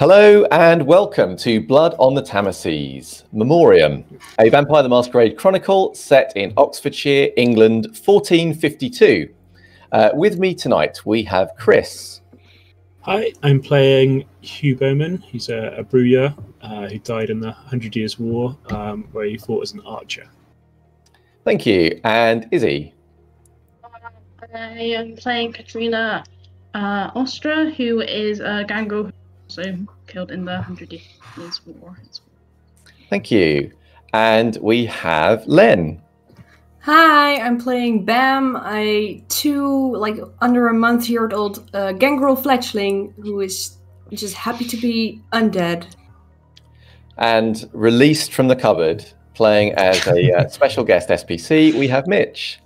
Hello and welcome to Blood on the Tamesis, Memoriam, a Vampire the Masquerade Chronicle set in Oxfordshire, England, 1452. With me tonight we have Chris. Hi, I'm playing Hugh Bowman. He's a brewer who died in the 100 Years' War, where he fought as an archer. Thank you. And Izzy. I am playing Katrina Ostra, who is a gangrel also killed in the 100 Years' War. Thank you. And we have Len. Hi, I'm playing Bam, under a month-old gangrel fledgling who is just happy to be undead. And released from the cupboard, playing as a special guest SPC, we have Mitch.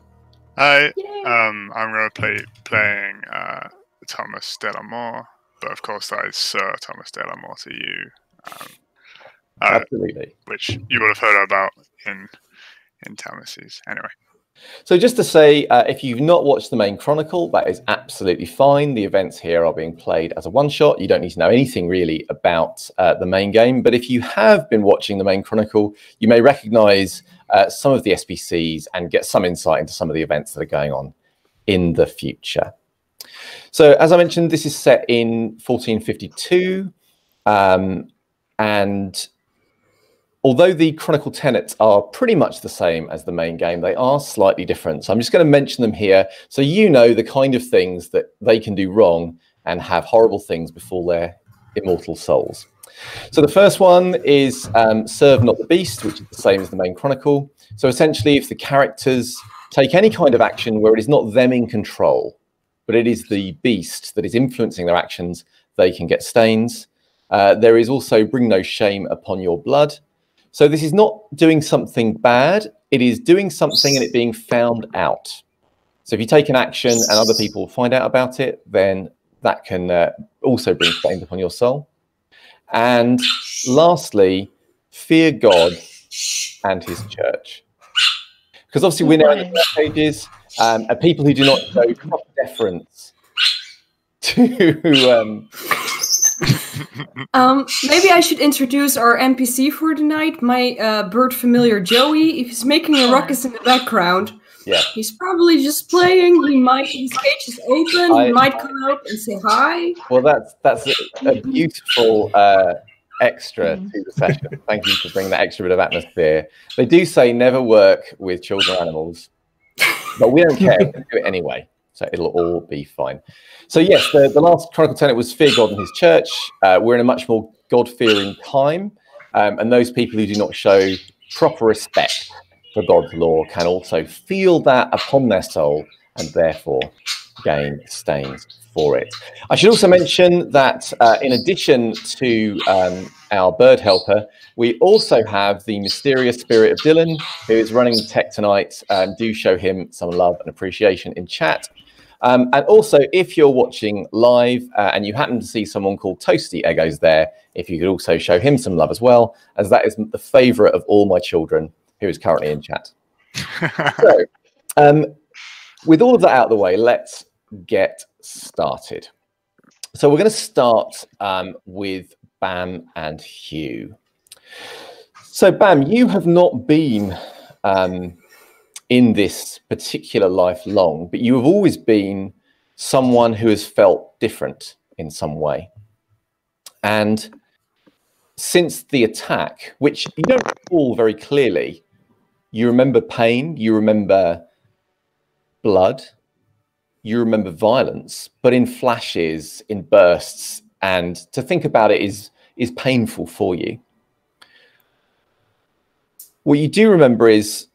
Hi, I'm going to be playing Thomas Delamore, but of course that is Sir Thomas Delamore to you. Absolutely. Which you would have heard about in Tamesis. Anyway. So just to say, if you've not watched the main chronicle, that is absolutely fine. The events here are being played as a one-shot. You don't need to know anything really about the main game. But if you have been watching the main chronicle, you may recognize some of the SPCs and get some insight into some of the events that are going on in the future. So as I mentioned, this is set in 1452. And although the chronicle tenets are pretty much the same as the main game, they are slightly different. So I'm just going to mention them here so you know the kind of things that they can do wrong and have horrible things befall their immortal souls. So the first one is serve not the beast, which is the same as the main chronicle. So essentially, if the characters take any kind of action where it is not them in control, but it is the beast that is influencing their actions, they can get stains. There is also bring no shame upon your blood. So this is not doing something bad. It is doing something and it being found out. So if you take an action and other people find out about it, then that can also bring stains upon your soul. And lastly, fear God and his church. Because obviously we're now in the Dark Ages, and people who do not show proper deference to... Maybe I should introduce our NPC for the night, my bird familiar Joey. If he's making a ruckus in the background, yeah, he's probably just playing. His cage is open. He might come out and say hi. Well, that's a beautiful extra to the session. Thank you for bringing that extra bit of atmosphere. They do say never work with children or animals, but we don't care. We're going to do it anyway. So it'll all be fine. So yes, the last chronicle tenet was fear God and his church. We're in a much more God-fearing time. And those people who do not show proper respect for God's law can also feel that upon their soul and therefore gain stains for it. I should also mention that in addition to our bird helper, we also have the mysterious spirit of Dylan, who is running the tech tonight. Do show him some love and appreciation in chat. And also, if you're watching live and you happen to see someone called Toasty Egos there, if you could also show him some love as well, as that is the favourite of all my children who is currently in chat. So, with all of that out of the way, let's get started. So we're going to start with Bam and Hugh. So Bam, you have not been in this particular life long, but you have always been someone who has felt different in some way. And since the attack, which you don't recall very clearly, you remember pain, you remember blood, you remember violence, but in flashes, in bursts, and to think about it is painful for you. What you do remember is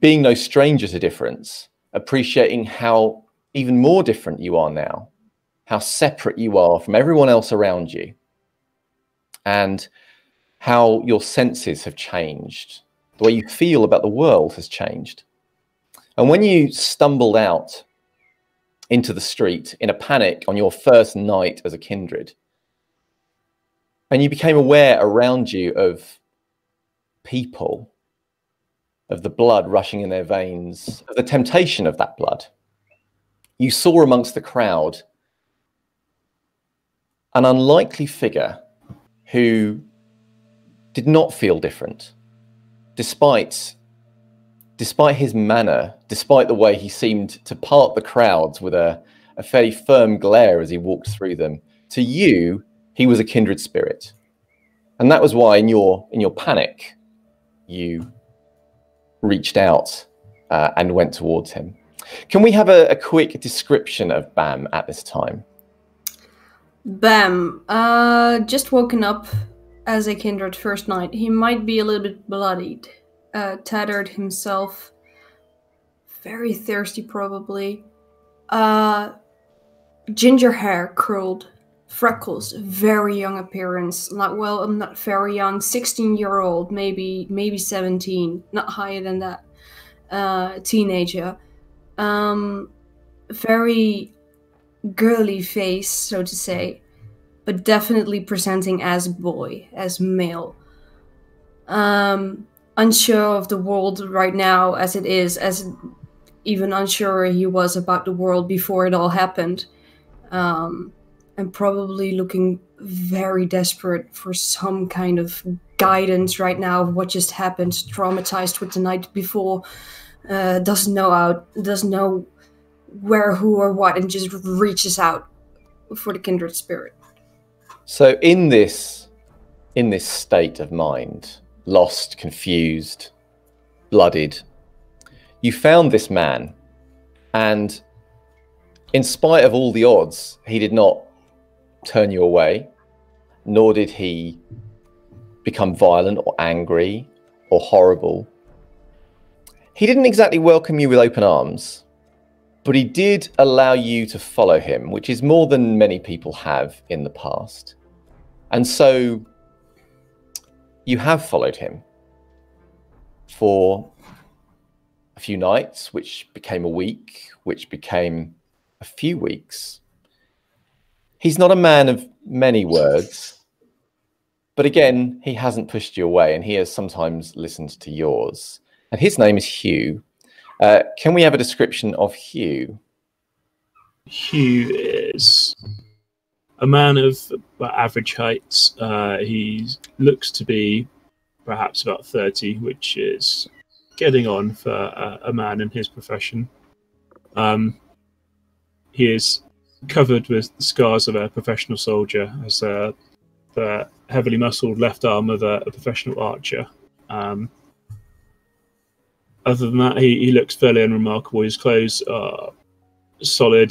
being no stranger to difference, appreciating how even more different you are now, how separate you are from everyone else around you, and how your senses have changed. The way you feel about the world has changed. And when you stumbled out into the street in a panic on your first night as a kindred, and you became aware around you of people, of the blood rushing in their veins, of the temptation of that blood, you saw amongst the crowd an unlikely figure who did not feel different, despite his manner, despite the way he seemed to part the crowds with a fairly firm glare as he walked through them. To you, he was a kindred spirit. And that was why in your panic, you reached out and went towards him. Can we have a quick description of Bam at this time? Bam, just woken up as a kindred first night. He might be a little bit bloodied, tattered himself, very thirsty probably. Ginger hair curled, freckles, very young appearance. Like, well, I'm not very young, 16-year-old, maybe 17, not higher than that. Teenager. Very girly face, so to say, but definitely presenting as boy, as male. Unsure of the world right now as it is, as even unsure he was about the world before it all happened. And probably looking very desperate for some kind of guidance right now of what just happened, traumatized with the night before, doesn't know where, who, or what, and just reaches out for the kindred spirit. So in this state of mind, lost, confused, blooded, you found this man, and in spite of all the odds, he did not turn you away, nor did he become violent or angry or horrible. He didn't exactly welcome you with open arms, but he did allow you to follow him, which is more than many people have in the past. And so you have followed him for a few nights, which became a week, which became a few weeks. He's not a man of many words, but again, he hasn't pushed you away, and he has sometimes listened to yours. And his name is Hugh. Can we have a description of Hugh? Hugh is a man of average height. He looks to be perhaps about 30, which is getting on for a man in his profession. He is covered with scars of a professional soldier, as the heavily muscled left arm of a professional archer. Other than that, he looks fairly unremarkable. His clothes are solid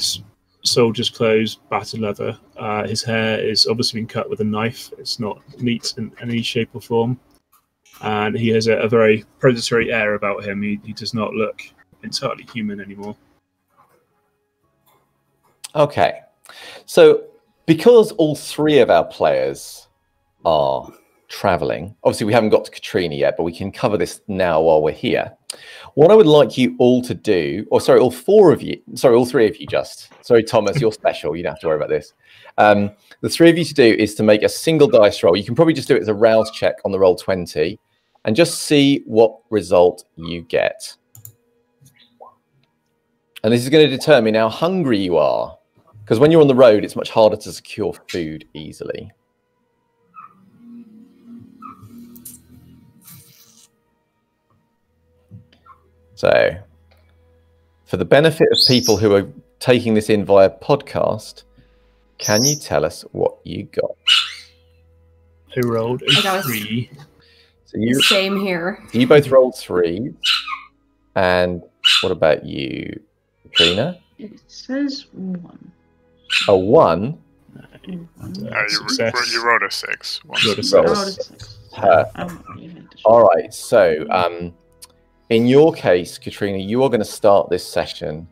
soldier's clothes, battered leather. His hair is obviously been cut with a knife. It's not neat in any shape or form. And he has a very predatory air about him. He does not look entirely human anymore. Okay. So because all three of our players are traveling, obviously we haven't got to Katrina yet, but we can cover this now while we're here. What I would like you all to do, or sorry, all three of you just. Sorry, Thomas, you're special. You don't have to worry about this. The three of you to do is to make a single dice roll. You can probably just do it as a rouse check on the roll 20 and just see what result you get. And this is going to determine how hungry you are, because when you're on the road, it's much harder to secure food easily. So, for the benefit of people who are taking this in via podcast, can you tell us what you got? I rolled a 3. So you, same here. So you both rolled 3. And what about you, Katrina? It says 1. A 1? You rolled a 6. Rolled a 6. Rolled a 6. All right, so in your case, Katrina, you are going to start this session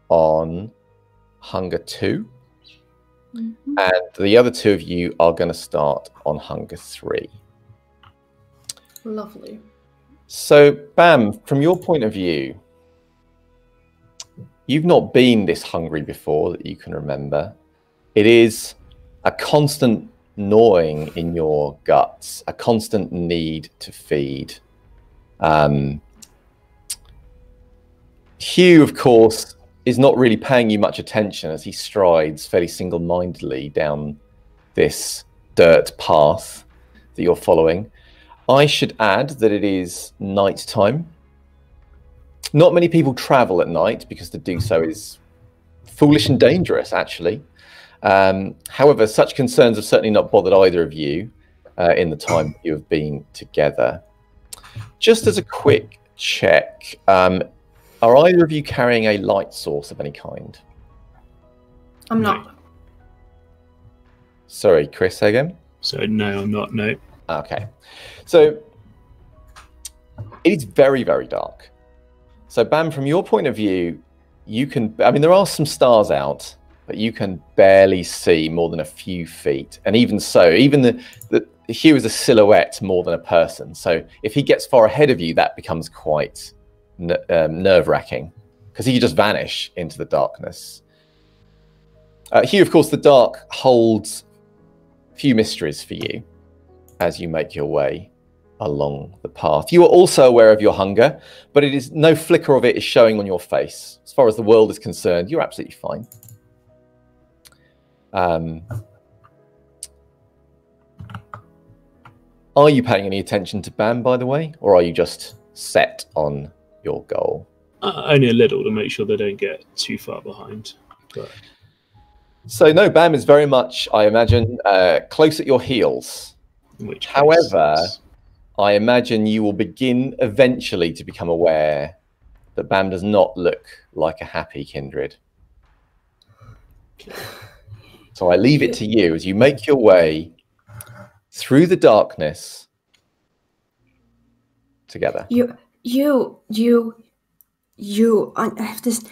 on Hunger 2. Mm-hmm. And the other two of you are going to start on Hunger 3. Lovely. So, Bam, from your point of view, you've not been this hungry before that you can remember. It is a constant gnawing in your guts, a constant need to feed. Hugh, of course, is not really paying you much attention as he strides fairly single-mindedly down this dirt path. that you're following. I should add that it is night time. Not many people travel at night because to do so is foolish and dangerous, actually. However, such concerns have certainly not bothered either of you in the time you have been together. Just as a quick check, are either of you carrying a light source of any kind? I'm not. Sorry, Chris, say again? So no, I'm not, no. Okay. So it is very, very dark. So Bam, from your point of view, you can, I mean, there are some stars out, but you can barely see more than a few feet. And even so, even the Hugh is a silhouette more than a person. So if he gets far ahead of you, that becomes quite nerve-wracking because he could just vanish into the darkness. Hugh, of course, the dark holds few mysteries for you as you make your way along the path. You are also aware of your hunger, but it is no flicker of it is showing on your face. As far as the world is concerned, you're absolutely fine. Are you paying any attention to Bam, by the way, or are you just set on your goal? Only a little to make sure they don't get too far behind. But... So no, Bam is very much, I imagine, close at your heels. However, I imagine you will begin eventually to become aware that Bam does not look like a happy kindred. So I leave it to you as you make your way through the darkness together. I have this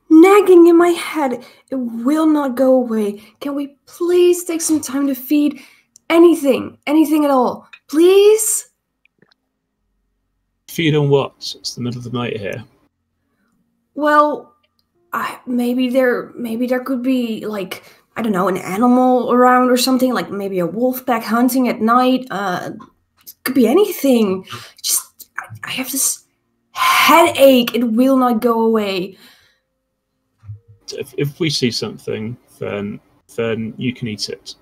nagging in my head. It will not go away. Can we please take some time to feed anything at all? Please? Feed on what? It's the middle of the night here. Well, maybe there could be, like, I don't know, an animal around or something, like maybe a wolf pack hunting at night. It could be anything. Just, I have this headache. It will not go away. If we see something, then you can eat it.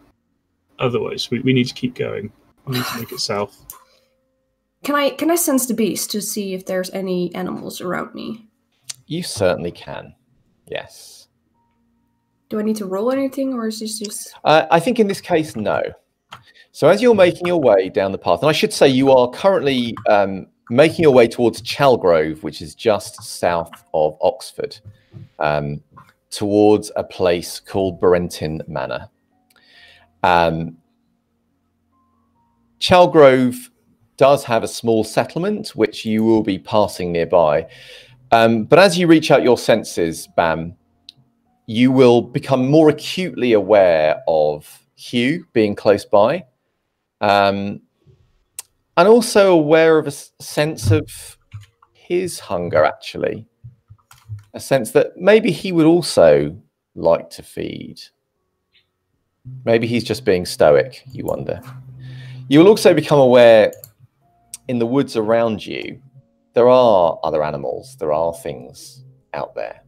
Otherwise, we need to keep going. We need to make it south. Can I sense the beast to see if there's any animals around me? You certainly can. Yes. Do I need to roll anything, or is this just... I think in this case, no. So as you're making your way down the path, and I should say you are currently making your way towards Chalgrove, which is just south of Oxford, towards a place called Berentin Manor. Chalgrove does have a small settlement, which you will be passing nearby. But as you reach out your senses, Bam, you will become more acutely aware of Hugh being close by, and also aware of a sense of his hunger, actually. A sense that maybe he would also like to feed. Maybe he's just being stoic, you wonder. You will also become aware in the woods around you, there are other animals, there are things out there.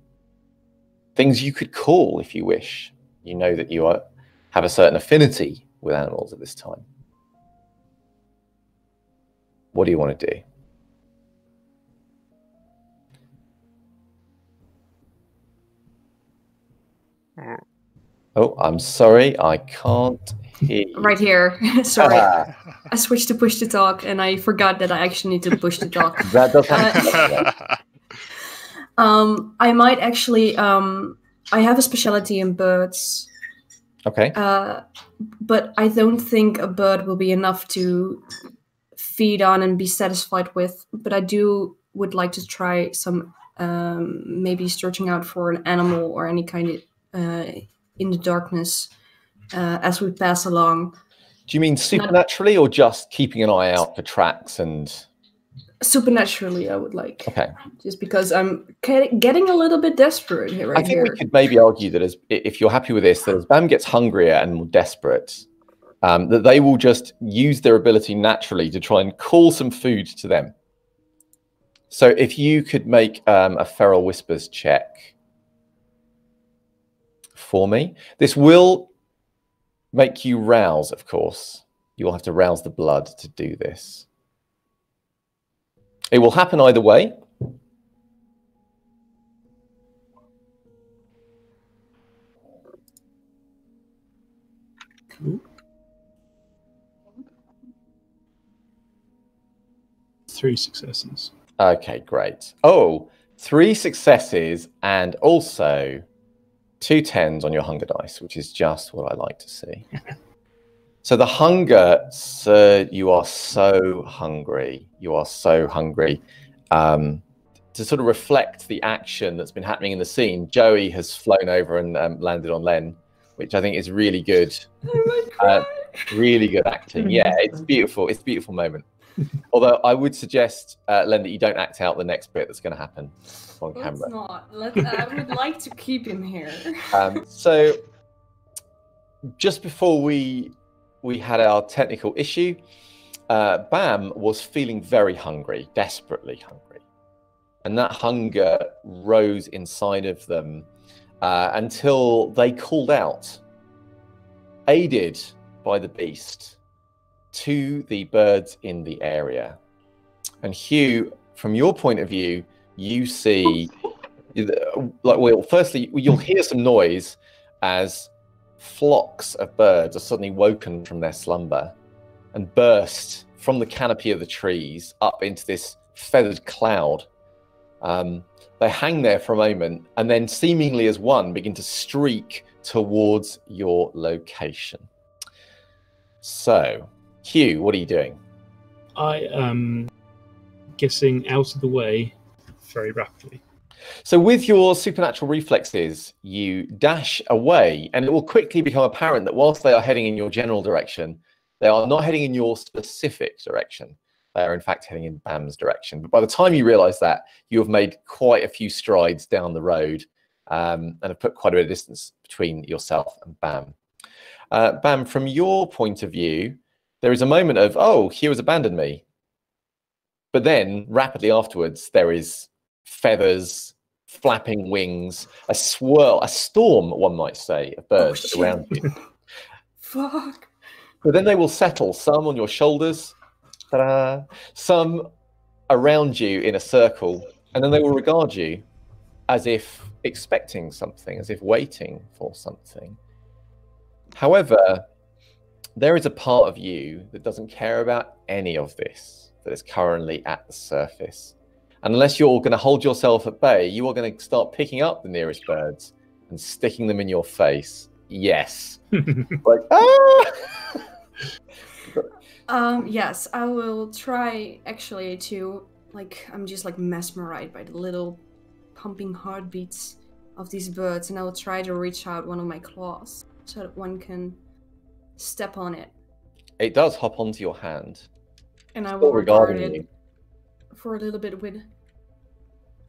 Things you could call if you wish. You know that you have a certain affinity with animals at this time. What do you want to do? Oh, I'm sorry, I can't hear you. Right here. Sorry. I switched to push to talk, and I forgot that I actually need to push to talk. That does happen. I might actually... I have a specialty in birds. Okay. But I don't think a bird will be enough to feed on and be satisfied with. But I would like to try some... maybe searching out for an animal or any kind of... in the darkness as we pass along. Do you mean supernaturally or just keeping an eye out for tracks and... Supernaturally, I would like. Okay. Just because I'm getting a little bit desperate here. I think we could maybe argue that if you're happy with this, that as Bam gets hungrier and more desperate, that they will just use their ability naturally to try and call some food to them. So if you could make a Feral Whispers check for me. This will make you rouse, of course. You'll have to rouse the blood to do this. It will happen either way. Cool. 3 successes. Okay, great. Oh, 3 successes and also 2 10s on your hunger dice, which is just what I like to see. So the hunger, sir, you are so hungry. You are so hungry. To sort of reflect the action that's been happening in the scene, Joey has flown over and landed on Len, which I think is really good. Really good acting. Yeah, it's beautiful. It's a beautiful moment. Although I would suggest, Len, that you don't act out the next bit that's going to happen on camera. Let's not. I would like to keep him here. So just before we had our technical issue, Bam was feeling very hungry, desperately hungry. And that hunger rose inside of them until they called out, aided by the beast, to the birds in the area. And Hugh, from your point of view, you see, well, firstly, you'll hear some noise as flocks of birds are suddenly woken from their slumber and burst from the canopy of the trees up into this feathered cloud. They hang there for a moment and then seemingly as one begin to streak towards your location. So, Hugh, what are you doing? I am getting out of the way very rapidly. So with your supernatural reflexes, you dash away, and it will quickly become apparent that whilst they are heading in your general direction, they are not heading in your specific direction. They are in fact heading in Bam's direction. But by the time you realise that, you have made quite a few strides down the road and have put quite a bit of distance between yourself and Bam. Bam, from your point of view, there is a moment of, oh, Hugh has abandoned me. But then, rapidly afterwards, there is feathers, flapping wings, a swirl, a storm, one might say, of birds around you. Fuck. But then they will settle, some on your shoulders, ta-da, some around you in a circle, and then they will regard you as if expecting something, as if waiting for something. However, there is a part of you that doesn't care about any of this, that is currently at the surface. And unless you're going to hold yourself at bay, you are going to start picking up the nearest birds and sticking them in your face. Yes. Like, ah! Yes, I will try actually to, I'm just mesmerized by the little pumping heartbeats of these birds, and I will try to reach out one of my claws so that one can step on it. It does hop onto your hand. And I will regard it for a little bit with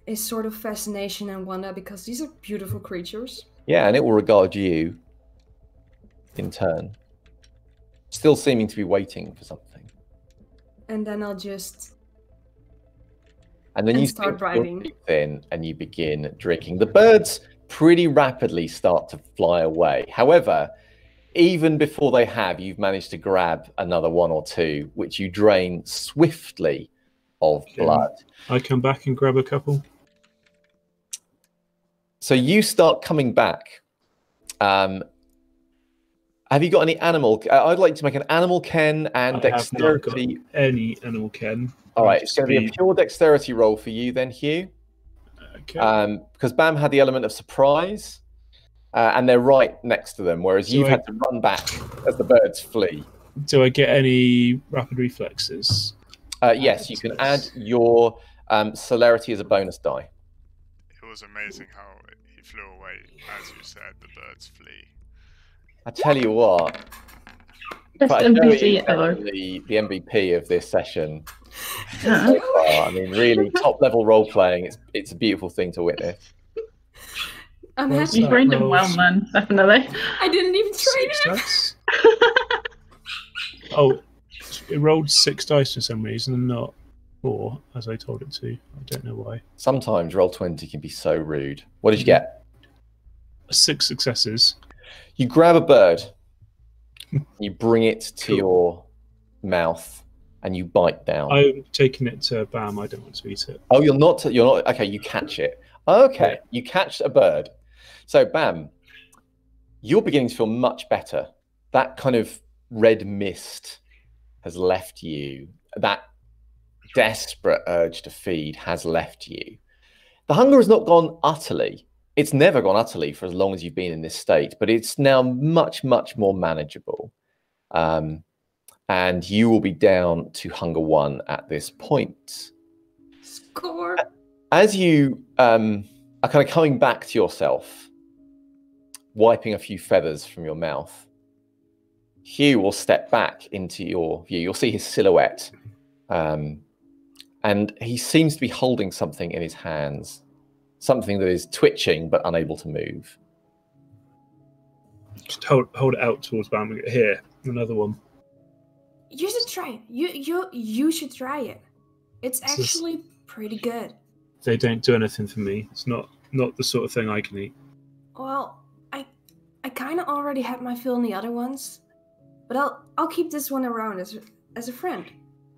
a sort of fascination and wonder, because these are beautiful creatures. Yeah, and it will regard you in turn, still seeming to be waiting for something. And then I'll just... And then you start riding. In and you begin drinking. The birds pretty rapidly start to fly away. However, even before they have, you've managed to grab another 1 or 2, which you drain swiftly of blood. I come back and grab a couple. So you start coming back. Have you got any animal? I'd like to make an animal ken and dexterity. I have not got any animal ken. All right, it's going to be a pure dexterity roll for you then, Hugh. Okay. Because Bam had the element of surprise, and they're right next to them, whereas you've had to run back as the birds flee. Do I get any rapid reflexes? Yes, you can add your celerity as a bonus die. It was amazing how he flew away. As you said, the birds flee. I tell you what, Best NPC ever. The MVP of this session. So far. I mean, really top level role playing. It's a beautiful thing to witness. I'm happy. You trained him well, man. Definitely. I didn't even train him. Oh, it rolled 6 dice for some reason and not 4, as I told it to. I don't know why. Sometimes Roll20 can be so rude. What did you get? 6 successes. You grab a bird. You bring it to your mouth and you bite down. I'm taking it to Bam. I don't want to eat it. Oh, you're not. Okay, you catch it. Okay, yeah. You catch a bird. So, Bam, you're beginning to feel much better. That kind of red mist has left you. That desperate urge to feed has left you. The hunger has not gone utterly. It's never gone utterly for as long as you've been in this state, but it's now much, much more manageable. And you will be down to hunger 1 at this point. Score. As you are kind of coming back to yourself, wiping a few feathers from your mouth, Hugh will step back into your view. You'll see his silhouette. And he seems to be holding something in his hands, something that is twitching but unable to move. Just hold it out towards Bam. Here, another one. You should try it. You should try it. It's actually pretty good. They don't do anything for me. It's not the sort of thing I can eat. Well, I kind of already had my fill in the other ones, but I'll keep this one around as a friend,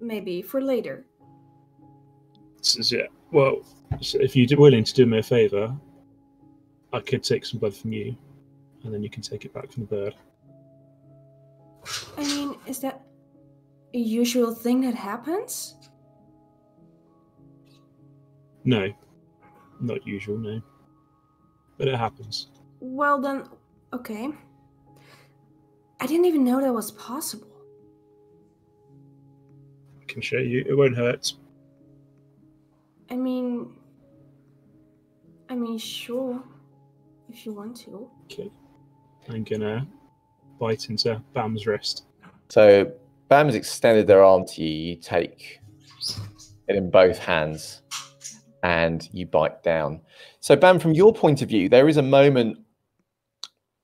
maybe for later. Yeah. Well, if you're willing to do me a favor, I could take some blood from you, and then you can take it back from the bird. I mean, is that a usual thing that happens? No, not usual, no. But it happens. Well then, okay. I didn't even know that was possible. I can show you. It won't hurt. I mean, sure, if you want to. Okay. I'm gonna bite into Bam's wrist. So Bam's extended their arm to you. You take it in both hands and you bite down. So Bam, from your point of view, there is a moment,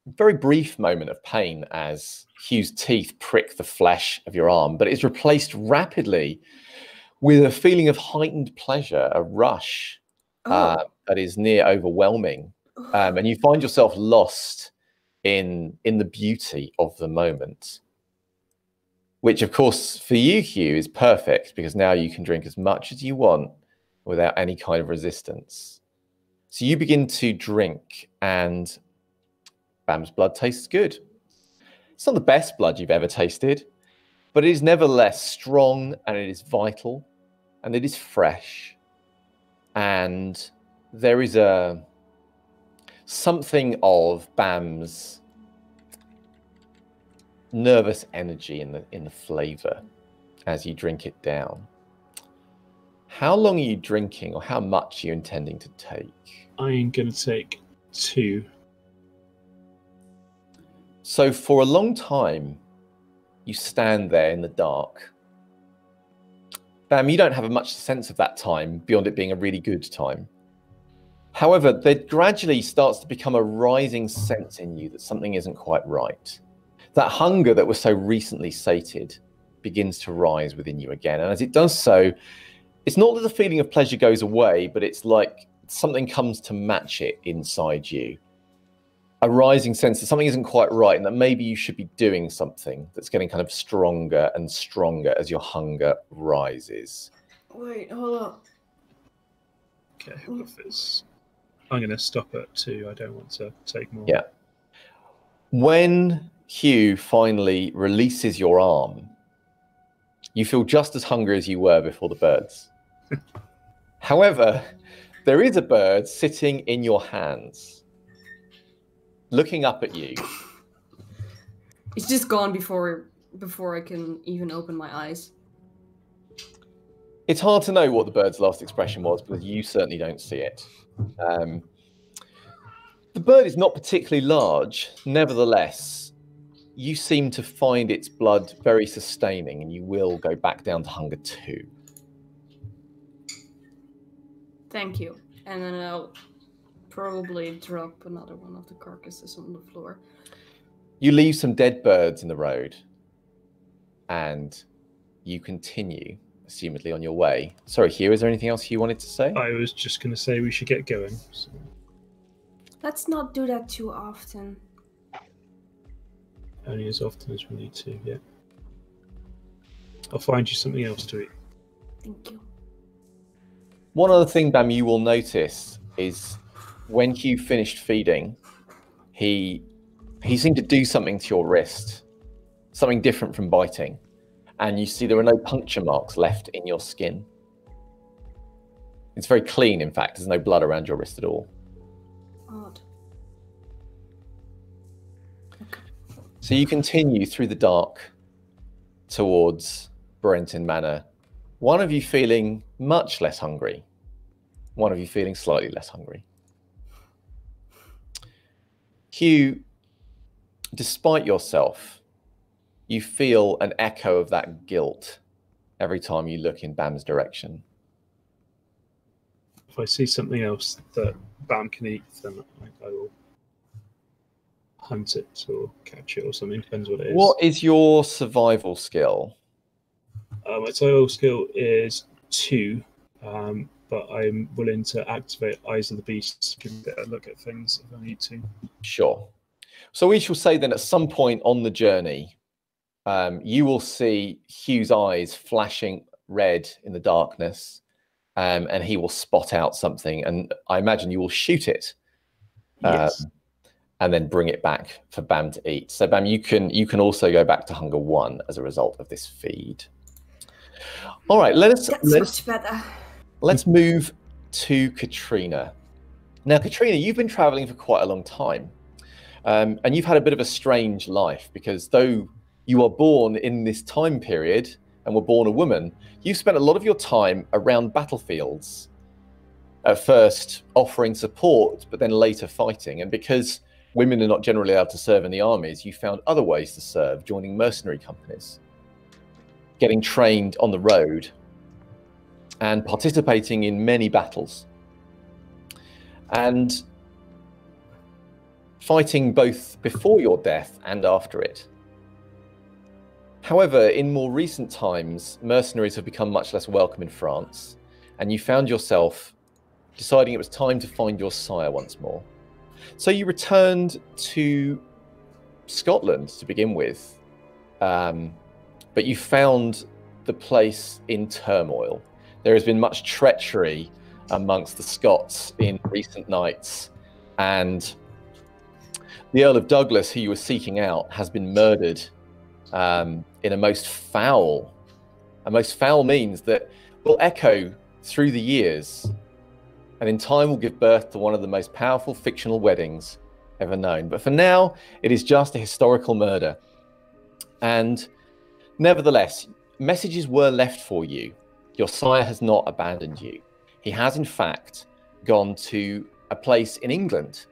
very brief moment of pain as Hugh's teeth prick the flesh of your arm, but it's replaced rapidly with a feeling of heightened pleasure, a rush that is near overwhelming. And you find yourself lost in the beauty of the moment, which of course for you, Hugh, is perfect because now you can drink as much as you want without any kind of resistance. So you begin to drink and Bam's blood tastes good. It's not the best blood you've ever tasted, but it is nevertheless strong and it is vital and it is fresh. And there is something of Bam's nervous energy in the flavor as you drink it down. How long are you drinking, or how much are you intending to take? I'm going to take 2. So for a long time, you stand there in the dark. Bam, you don't have much sense of that time beyond it being a really good time. However, there gradually starts to become a rising sense in you that something isn't quite right. That hunger that was so recently sated begins to rise within you again. And as it does so, it's not that the feeling of pleasure goes away, but it's like something comes to match it inside you. A rising sense that something isn't quite right and that maybe you should be doing something that's getting kind of stronger and stronger as your hunger rises. Wait, hold up. Okay, I'm going to stop at 2. I don't want to take more. Yeah. When Hugh finally releases your arm, you feel just as hungry as you were before the birds. However, there is a bird sitting in your hands, looking up at you. It's just gone before I can even open my eyes. It's hard to know what the bird's last expression was because you certainly don't see it. The bird is not particularly large. Nevertheless, you seem to find its blood very sustaining and you will go back down to hunger 2. Thank you. And then I'll probably drop another one of the carcasses on the floor. You leave some dead birds in the road and you continue, assumedly, on your way. Sorry, Hugh, is there anything else you wanted to say? I was just going to say we should get going. So. Let's not do that too often. Only as often as we need to, yeah. I'll find you something else to eat. Thank you. One other thing, Bam, you will notice is when Hugh finished feeding, he seemed to do something to your wrist, something different from biting. And you see there are no puncture marks left in your skin. It's very clean, in fact. There's no blood around your wrist at all. Odd. Okay. So you continue through the dark towards Brenton Manor. One of you feeling much less hungry. One of you feeling slightly less hungry. Hugh, despite yourself, you feel an echo of that guilt every time you look in Bam's direction. If I see something else that Bam can eat, then I will hunt it or catch it or something. Depends what it is. What is your survival skill? My survival skill is 2, but I'm willing to activate Eyes of the Beast to give a look at things if I need to. Sure. So we shall say then at some point on the journey, you will see Hugh's eyes flashing red in the darkness, and he will spot out something, and I imagine you will shoot it, Yes. and then bring it back for Bam to eat. So Bam, you can also go back to hunger 1 as a result of this feed. All right, That's much better. let's move to Katrina. Now, Katrina, you've been traveling for quite a long time, and you've had a bit of a strange life, because though you are born in this time period and were born a woman, you've spent a lot of your time around battlefields, at first offering support, but then later fighting. And because women are not generally allowed to serve in the armies, you found other ways to serve, joining mercenary companies, getting trained on the road, and participating in many battles, and fighting both before your death and after it. However, in more recent times, mercenaries have become much less welcome in France, and you found yourself deciding it was time to find your sire once more. So you returned to Scotland to begin with, but you found the place in turmoil. There has been much treachery amongst the Scots in recent nights, and the Earl of Douglas, who you were seeking out, has been murdered in a most foul means that will echo through the years, and in time will give birth to one of the most powerful fictional weddings ever known. But for now, it is just a historical murder. And nevertheless, messages were left for you. Your sire has not abandoned you. He has, in fact, gone to a place in England,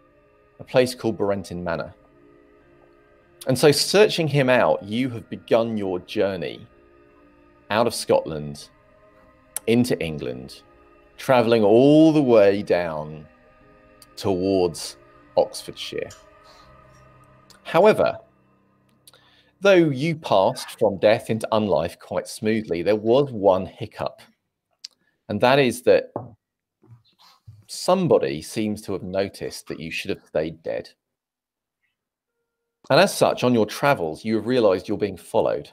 a place called Brenton Manor. And so, searching him out, you have begun your journey out of Scotland into England, travelling all the way down towards Oxfordshire. However, though you passed from death into unlife quite smoothly, there was one hiccup, and that is that somebody seems to have noticed that you should have stayed dead. And as such, on your travels, you have realized you're being followed.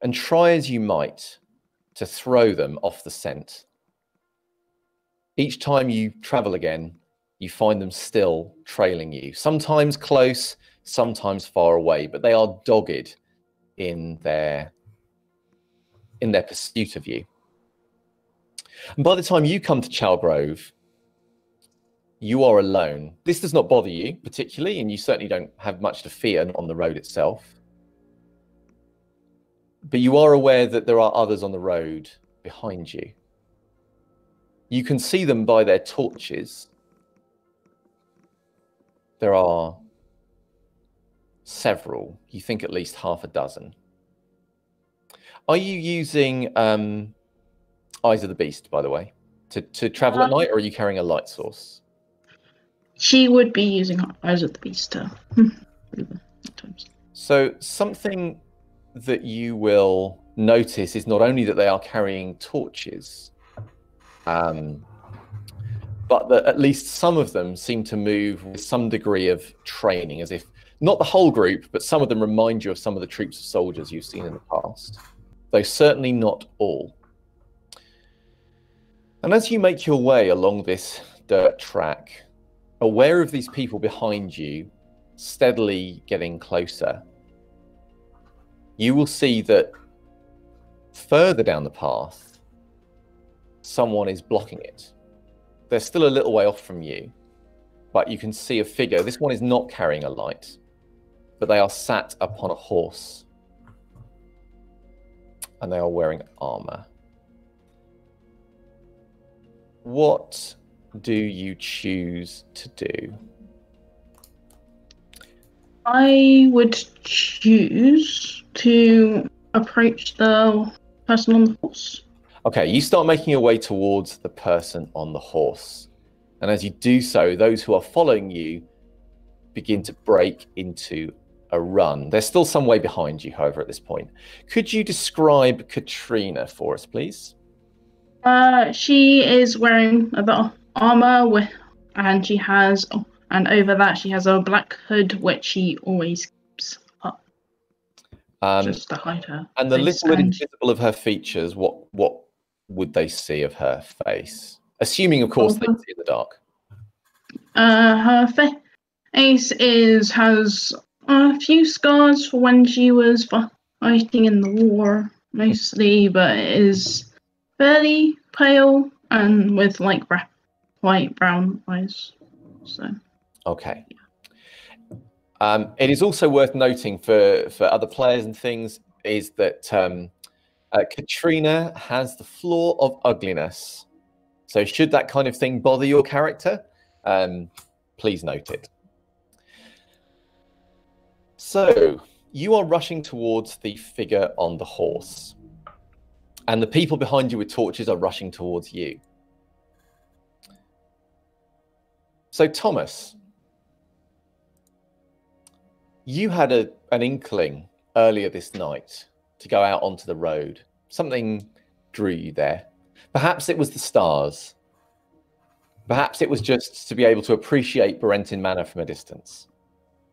And try as you might to throw them off the scent, each time you travel again, you find them still trailing you, sometimes close, sometimes far away, but they are dogged in their pursuit of you. And by the time you come to Chalgrove, you are alone. This does not bother you particularly, and you certainly don't have much to fear on the road itself. But you are aware that there are others on the road behind you. You can see them by their torches. There are several, you think at least half a dozen. Are you using Eyes of the Beast, by the way, to travel at night, or are you carrying a light source? She would be using Eyes of the Beast. So something that you will notice is not only that they are carrying torches, but that at least some of them seem to move with some degree of training, as if not the whole group, but some of them remind you of some of the troops of soldiers you've seen in the past. though certainly not all. And as you make your way along this dirt track, aware of these people behind you steadily getting closer, you will see that further down the path, someone is blocking it. They're still a little way off from you, but you can see a figure. This one is not carrying a light, but they are sat upon a horse, and they are wearing armor. What do you choose to do? I would choose to approach the person on the horse. Okay, you start making your way towards the person on the horse. And as you do so, those who are following you begin to break into a run. There's still some way behind you, however, at this point. Could you describe Katrina for us, please? She is wearing a bit of armor, and over that she has a black hood, which she always keeps up, just to hide her. And the little bit invisible of her features, what would they see of her face? Assuming, of course, they can see in the dark. Her face has a few scars for when she was fighting in the war, mostly, but it is fairly pale and with like white brown eyes. So okay. It is also worth noting for other players and things is that Katrina has the flaw of ugliness. So should that kind of thing bother your character, please note it. So you are rushing towards the figure on the horse, and the people behind you with torches are rushing towards you. So Thomas, you had an inkling earlier this night to go out onto the road. Something drew you there. Perhaps it was the stars. Perhaps it was just to be able to appreciate Barentin Manor from a distance.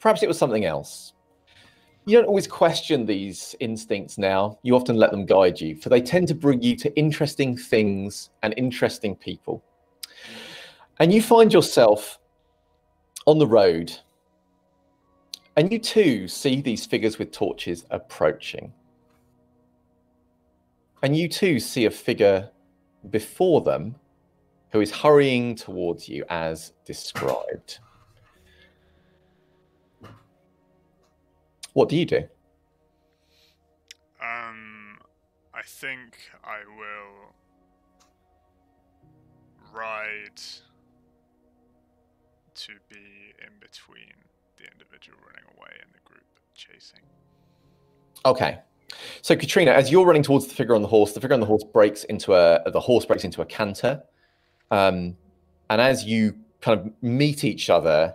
Perhaps it was something else. You don't always question these instincts now. You often let them guide you, for they tend to bring you to interesting things and interesting people. And you find yourself on the road, and you too see these figures with torches approaching. And you too see a figure before them who is hurrying towards you as described. What do you do? I think I will ride to be in between the individual running away and the group chasing. Okay. So Katrina, as you're running towards the figure on the horse breaks into a canter. And as you kind of meet each other,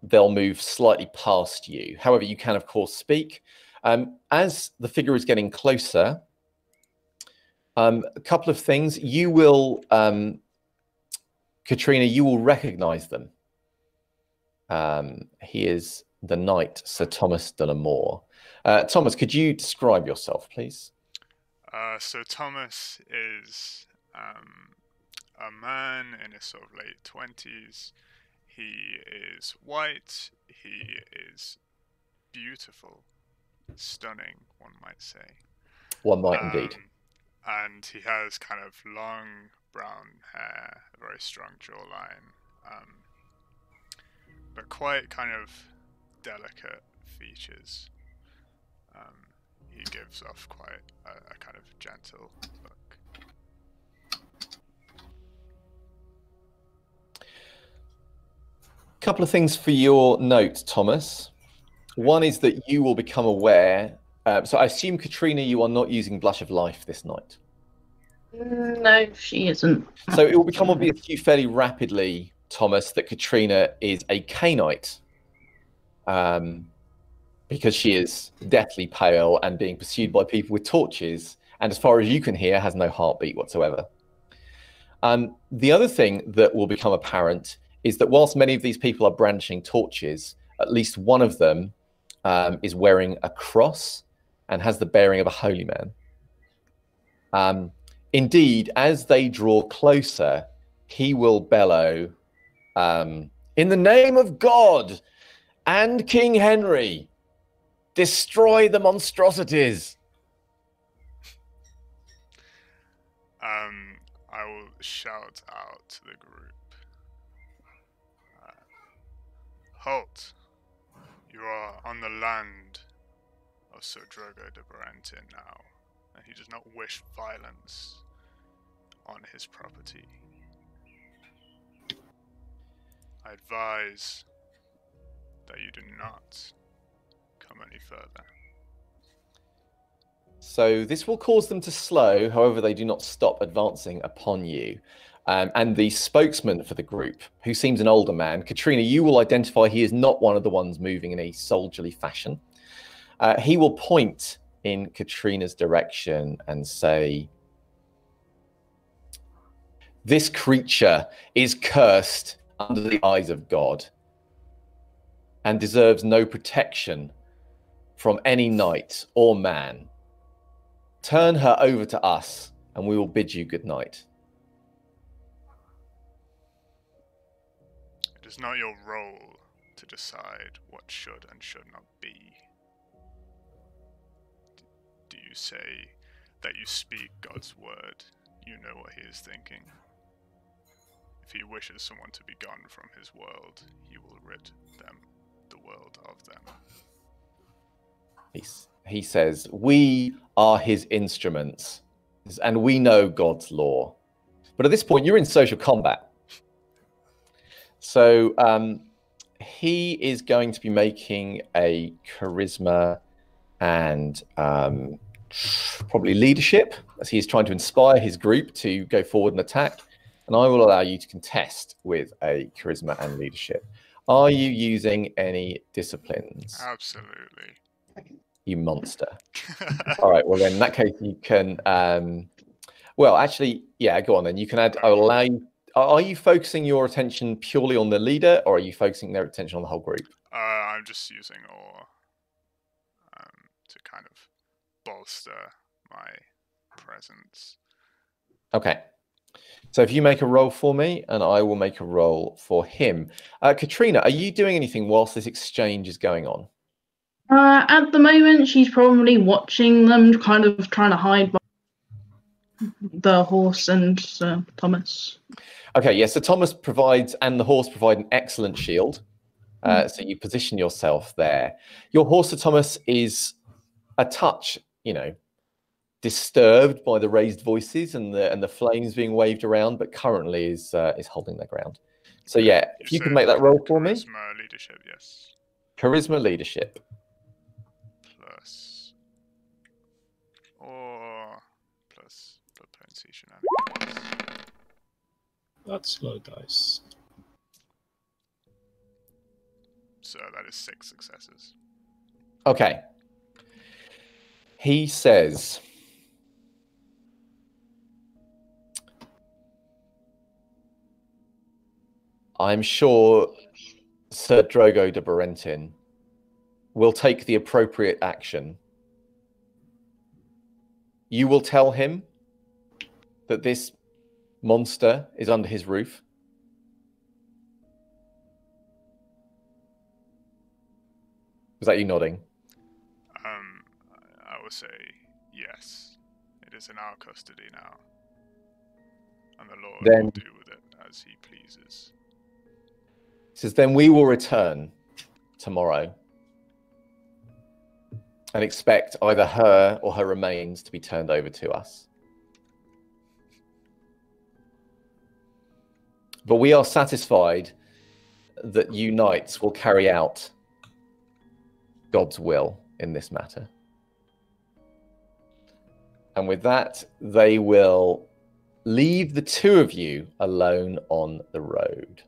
they'll move slightly past you. However, you can, of course, speak. As the figure is getting closer, a couple of things. You will, Katrina, you will recognize them. He is the knight, Sir Thomas de la Moor. Thomas, could you describe yourself, please? So Thomas is a man in his sort of late 20s. He is white. He is beautiful, stunning, one might say. One might indeed. And he has kind of long brown hair, a very strong jawline, but quite kind of delicate features. He gives off quite a kind of gentle look. Couple of things for your note, Thomas. One is that you will become aware. So I assume, Katrina, you are not using Blush of Life this night. No, she isn't. So it will become obvious to you fairly rapidly, Thomas, that Katrina is a Cainite. Because she is deathly pale and being pursued by people with torches, and as far as you can hear, has no heartbeat whatsoever. The other thing that will become apparent is that whilst many of these people are brandishing torches, at least one of them is wearing a cross and has the bearing of a holy man. Indeed, as they draw closer, he will bellow, in the name of God and King Henry, destroy the monstrosities. I will shout out to the group. Halt! You are on the land of Sir Drogo de Barentin now, and he does not wish violence on his property. I advise that you do not come any further. So this will cause them to slow, however they do not stop advancing upon you. And the spokesman for the group, who seems an older man, Katrina, you will identify he is not one of the ones moving in a soldierly fashion. He will point in Katrina's direction and say, this creature is cursed under the eyes of God and deserves no protection from any knight or man. Turn her over to us, and we will bid you good night. It is not your role to decide what should and should not be. Do you say that you speak God's word? You know what he is thinking. If he wishes someone to be gone from his world, he will rid the world of them. He says, we are his instruments, and we know God's law. But at this point, you're in social combat. So he is going to be making a charisma and probably leadership, as he is trying to inspire his group to go forward and attack. And I will allow you to contest with a charisma and leadership. Are you using any disciplines? Absolutely. You monster. All right, well then in that case you can well actually yeah, go on then. You can add, I'll allow you. Are you focusing your attention purely on the leader, or are you focusing their attention on the whole group? I'm just using awe to kind of bolster my presence. Okay. So if you make a roll for me, and I will make a roll for him. Katrina, are you doing anything whilst this exchange is going on? At the moment, she's probably watching them, kind of trying to hide the horse and Thomas. Okay, yes. So Thomas provides, and the horse provide an excellent shield. So you position yourself there. Your horse, Sir Thomas, is a touch, disturbed by the raised voices and the flames being waved around, but currently is holding their ground. So yeah, if you can make that roll for me. Charisma leadership, yes. Charisma leadership. Plus or plus propensity shenanigans. That's low dice. So that is 6 successes. Okay. He says, I'm sure Sir Drogo de Barentin will take the appropriate action. You will tell him that this monster is under his roof. Was that you nodding? I would say yes. It is in our custody now. And the Lord will do with it as he pleases. He says, then we will return tomorrow and expect either her or her remains to be turned over to us. But we are satisfied that you knights will carry out God's will in this matter. And with that, they will leave the two of you alone on the road.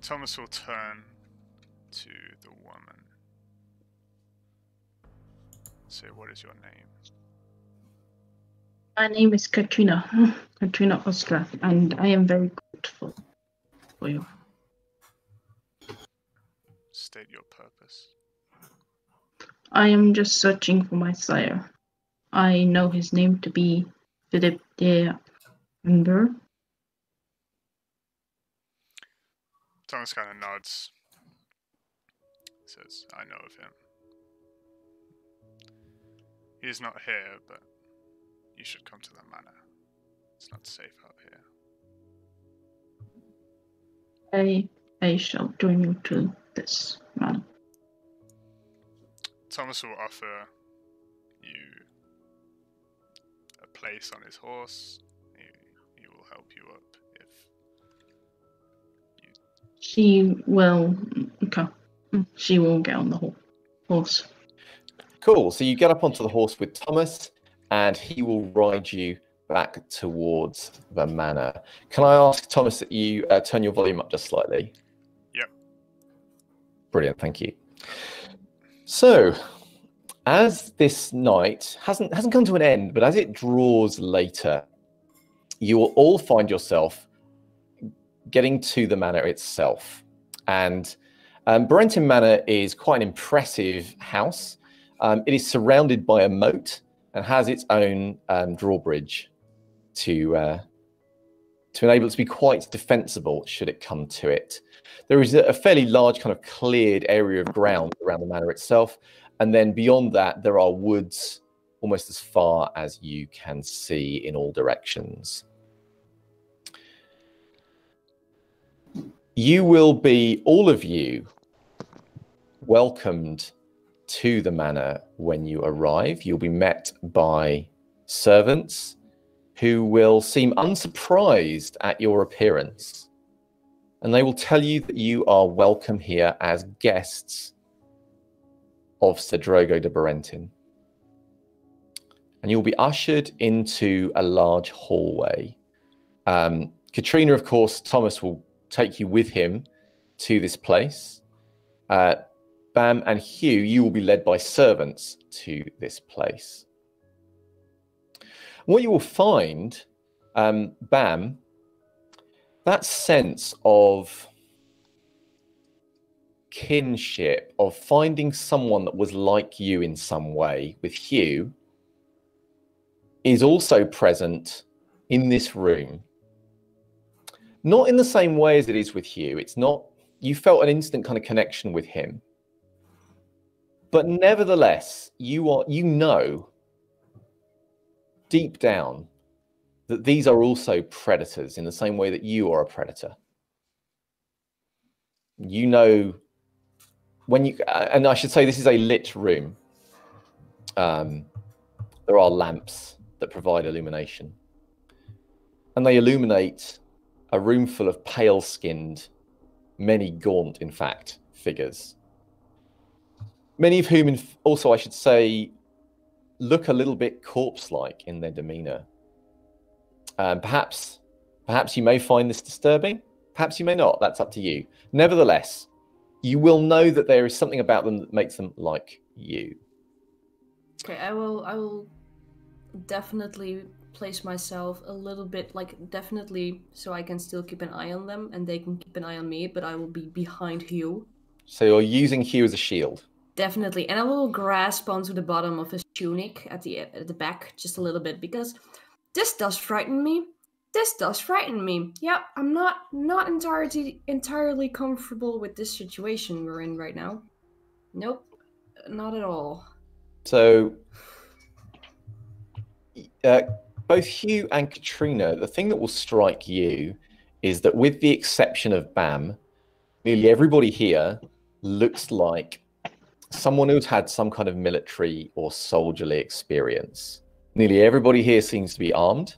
Thomas will turn to the woman. Say, what is your name? My name is Katrina Ostra, and I am very grateful for you. State your purpose. I am just searching for my sire. I know his name to be Philip de Amber. Thomas kind of nods. Says, I know of him. He is not here, but you should come to the manor. It's not safe out here. I shall join you to this manor. Thomas will offer you a place on his horse. He will help you up if you... She will. Okay. She will get on the horse. Cool. So you get up onto the horse with Thomas, and he will ride you back towards the manor. Can I ask, Thomas, that you turn your volume up just slightly? Yep. Brilliant. Thank you. So, as this night hasn't come to an end, but as it draws later, you will all find yourself getting to the manor itself. And Berenton Manor is quite an impressive house. It is surrounded by a moat and has its own drawbridge to enable it to be quite defensible should it come to it. There is a fairly large kind of cleared area of ground around the manor itself. And then beyond that, there are woods almost as far as you can see in all directions. You will be, all of you, welcomed to the manor when you arrive. You'll be met by servants who will seem unsurprised at your appearance. And they will tell you that you are welcome here as guests of Sir Drogo de Berenton. And you'll be ushered into a large hallway. Katrina, of course, Thomas will take you with him to this place. Bam and Hugh, you will be led by servants to this place. What you will find, Bam, that sense of kinship, of finding someone that was like you in some way with Hugh, is also present in this room. Not in the same way as it is with Hugh. It's not, you felt an instant kind of connection with him. But nevertheless, you know deep down that these are also predators in the same way that you are a predator. You know, when you, and I should say this is a lit room. There are lamps that provide illumination. And they illuminate a room full of pale-skinned, many gaunt, in fact, figures. Many of whom, also I should say, look a little bit corpse-like in their demeanor. Perhaps you may find this disturbing. Perhaps you may not. That's up to you. Nevertheless, you will know that there is something about them that makes them like you. Okay, I will definitely place myself a little bit, like, definitely so I can still keep an eye on them and they can keep an eye on me, but I will be behind Hugh. So you're using Hugh as a shield? Definitely, and I will grasp onto the bottom of his tunic at the back just a little bit, because this does frighten me. This does frighten me. Yeah, I'm not entirely comfortable with this situation we're in right now. Nope, not at all. So both Hugh and Katrina, the thing that will strike you is that with the exception of Bam, nearly everybody here looks like someone who's had some kind of military or soldierly experience. Nearly everybody here seems to be armed.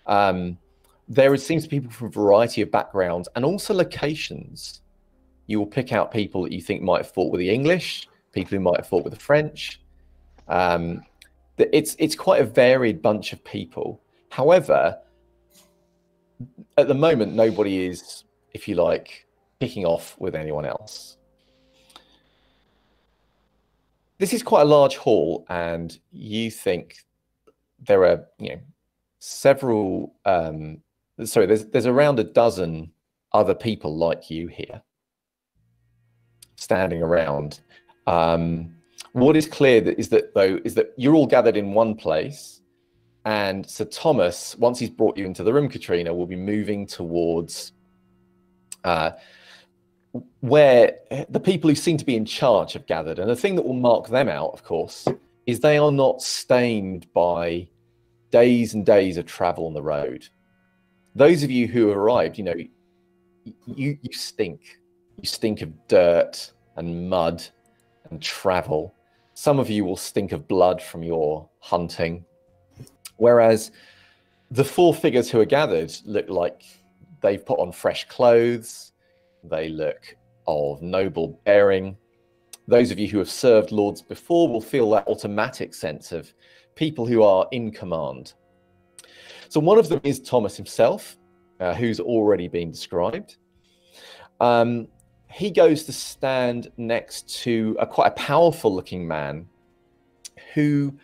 There seems to be people from a variety of backgrounds and also locations. You will pick out people that you think might have fought with the English, people who might have fought with the French. It's quite a varied bunch of people. However, at the moment, nobody is, if you like, kicking off with anyone else. This is quite a large hall, and you think there are, several. There's around a dozen other people like you here, standing around. What is clear is that you're all gathered in one place, and Sir Thomas, once he's brought you into the room, Katrina, will be moving towards where the people who seem to be in charge have gathered. And the thing that will mark them out, of course, is they are not stained by days and days of travel on the road. Those of you who arrived, you stink. You stink of dirt and mud and travel. Some of you will stink of blood from your hunting. Whereas the 4 figures who are gathered look like they've put on fresh clothes. They look of noble bearing. Those of you who have served lords before will feel that automatic sense of people who are in command. So one of them is Thomas himself, who's already been described. He goes to stand next to quite a powerful-looking man who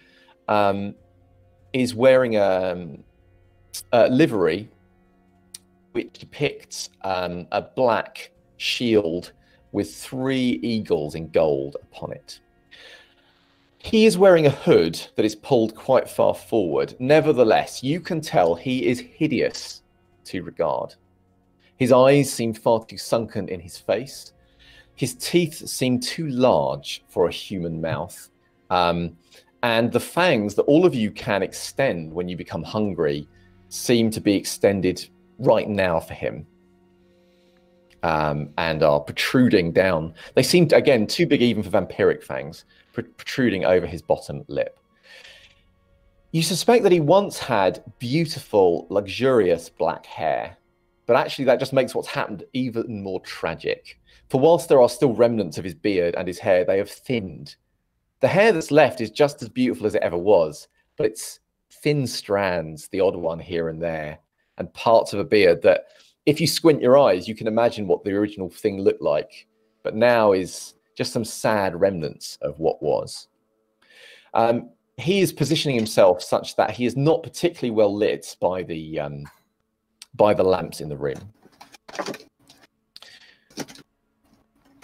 is wearing a livery which depicts a black shield with 3 eagles in gold upon it. He is wearing a hood that is pulled quite far forward. Nevertheless, you can tell he is hideous to regard. His eyes seem far too sunken in his face. His teeth seem too large for a human mouth. And the fangs that all of you can extend when you become hungry seem to be extended right now for him. And are protruding down. They seem, again, too big even for vampiric fangs, protruding over his bottom lip. You suspect that he once had beautiful, luxurious black hair, but actually that just makes what's happened even more tragic. For whilst there are still remnants of his beard and his hair, they have thinned. The hair that's left is just as beautiful as it ever was, but it's thin strands, the odd one here and there, and parts of a beard that, if you squint your eyes, you can imagine what the original thing looked like, but now is just some sad remnants of what was. He is positioning himself such that he is not particularly well lit by the lamps in the room.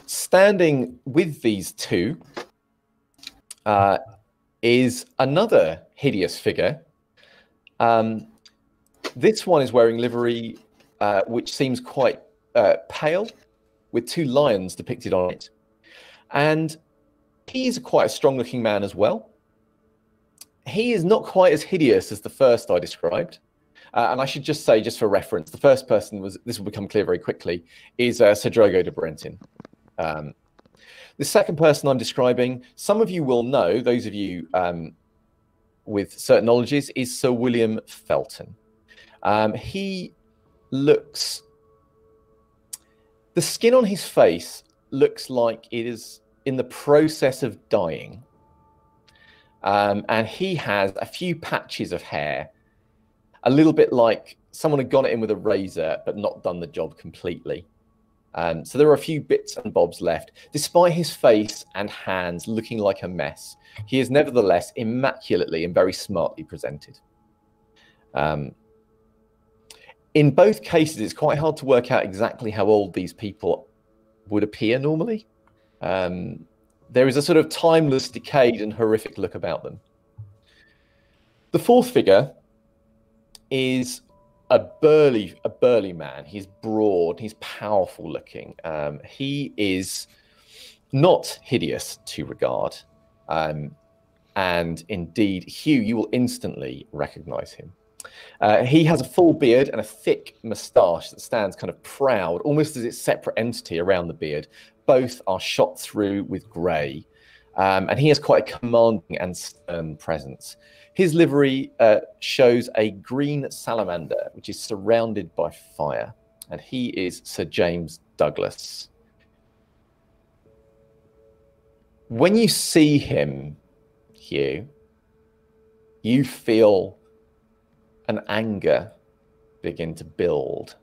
Standing with these 2 is another hideous figure. This one is wearing livery which seems quite pale, with 2 lions depicted on it. And he's quite a strong-looking man as well. He is not quite as hideous as the first I described. And I should just say, just for reference, the first person was, this will become clear very quickly, is Sir Drogo de Brenton. The second person I'm describing, some of you will know, those of you with certain knowledges, is Sir William Felton. He looks, the skin on his face looks like it is in the process of dying. And he has a few patches of hair, a little bit like someone had gone at him with a razor, but not done the job completely. So there are a few bits and bobs left. Despite his face and hands looking like a mess, he is nevertheless immaculately and very smartly presented. In both cases, it's quite hard to work out exactly how old these people would appear normally. There is a sort of timeless, decayed and horrific look about them. The fourth figure is a burly man. He's broad, he's powerful looking. He is not hideous to regard. And indeed, Hugh, you will instantly recognize him. He has a full beard and a thick moustache that stands kind of proud, almost as its separate entity around the beard. Both are shot through with grey. And he has quite a commanding and stern presence. His livery shows a green salamander, which is surrounded by fire. And he is Sir James Douglas. When you see him, Hugh, you feel an anger begin to build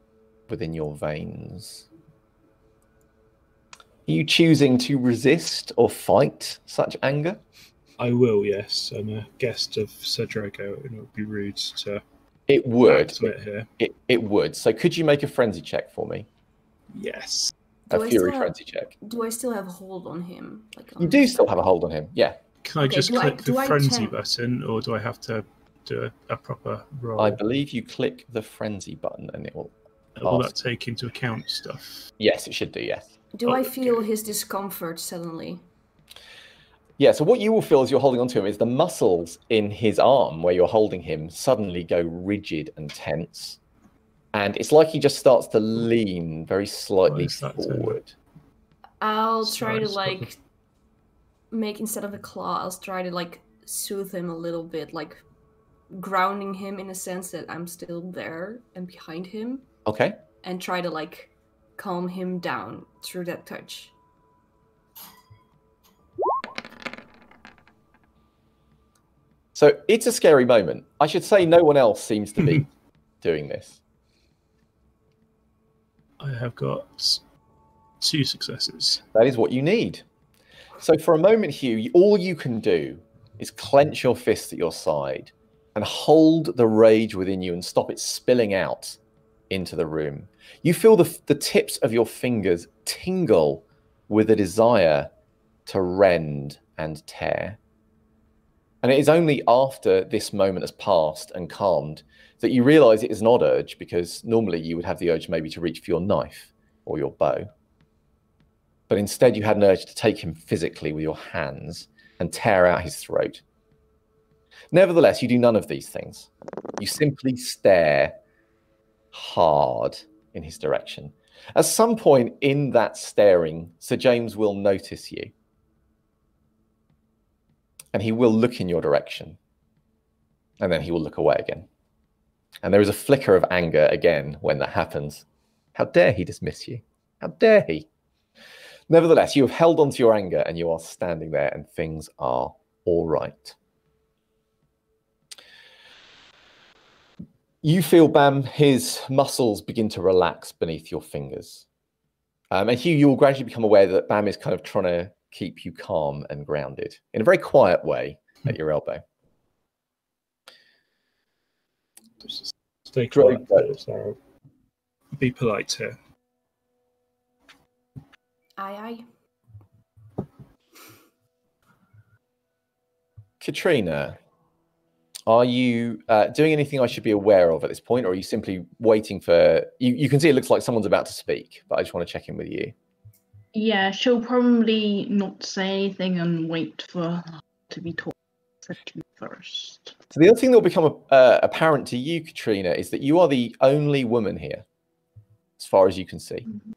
within your veins. Are you choosing to resist or fight such anger? I will, yes. I'm a guest of Sir Drogo, and it would be rude to... It would. To it here. It would. So could you make a frenzy check for me? Yes. a fury frenzy check. Do I still have a hold on him? You do still have a hold on him, yeah. Can I just click the frenzy button, or do I have to do a proper roll? I believe you click the frenzy button and it will Will that take into account stuff? Yes, it should do, yes. Do I feel his discomfort suddenly? Yeah, so what you will feel as you're holding onto him is the muscles in his arm where you're holding him suddenly go rigid and tense. And it's like he just starts to lean very slightly forward. I'll try to make, instead of a claw, I'll try to soothe him a little bit, grounding him in a sense that I'm still there and behind him. Okay. And try to calm him down through that touch. So it's a scary moment. I should say no one else seems to be doing this. I have got 2 successes. That is what you need. So for a moment, Hugh, all you can do is clench your fist at your side and hold the rage within you and stop it spilling out into the room. You feel the tips of your fingers tingle with a desire to rend and tear. And it is only after this moment has passed and calmed that you realize it is an odd urge, because normally you would have the urge maybe to reach for your knife or your bow. But instead you had an urge to take him physically with your hands and tear out his throat. Nevertheless, you do none of these things. You simply stare hard in his direction. At some point in that staring, Sir James will notice you. And he will look in your direction. And then he will look away again. And there is a flicker of anger again when that happens. How dare he dismiss you? How dare he? Nevertheless, you have held on to your anger and you are standing there and things are all right. You feel, Bam, his muscles begin to relax beneath your fingers. And Hugh, you will gradually become aware that Bam is kind of trying to keep you calm and grounded in a very quiet way at your elbow. Stay quiet. Be polite here. Aye, aye. Katrina, are you doing anything I should be aware of at this point, or are you simply waiting for... You can see it looks like someone's about to speak, but I just want to check in with you. Yeah, she'll probably not say anything and wait for her to be told first. So the other thing that will become apparent to you, Katrina, is that you are the only woman here, as far as you can see. Mm-hmm.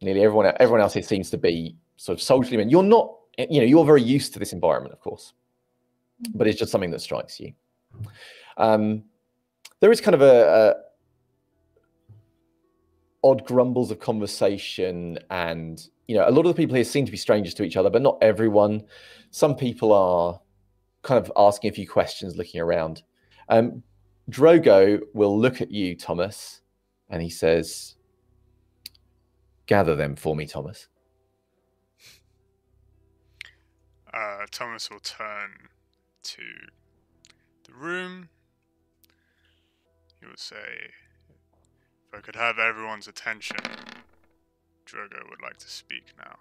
Nearly everyone else here seems to be sort of soldierly men. You're not, you're very used to this environment, of course, but it's just something that strikes you. There is kind of a odd grumbles of conversation, and a lot of the people here seem to be strangers to each other, but not everyone. Some people are kind of asking a few questions, looking around. Drogo will look at you, Thomas, and he says, "Gather them for me, Thomas." Thomas will turn to the room. He will say, "If I could have everyone's attention, Drogo would like to speak now."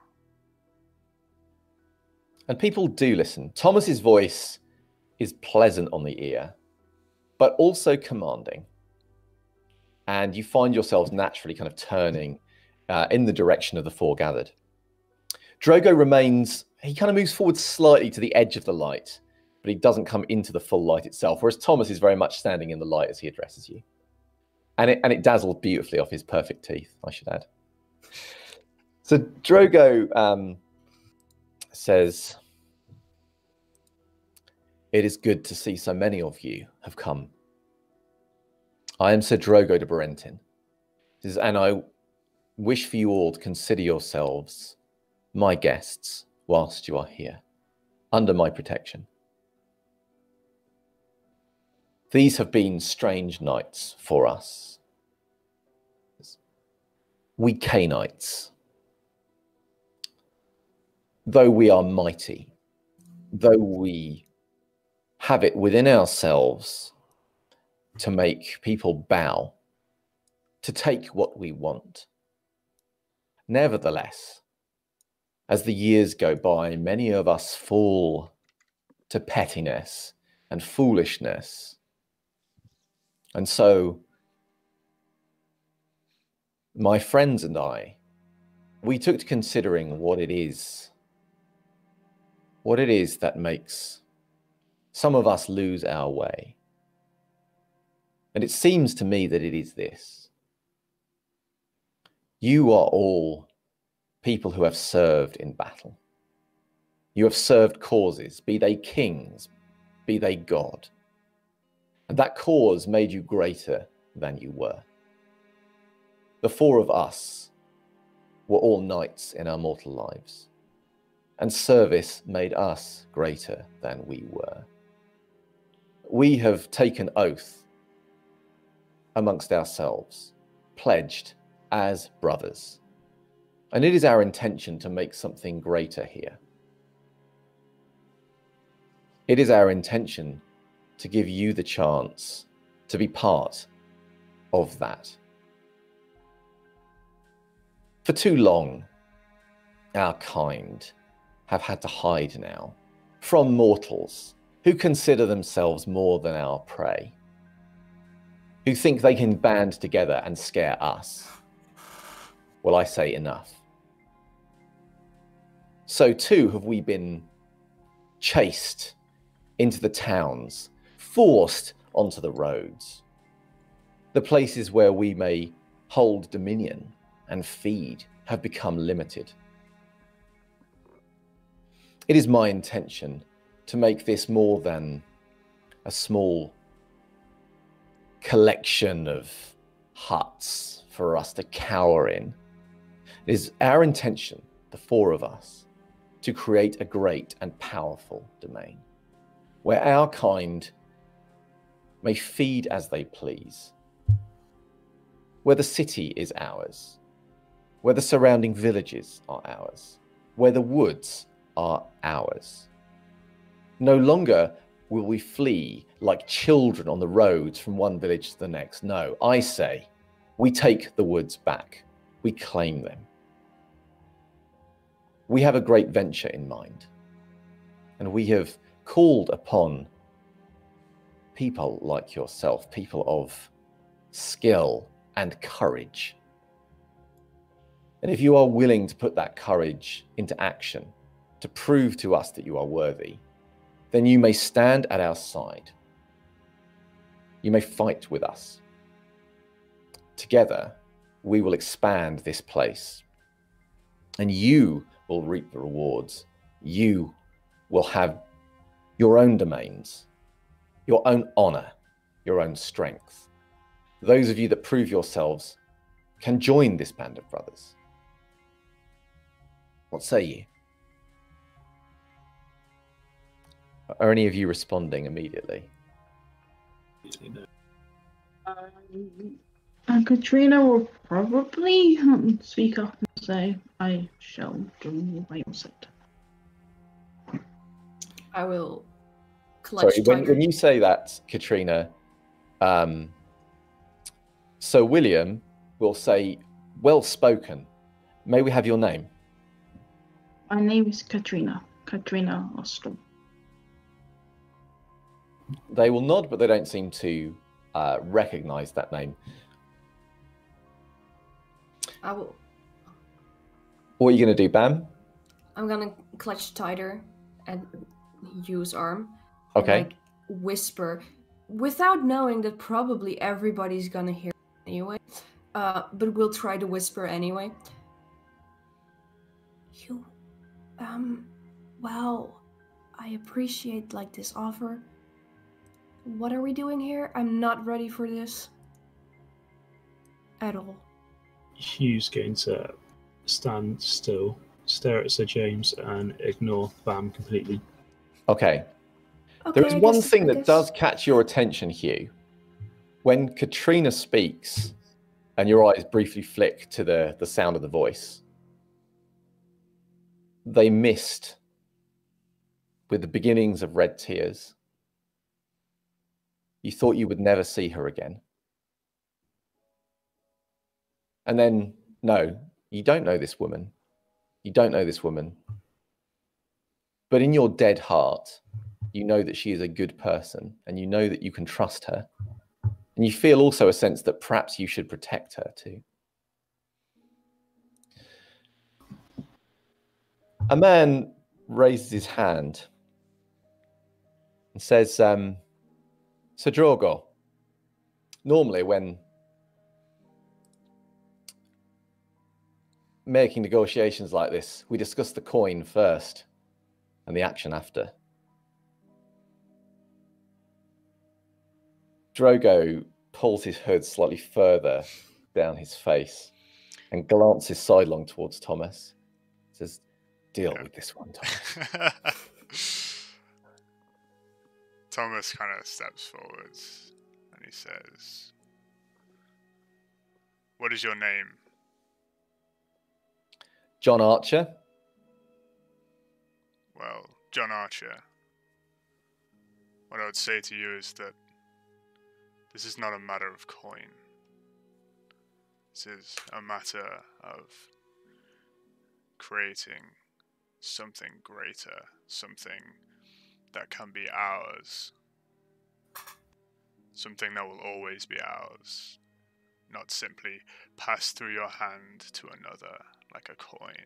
And people do listen. Thomas's voice is pleasant on the ear, but also commanding. And you find yourselves naturally kind of turning in the direction of the four gathered. Drogo remains, he kind of moves forward slightly to the edge of the light, but he doesn't come into the full light itself, whereas Thomas is very much standing in the light as he addresses you. And it dazzles beautifully off his perfect teeth, I should add. So Drogo says, "It is good to see so many of you have come. I am Sir Drogo de Berentin, and I wish for you all to consider yourselves my guests whilst you are here, under my protection. These have been strange nights for us. We Cainites, though we are mighty, though we have it within ourselves to make people bow, to take what we want, Nevertheless, as the years go by, many of us fall to pettiness and foolishness. And so, my friends and I, we took to considering what it is that makes some of us lose our way. And it seems to me that it is this. You are all people who have served in battle. You have served causes, be they kings, be they God. And that cause made you greater than you were. The four of us were all knights in our mortal lives, and service made us greater than we were. We have taken oath amongst ourselves, pledged as brothers, and it is our intention to make something greater here. It is our intention to give you the chance to be part of that. For too long, our kind have had to hide now from mortals who consider themselves more than our prey, who think they can band together and scare us. Well, I say enough. So too have we been chased into the towns, forced onto the roads, the places where we may hold dominion and feed have become limited. It is my intention to make this more than a small collection of huts for us to cower in. It is our intention, the four of us, to create a great and powerful domain where our kind may feed as they please, where the city is ours, where the surrounding villages are ours, where the woods are ours. No longer will we flee like children on the roads from one village to the next. No, I say we take the woods back. We claim them. We have a great venture in mind, and we have called upon people like yourself, people of skill and courage. And if you are willing to put that courage into action, to prove to us that you are worthy, then you may stand at our side. You may fight with us. Together, we will expand this place, and you will reap the rewards. You will have your own domains, your own honor, your own strength. Those of you that prove yourselves can join this band of brothers. What say you? Are any of you responding immediately? Katrina will probably speak up and say, I shall do by your side. I will clutch Sorry, when you say that, Katrina, so William will say, well spoken. May we have your name? My name is Katrina Ostel. They will nod, but they don't seem to recognize that name. I will. What are you going to do, Bam? I'm gonna clutch tighter at Hugh's arm. Okay. And, like, whisper, without knowing that probably everybody's gonna hear anyway. But we'll try to whisper anyway. Hugh, well, I appreciate like this offer. What are we doing here? I'm not ready for this at all. Hugh's going to stand still, stare at Sir James, and ignore Bam completely. Okay. Okay, There is one thing that does catch your attention, Hugh. When Katrina speaks, and your eyes briefly flick to the sound of the voice, they mist with the beginnings of red tears. You thought you would never see her again. And then, no, You don't know this woman. You don't know this woman. But in your dead heart, you know that she is a good person, and you know that you can trust her. And you feel also a sense that perhaps you should protect her too. A man raises his hand and says, Sir Drogo, normally when making negotiations like this, we discuss the coin first and the action after. Drogo pulls his hood slightly further down his face and glances sidelong towards Thomas. Says, deal with this one, Thomas. Thomas kind of steps forwards and he says, what is your name? John Archer. Well, John Archer, what I would say to you is that this is not a matter of coin. This is a matter of creating something greater, something that can be ours, something that will always be ours, not simply pass through your hand to another like a coin.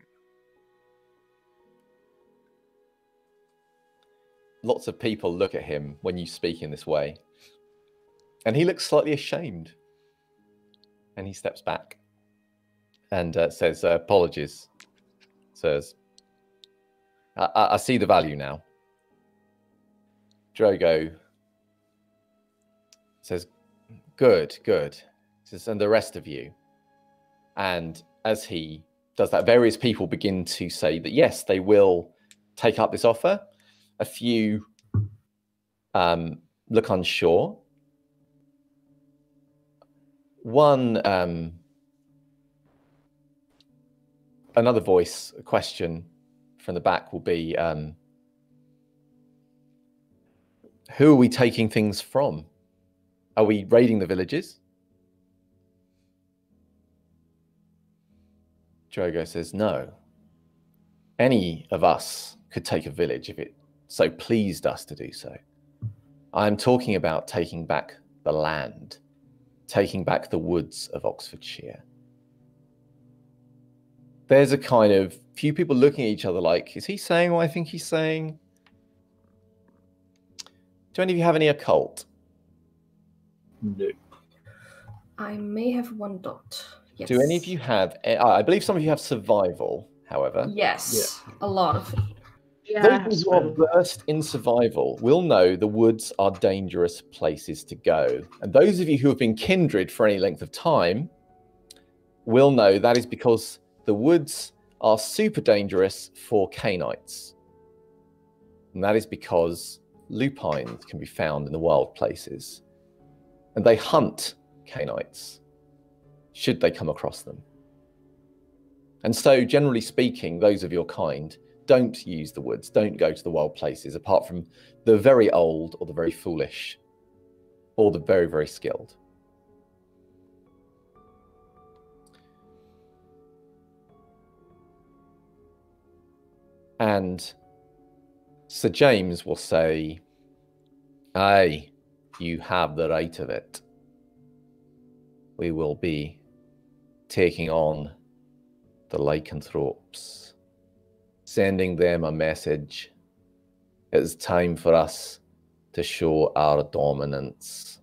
Lots of people look at him when you speak in this way, and he looks slightly ashamed, and he steps back and says, apologies, sirs. I see the value now. Drogo says, good. Says, and the rest of you. And as he does that, various people begin to say that, yes, they will take up this offer. A few look unsure. One, another voice, a question from the back will be, who are we taking things from? Are we raiding the villages? Drogo says, no. Any of us could take a village if it so pleased us to do so. I'm talking about taking back the land, taking back the woods of Oxfordshire. There's a kind of few people looking at each other like, is he saying what I think he's saying? Do any of you have any occult? No. I may have one dot. Yes. Do any of you have, I believe some of you have survival, however. Yes, a lot of it. Yeah, Those who are versed in survival will know the woods are dangerous places to go. And those of you who have been kindred for any length of time will know that is because the woods are super dangerous for Cainites. And that is because Lupines can be found in the wild places. And they hunt Cainites, should they come across them. And so, generally speaking, those of your kind don't use the woods, don't go to the wild places, apart from the very old or the very foolish or the very, very skilled. And Sir James will say, aye, you have the right of it. We will be taking on the lycanthropes, sending them a message. It is time for us to show our dominance.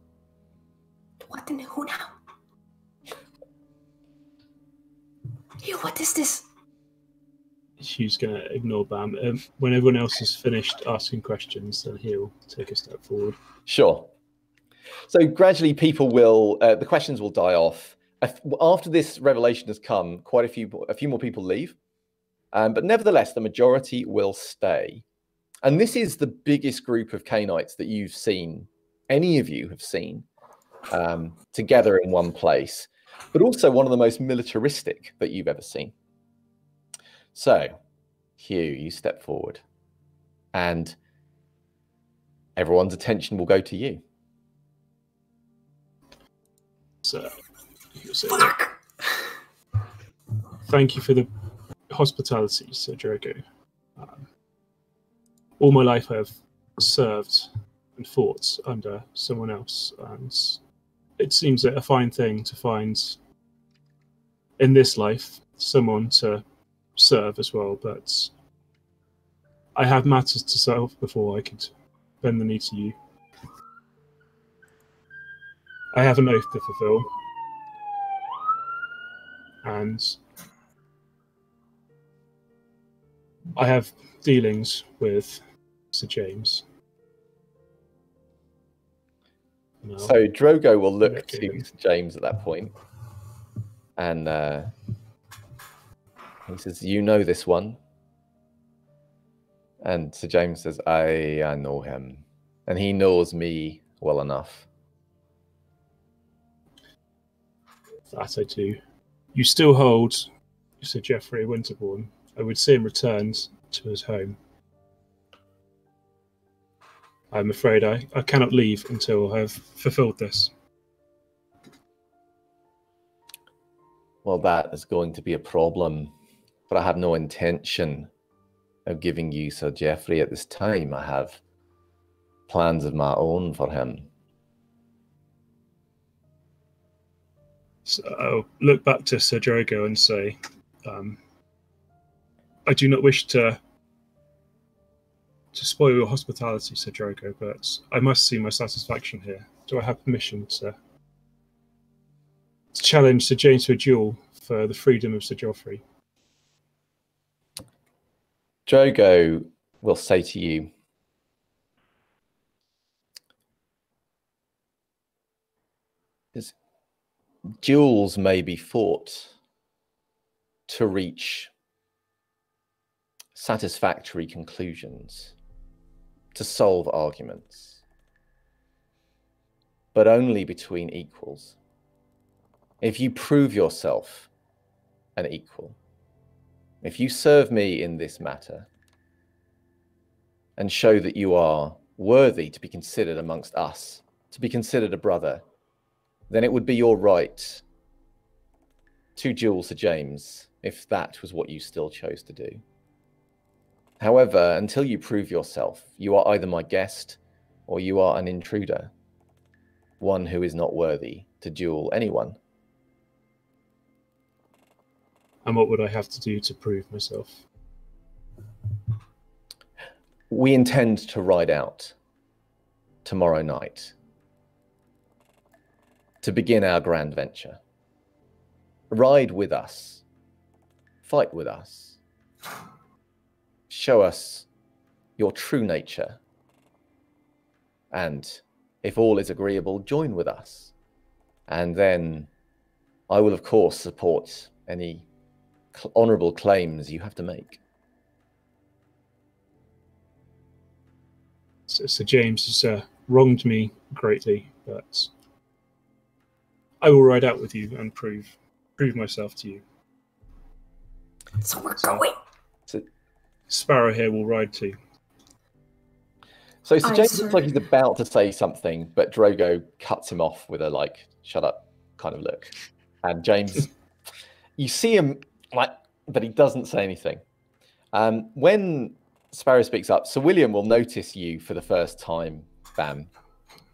What in the who now? Hugh, what is this? Hugh's going to ignore Bam. When everyone else has finished asking questions, then he'll take a step forward. Sure. So gradually people will, the questions will die off. After this revelation has come, quite a few more people leave. But nevertheless, the majority will stay. And this is the biggest group of Cainites that you've seen, any of you have seen, together in one place, but also one of the most militaristic that you've ever seen. So, Hugh, you step forward, and everyone's attention will go to you. So, thank you for the hospitality, Sir Drogo. All my life I have served and fought under someone else, and it seems a fine thing to find in this life someone to serve as well, but I have matters to solve before I could bend the knee to you. I have an oath to fulfill, and I have dealings with Sir James. No. So Drogo will look to Sir James at that point, and he says, "You know this one?" And Sir James says, I know him, and he knows me well enough." That I do. You still hold Sir Geoffrey Winterbourne. I would see him returned to his home. I'm afraid I cannot leave until I have fulfilled this. Well, that is going to be a problem, but I have no intention of giving you Sir Geoffrey at this time. I have plans of my own for him. So I'll look back to Sir Drogo and say, I do not wish to spoil your hospitality, Sir Drogo, but I must see my satisfaction here. Do I have permission to challenge Sir James to a duel for the freedom of Sir Geoffrey? Drogo will say to you, duels may be fought to reach satisfactory conclusions, to solve arguments, but only between equals. If you prove yourself an equal, if you serve me in this matter and show that you are worthy to be considered amongst us, to be considered a brother, then it would be your right to duel Sir James if that was what you still chose to do. However, until you prove yourself, you are either my guest or you are an intruder, one who is not worthy to duel anyone. And what would I have to do to prove myself? We intend to ride out tomorrow night to begin our grand venture. Ride with us, fight with us, show us your true nature, and if all is agreeable, join with us. And then I will, of course, support any honourable claims you have to make. Sir James has wronged me greatly, but I will ride out with you and prove myself to you. So we're going. Sparrow here will ride too. So Sir James looks like he's about to say something, but Drogo cuts him off with a like, shut up kind of look. And James, you see him like, but he doesn't say anything. When Sparrow speaks up, Sir William will notice you for the first time, Bam,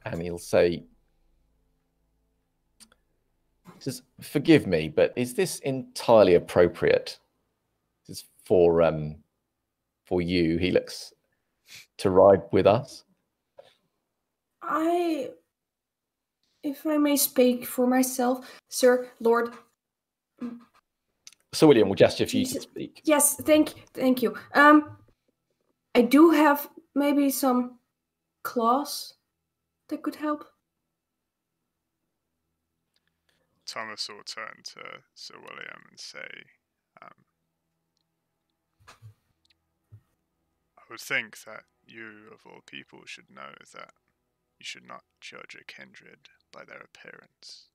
and he'll say, he says, "Forgive me, but is this entirely appropriate? This is for you, Helix, to ride with us?" If I may speak for myself, Sir Lord. Sir William will gesture for you to speak. Yes, thank you. I do have maybe some claws that could help. Thomas will turn to Sir William and say, I would think that you, of all people, should know that you should not judge a kindred by their appearance.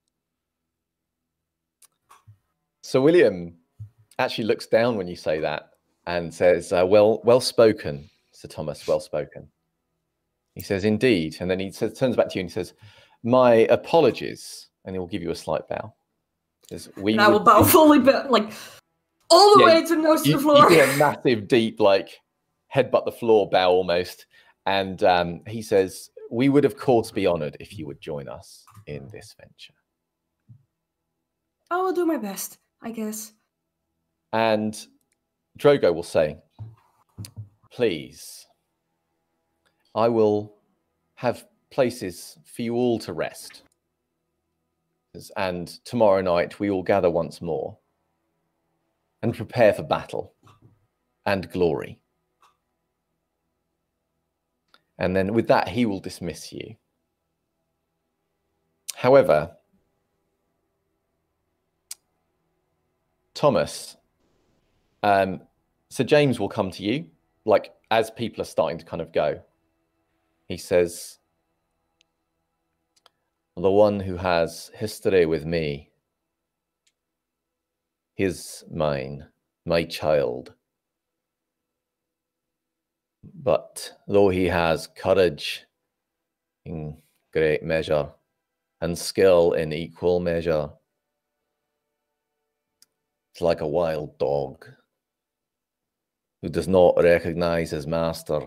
Sir William actually looks down when you say that and says, well spoken, Sir Thomas, well spoken. He says, indeed. And then he says, turns back to you and he says, my apologies. And he will give you a slight bow. And I will bow fully, but like... all the way to nose to the floor. You do a massive, deep, like, headbutt the floor bow almost. And he says, we would, of course, be honored if you would join us in this venture. I will do my best, I guess. And Drogo will say, please, I will have places for you all to rest. And tomorrow night we will gather once more and prepare for battle and glory. And then with that, he will dismiss you. However, Thomas, Sir James will come to you, like as people are starting to kind of go. He says, the one who has history with me is mine, my child. But though he has courage in great measure and skill in equal measure, it's like a wild dog who does not recognize his master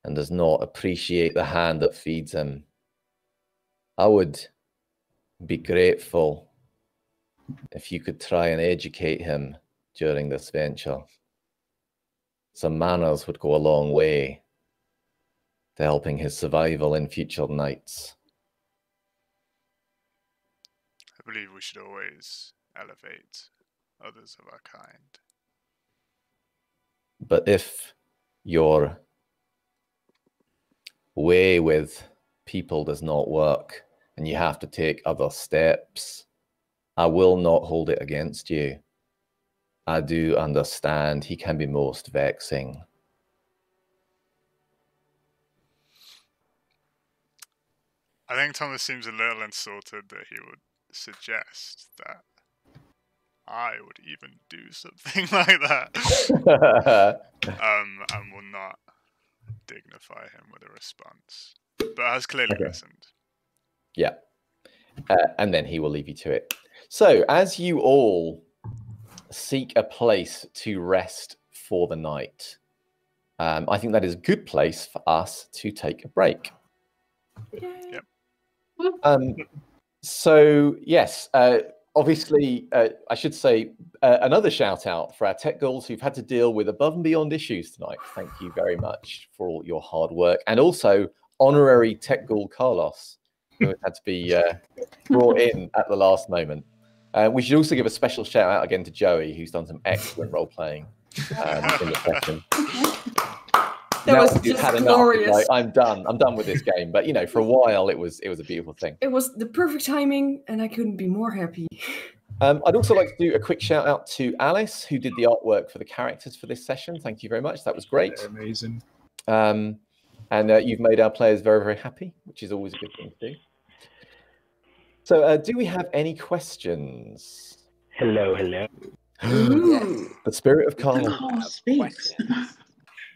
and does not appreciate the hand that feeds him. I would be grateful if you could try and educate him during this venture. Some manners would go a long way to helping his survival in future nights. I believe we should always elevate others of our kind. But if your way with people does not work and you have to take other steps, I will not hold it against you. I do understand he can be most vexing. I think Thomas seems a little insulted that he would suggest that I would even do something like that. And will not dignify him with a response. But has clearly listened. Yeah. And then he will leave you to it. So as you all seek a place to rest for the night, I think that is a good place for us to take a break. Yep. So yes, obviously, I should say another shout out for our tech ghouls who've had to deal with above and beyond issues tonight. Thank you very much for all your hard work. And also honorary tech ghoul Carlos, who had to be brought in at the last moment. We should also give a special shout out again to Joey, who's done some excellent role playing in the session. That was just glorious. Like, I'm done with this game. But you know, for a while it was a beautiful thing. It was the perfect timing, and I couldn't be more happy. I'd also like to do a quick shout out to Alice, who did the artwork for the characters for this session. Thank you very much. That was great. They're amazing. And you've made our players very, very happy, which is always a good thing to do. So, do we have any questions? Hello, hello. Ooh. The spirit of Carl. Oh, speaks.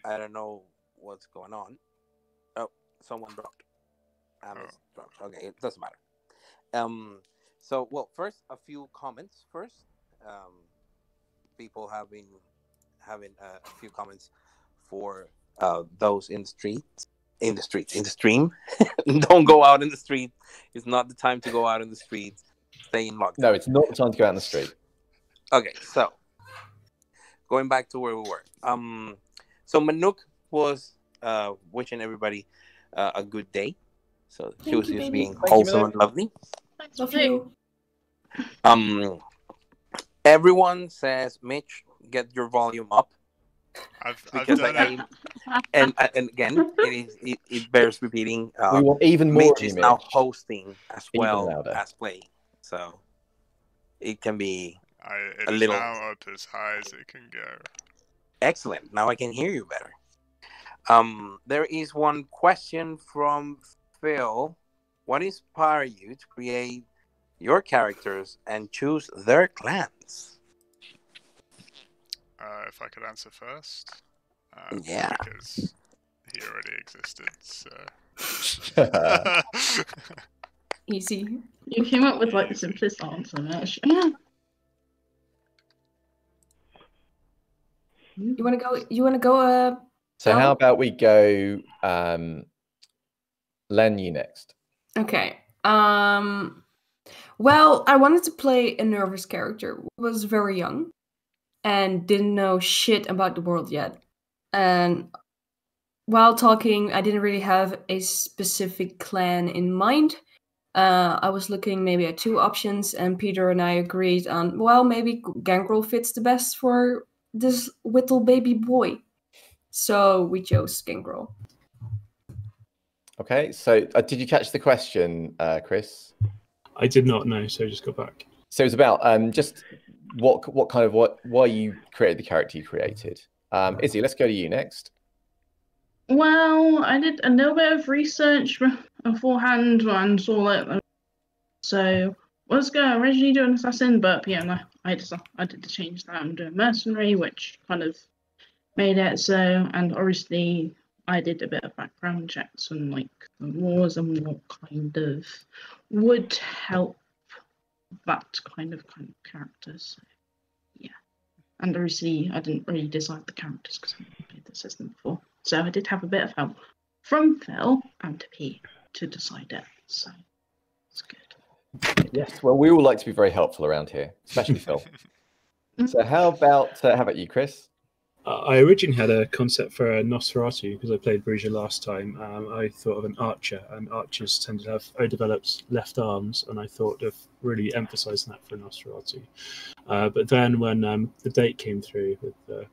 I don't know what's going on. Oh, someone dropped. Dropped. Okay, it doesn't matter. So, well, first, a few comments first. People have been having a few comments for those in the stream. Don't go out in the street. It's not the time to go out in the street. Stay in lockdown. No, it's not the time to go out in the street. Okay, so going back to where we were. So Manuk was wishing everybody a good day. So she was just being wholesome and lovely. Love you. Everyone says, Mitch, get your volume up. I've Because done it. and again, it bears repeating. We want even more. Mitch is now hosting as well louder. as playing, so it can be It a is little now up as high as it can go. excellent. Now I can hear you better. There is one question from Phil. What inspired you to create your characters and choose their clans? If I could answer first. Yeah. Because he already existed, so... Easy. You came up with like the simplest answer, Mitch. You want to go? You want to go? So how Alan? about we go Len, you next. Okay. Well, I wanted to play a nervous character who was very young and didn't know shit about the world yet. And while talking, I didn't really have a specific clan in mind. I was looking maybe at 2 options, and Peter and I agreed on, well, maybe Gangrel fits the best for this little baby boy. So we chose Gangrel. Okay, so did you catch the question, Chris? I did not know, so I just got back. So it was about just why you created the character you created. Izzy, let's go to you next. Well, I did a little bit of research beforehand and saw it. So I was going to originally do an assassin, but I did to change that and do a mercenary, which kind of made it so. And obviously, I did a bit of background checks on like the wars and what kind of would help that kind of character. So yeah, and obviously, I didn't really decide the characters because I haven't played the system before. So I did have a bit of help from Phil and P to decide it. So it's good. Yes, well, we all like to be very helpful around here, especially Phil. So how about you, Chris? I originally had a concept for a Nosferatu because I played Bruges last time. I thought of an archer, and archers tend to have overdeveloped left arms, and I thought of really emphasising that for a Nosferatu. But then when the date came through with the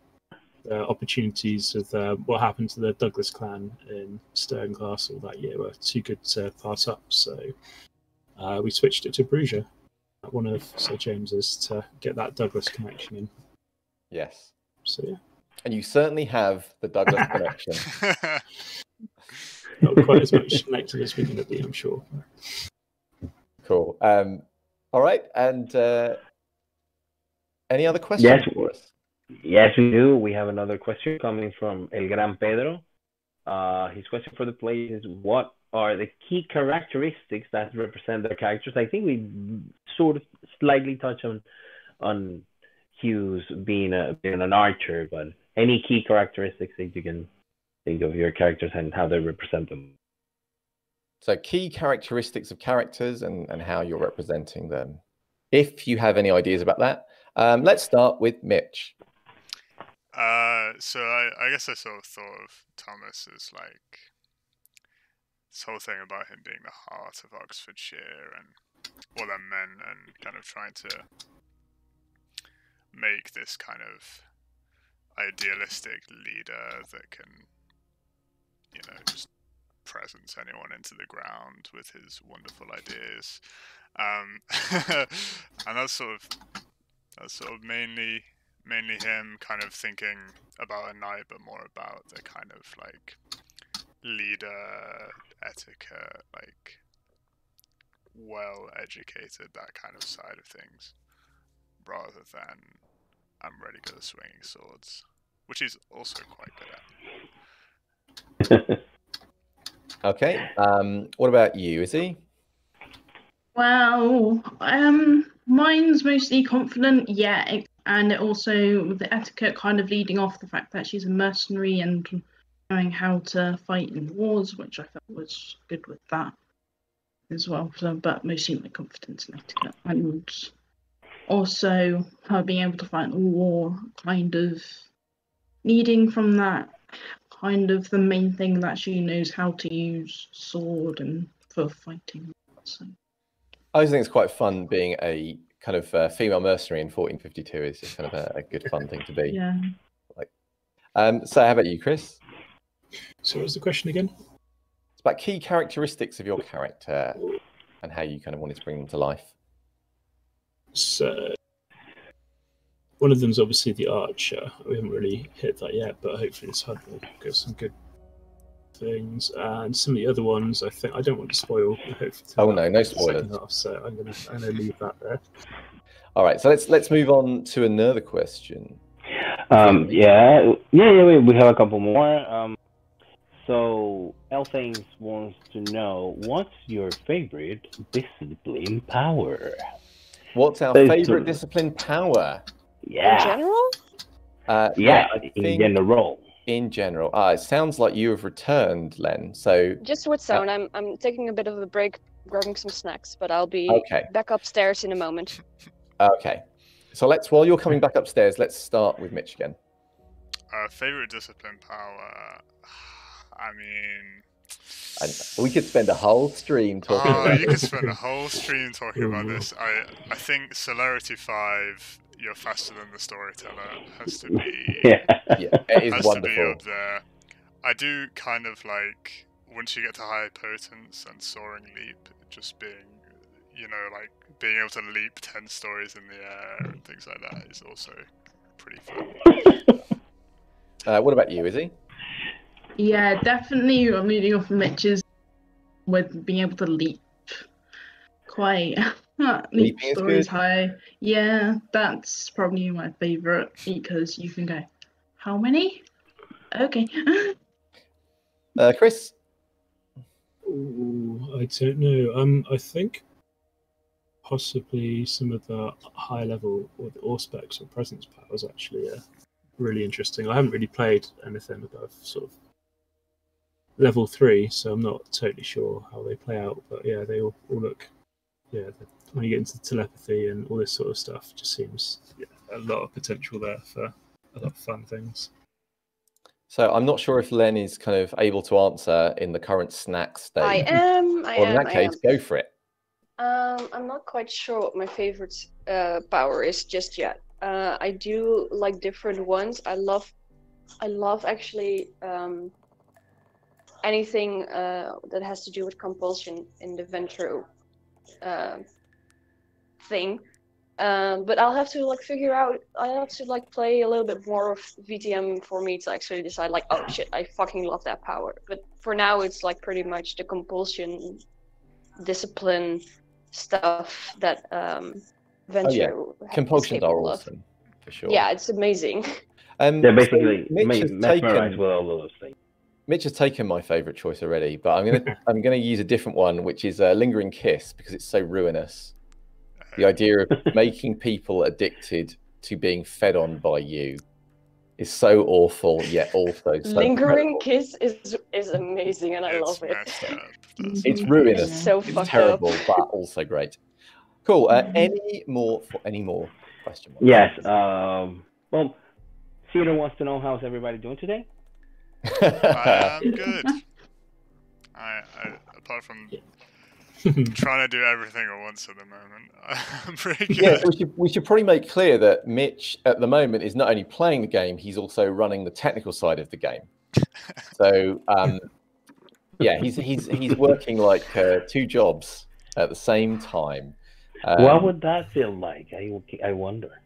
opportunities of what happened to the Douglas clan in Stirling Castle that year were too good to pass up, so we switched it to Bruges, one of Sir James's, to get that Douglas connection in. Yes. So yeah. And you certainly have the Douglas connection. Not quite as much connected as we're going to be, I'm sure. Cool. All right. And any other questions for us? Yes, we do. We have another question coming from El Gran Pedro. His question for the players is, what are the key characteristics that represent their characters? I think we sort of slightly touch on Hugh's being an archer, but any key characteristics that you can think of your characters and how they represent them? So key characteristics of characters and how you're representing them. If you have any ideas about that, let's start with Mitch. So I guess I sort of thought of Thomas as like this whole thing about him being the heart of Oxfordshire and what that meant, and kind of trying to make this kind of idealistic leader that can, just presence anyone into the ground with his wonderful ideas. And that's sort of mainly him kind of thinking about a knight, but more about the kind of like leader etiquette, like well educated, that kind of side of things, rather than I'm really good at swinging swords, which he's also quite good at. Okay. What about you, Izzy? Well, mine's mostly confident, yeah, and also with the etiquette kind of leading off the fact that she's a mercenary and knowing how to fight in wars, which I felt was good with that as well. So, but mostly my confidence and etiquette, and also her being able to fight in a war, kind of needing from that kind of the main thing that she knows how to use sword and for fighting. So. I always think it's quite fun being a kind of female mercenary in 1452. Is just kind of a good fun thing to be. Yeah. So how about you, Chris? So what was the question again? It's about key characteristics of your character and how you kind of wanted to bring them to life. So one of them is obviously the archer. We haven't really hit that yet, but hopefully this hunt will get some good things. And some of the other ones, I think I don't want to spoil. Oh no spoilers. Half, so I'm gonna leave that there. All right, so let's move on to another question. We have a couple more. So Elthanes wants to know, what's your favorite discipline power? What's our favorite discipline power? Yeah. In general? Yeah, I in think general. in general. It sounds like you have returned, Len. So Just with sound, I'm taking a bit of a break, grabbing some snacks, but I'll be okay. back upstairs in a moment. Okay. So while you're coming back upstairs, let's start with Mitch again. Favorite discipline power. I mean, And we could spend a whole stream talking about you it. could spend a whole stream talking about this. I think Celerity 5, you're faster than the storyteller, has to be Yeah. Yeah, it is has wonderful. to be up there. I do kind of like once you get to high potence and soaring leap, just being, like being able to leap 10 stories in the air and things like that is also pretty fun. What about you, Izzy? Yeah, definitely I'm leading off Mitch's with being able to leap quite leap Leaping is stories good. high. Yeah, that's probably my favorite because you can go, how many? Okay. Chris? Ooh, I don't know. I think possibly some of the high level or the Auspex or presence powers actually are really interesting. I haven't really played anything above sort of level 3, so I'm not totally sure how they play out. But yeah, they all look. Yeah, when you get into telepathy and all this sort of stuff, just seems a lot of potential there for a lot of fun things. So I'm not sure if Len is kind of able to answer in the current snack stage. I am. In that case, go for it. I'm not quite sure what my favorite power is just yet. I do like different ones. I love actually anything that has to do with compulsion in the Ventro thing. But I'll have to figure out. I'll have to play a little bit more of VTM for me to actually decide oh shit, I fucking love that power. But for now, it's pretty much the compulsion, discipline stuff that Ventro compulsions are awesome for sure. Yeah, it's amazing. They're basically Mitch mesmerized with all of those things. Mitch has taken my favorite choice already, but I'm gonna use a different one, which is Lingering Kiss, because it's so ruinous. The idea of making people addicted to being fed on by you is so awful, yet also so Lingering incredible. Kiss is amazing, and I love it. It's ruinous. It's so it's fucked terrible, up. but also great. Cool. Any more questions? Yes. Well, Theodore wants to know how's everybody doing today. I am good. I apart from trying to do everything at once at the moment, I'm pretty good. Yes, we should probably make clear that Mitch at the moment is not only playing the game, he's also running the technical side of the game. So yeah, he's working like 2 jobs at the same time. What would that feel like? I wonder.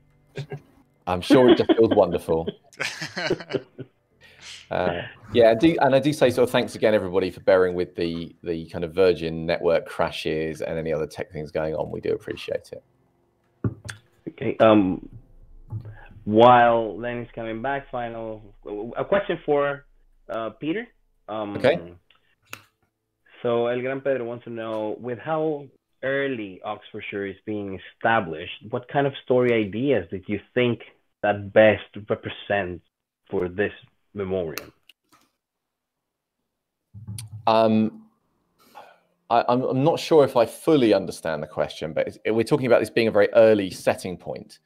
I'm sure it just feels wonderful. Yeah, I do say sort of thanks again, everybody, for bearing with the kind of Virgin network crashes and any other tech things going on. We do appreciate it. Okay. While Lenny's coming back, a question for Peter. Okay. So El Gran Pedro wants to know, with how early Oxfordshire is being established, what kind of story ideas did you think that best represent for this Memoriam? I'm not sure if I fully understand the question, but we're talking about this being a very early setting point.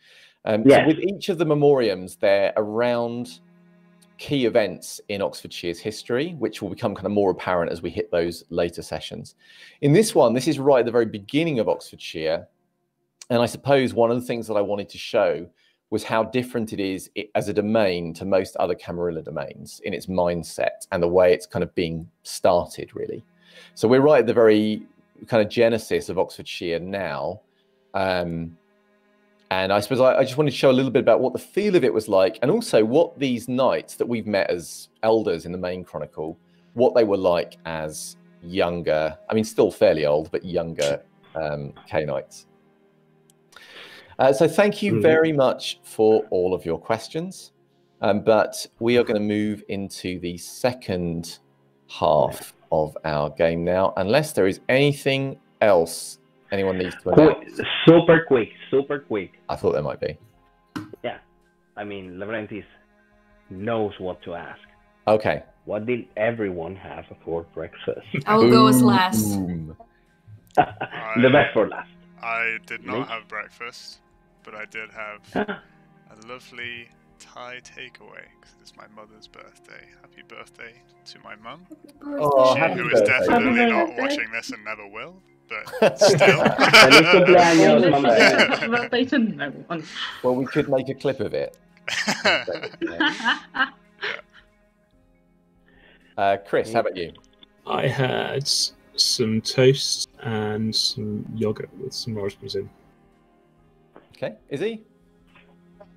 Yes. So with each of the Memoriams, they're around key events in Oxfordshire's history, which will become kind of more apparent as we hit those later sessions. In this one, this is right at the very beginning of Oxfordshire. And I suppose one of the things that I wanted to show was how different it is as a domain to most other Camarilla domains in its mindset and the way it's kind of being started, really. So we're right at the very kind of genesis of Oxfordshire now. And I suppose I just wanted to show a little bit about what the feel of it was like, and also what these knights that we've met as elders in the main chronicle, what they were like as younger, I mean, still fairly old, but younger Cainites. So thank you very much for all of your questions. But we are going to move into the second half of our game now, unless there is anything else anyone needs to announce. Super quick. I thought there might be. Yeah. I mean, Lavrenti's knows what to ask. Okay. What did everyone have for breakfast? I will go as last. Boom. The best for last. I did not Me? have breakfast, but I did have a lovely Thai takeaway because it's my mother's birthday. Happy birthday to my mum, Oh, who happy is birthday. definitely Happy not birthday. watching this and never will, but still. Feliz cumpleaños, mamá. Happy birthday to no one. Well, we could make a clip of it. Chris, how about you? I had some toast and some yogurt with some raspberries in. Okay, Izzy?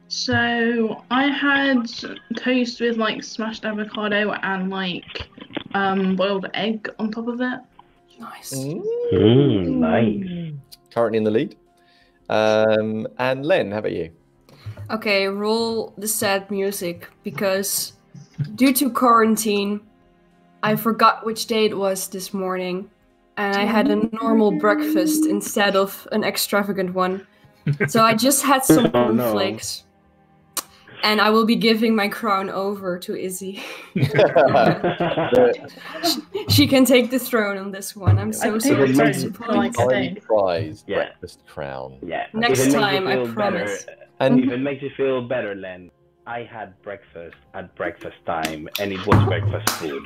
So I had toast with like smashed avocado and like boiled egg on top of it. Nice. Nice. Currently in the lead. And Len, how about you? Okay, roll the sad music because due to quarantine, I forgot which day it was this morning, and I had a normal breakfast instead of an extravagant one. So I just had some Oh, no. cornflakes, and I will be giving my crown over to Izzy. She can take the throne on this one. I'm so I sorry take to the disappoint. throne, like- highly prized Yeah. breakfast crown. Yeah. Next If it makes you time, I feel promise. Better, And if it makes you feel better, Len, I had breakfast at breakfast time, and it was breakfast food.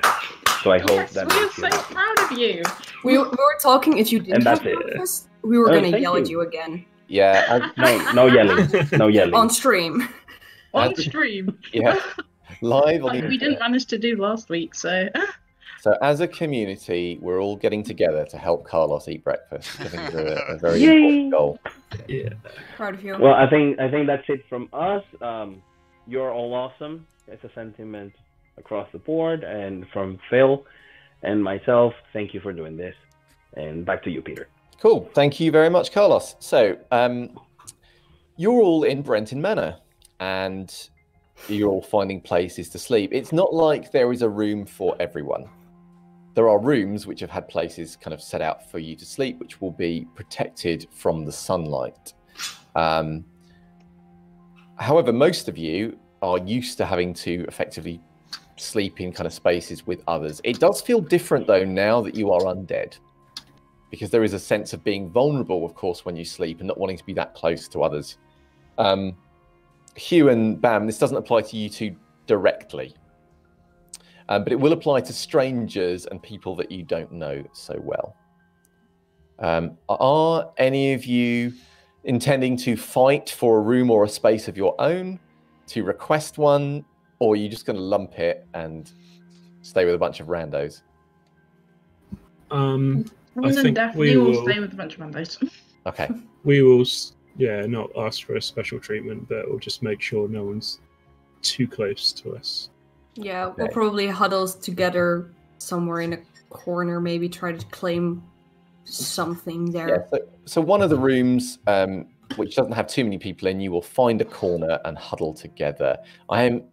So I hope Yes, that we are makes you so happy. proud of you. We were talking, if you didn't And have that's it. breakfast, we were Oh, gonna thank yell at you. you again. yeah, No yelling. No yelling. On stream. On stream. yeah, live on Like the we didn't internet. manage to do last week, so So as a community, we're all getting together to help Carlos eat breakfast. I think it's a very Yay. important goal. Yeah. Proud of you. Well, I think that's it from us. You're all awesome. It's a sentiment across the board, and from Phil and myself, thank you for doing this. And back to you, Peter. Cool. Thank you very much, Carlos. So you're all in Brenton Manor, and you're all finding places to sleep. It's not like there is a room for everyone. There are rooms which have had places kind of set out for you to sleep, which will be protected from the sunlight. However, most of you are used to having to effectively sleep in kind of spaces with others. It does feel different, though, now that you are undead, because there is a sense of being vulnerable, of course, when you sleep and not wanting to be that close to others. Hugh and Bam, this doesn't apply to you two directly, but it will apply to strangers and people that you don't know so well. Are any of you intending to fight for a room or a space of your own, to request one, or are you just going to lump it and stay with a bunch of randos? I More than think definitely we will will. stay with a bunch of randos. Okay. We will, not ask for a special treatment, but we'll just make sure no one's too close to us. Yeah, we'll Okay. probably huddle together somewhere in a corner, maybe try to claim something there. Yeah, so one of the rooms, which doesn't have too many people in, you will find a corner and huddle together. I am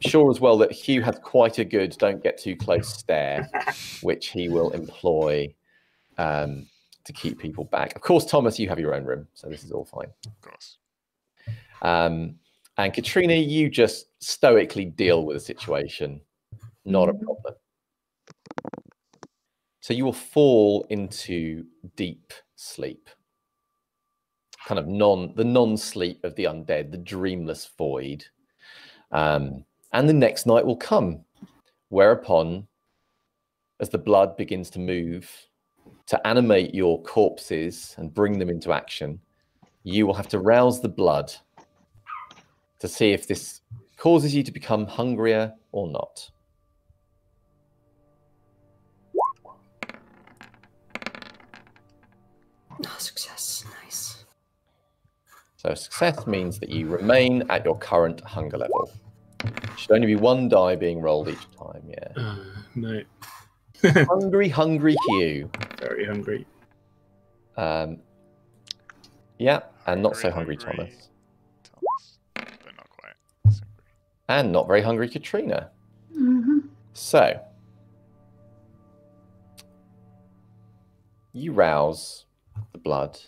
sure as well that Hugh has quite a good don't get too close stare, which he will employ to keep people back. Of course, Thomas, you have your own room, so this is all fine. Of course. And Katrina, you just stoically deal with the situation. Not a problem. So you will fall into deep sleep. Kind of the non-sleep of the undead, the dreamless void. And the next night will come, whereupon, as the blood begins to move, to animate your corpses and bring them into action, you will have to rouse the blood to see if this causes you to become hungrier or not. Oh, success. Nice. So success means that you remain at your current hunger level. Should only be one die being rolled each time, yeah. No. Hungry Hugh. Very hungry. Yeah, and not so hungry Thomas. Thomas, but not quite. That's hungry. And not very hungry Katrina. Mm-hmm. So, you rouse the blood,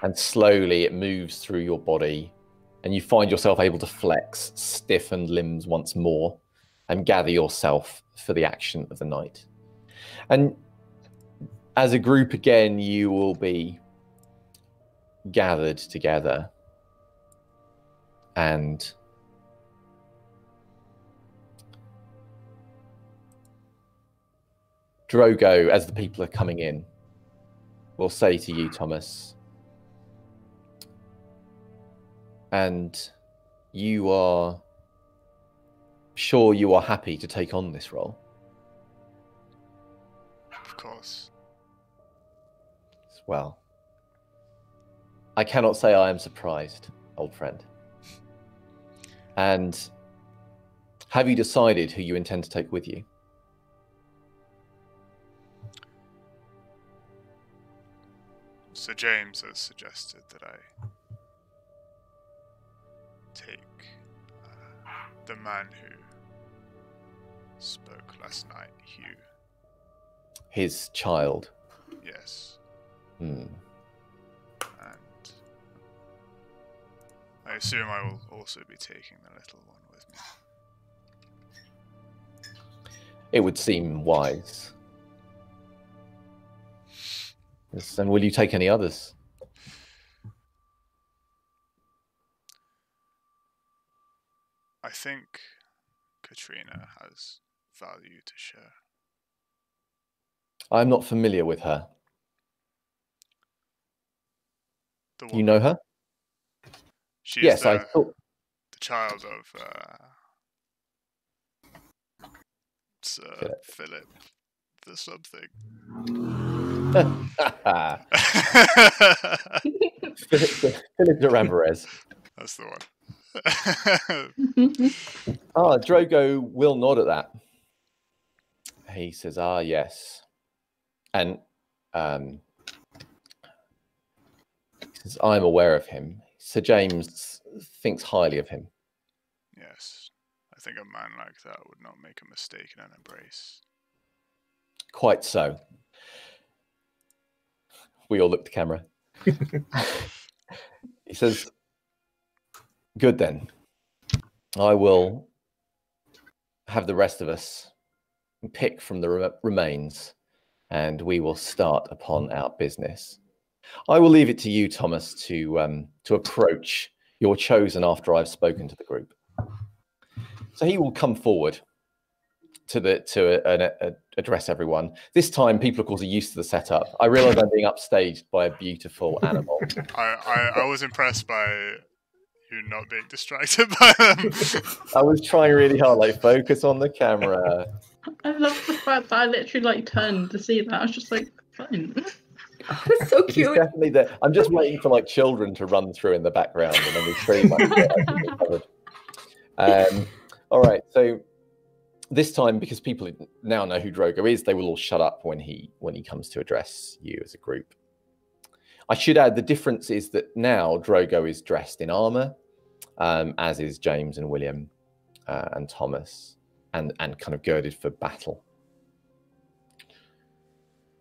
and slowly it moves through your body, and you find yourself able to flex stiffened limbs once more and gather yourself for the action of the night. And as a group again, you will be gathered together, and Drogo, as the people are coming in, will say to you, Thomas, and you are sure you are happy to take on this role? Of course. Well, I cannot say I am surprised, old friend. And have you decided who you intend to take with you? Sir James has suggested that I take the man who spoke last night, Hugh. His child. Yes. Hmm. And I assume I will also be taking the little one with me. It would seem wise. Yes, and will you take any others? I think Katrina has value to share. I'm not familiar with her. The You woman. know her? She Yes, is I thought. the child of Sir Philip the something. Philip de Ramirez. That's the one. Drogo will nod at that. He says, yes. And he says, I'm aware of him. Sir James thinks highly of him. Yes. I think a man like that would not make a mistake in an embrace. Quite so. We all look to camera. He says, good then. I will have the rest of us pick from the remains, and we will start upon our business. I will leave it to you, Thomas, to approach your chosen after I've spoken to the group. So he will come forward to address everyone. This time, people, of course, are used to the setup. I realise I'm being upstaged by a beautiful animal. I was impressed by you not being distracted by them. I was trying really hard, like, focus on the camera. I love the fact that I literally turned to see that. I was just like, fine. It's so It's cute. definitely there. I'm just waiting for children to run through in the background, and then we pretty much get everything covered. All right, so this time, because people now know who Drogo is, they will all shut up when he comes to address you as a group. I should add, the difference is that now Drogo is dressed in armor, as is James and William and Thomas, and kind of girded for battle.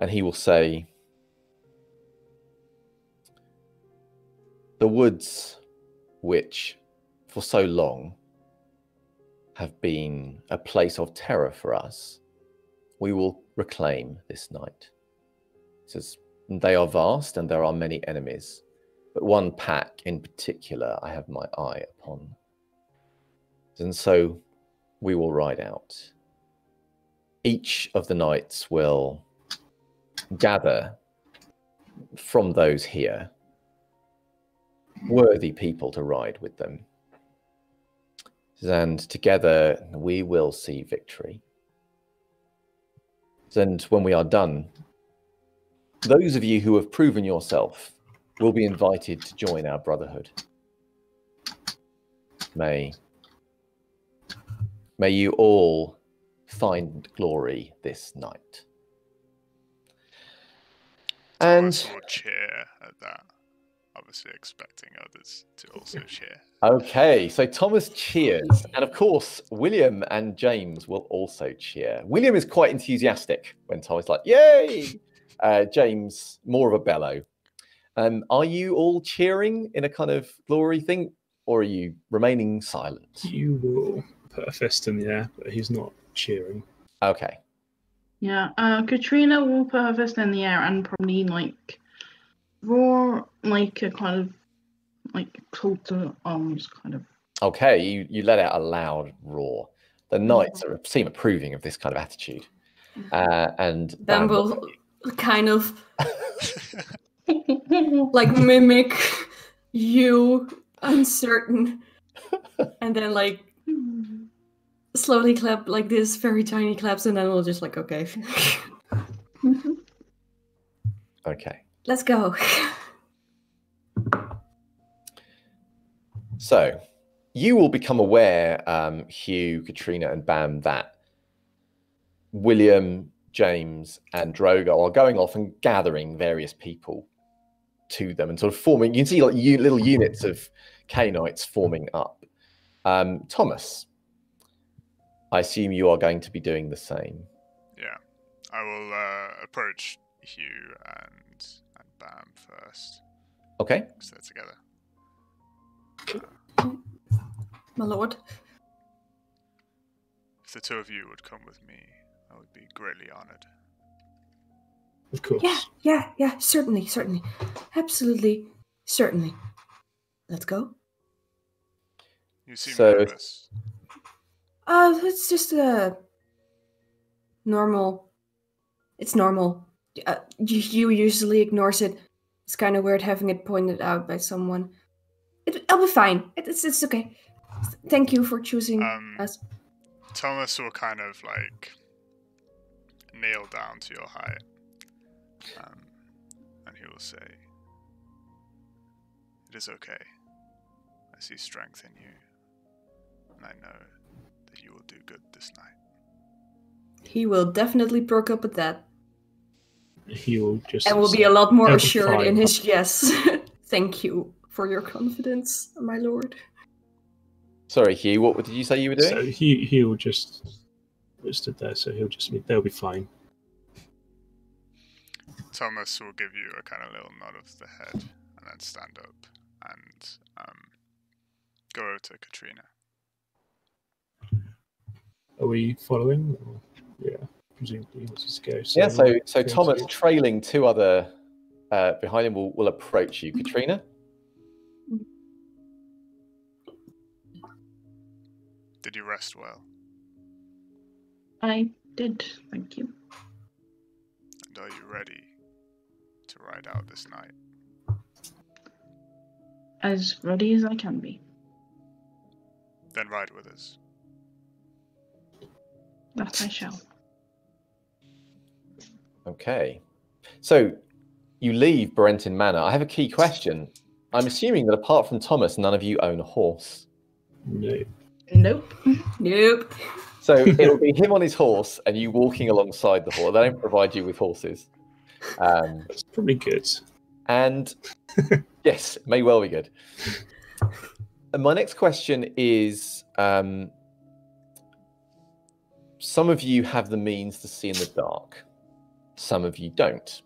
And he will say, the woods which for so long have been a place of terror for us, we will reclaim this night. He says, they are vast and there are many enemies, but one pack in particular I have my eye upon. And so we will ride out. Each of the knights will gather from those here worthy people to ride with them. And together we will see victory. And when we are done, those of you who have proven yourself will be invited to join our brotherhood. May you all find glory this night. Thomas will cheer at that, obviously expecting others to also cheer. Okay, so Thomas cheers, and of course William and James will also cheer. William is quite enthusiastic when Thomas is like, yay! James, more of a bellow. Are you all cheering in a kind of glory thing? or are you remaining silent? You will put a fist in the air, but he's not cheering. Okay. Yeah, Katrina will put her fist in the air and probably like roar like a kind of like call to arms kind of. Okay, you let out a loud roar. The knights seem approving of this kind of attitude. And Then we'll kind of like mimic you, uncertain, and then like slowly clap like this, very tiny claps, and then we'll just like, okay. Okay. Let's go. So, you will become aware, Hugh, Katrina, and Bam, that William, James, and Drogo are going off and gathering various people to them and sort of forming. You can see like little units of Cainites forming up. Thomas, I assume you are going to be doing the same. Yeah, I will approach Hugh and Bam first. Okay. Because they're together. My lord. If the two of you would come with me, I would be greatly honored. Of course. Yeah, certainly. Absolutely, certainly. Let's go. You seem So- nervous. It's just normal. It's normal. You usually ignores it. It's kind of weird having it pointed out by someone. I'll be fine. It's okay. Thank you for choosing us. Thomas will kind of like kneel down to your height, and he will say, "It is okay. I see strength in you, and I know that you will do good this night." He will definitely perk up at that. He will just... And will be a lot more It'll be assured in fine. his yes. Thank you for your confidence, my lord. Sorry, Hugh, what did you say you were doing? So he will just stood there, so they'll be fine. Thomas will give you a kind of little nod of the head, and then stand up and go over to Katrina. Are we following? Or... Yeah, presumably he wants us to go. Yeah, so go Thomas, to- trailing two other behind him, will approach you. Katrina? Did you rest well? I did, thank you. And are you ready to ride out this night? As ready as I can be. Then ride with us. That I shall. Okay. So you leave Berenton Manor. I have a key question. I'm assuming that apart from Thomas, none of you own a horse. No. Nope. Nope. So it'll be him on his horse and you walking alongside the horse. They don't provide you with horses. That's probably good. And yes, it may well be good. And my next question is, some of you have the means to see in the dark. Some of you don't.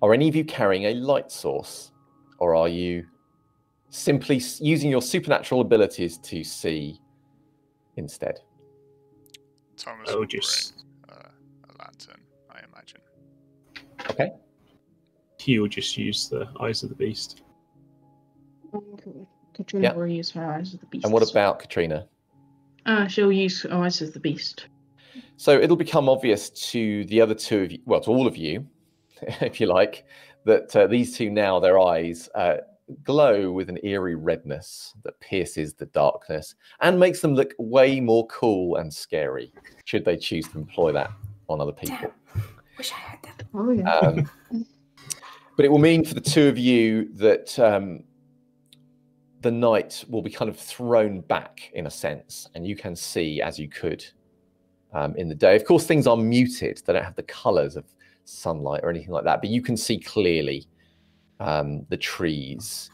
Are any of you carrying a light source? Or are you simply using your supernatural abilities to see instead? Thomas I will would just... bring a lantern, I imagine. Okay. He will just use the eyes of the beast. Katrina Yeah. will use her eyes of the beast. And what about Katrina? She'll use her eyes of the beast. So it'll become obvious to the other two of you, well, to all of you, if you like, that these two now, their eyes glow with an eerie redness that pierces the darkness and makes them look way more cool and scary, should they choose to employ that on other people. Damn. Wish I had that. Oh yeah. But it will mean for the two of you that the night will be kind of thrown back in a sense, and you can see as you could in the day. Of course, things are muted. They don't have the colors of sunlight or anything like that, but you can see clearly the trees.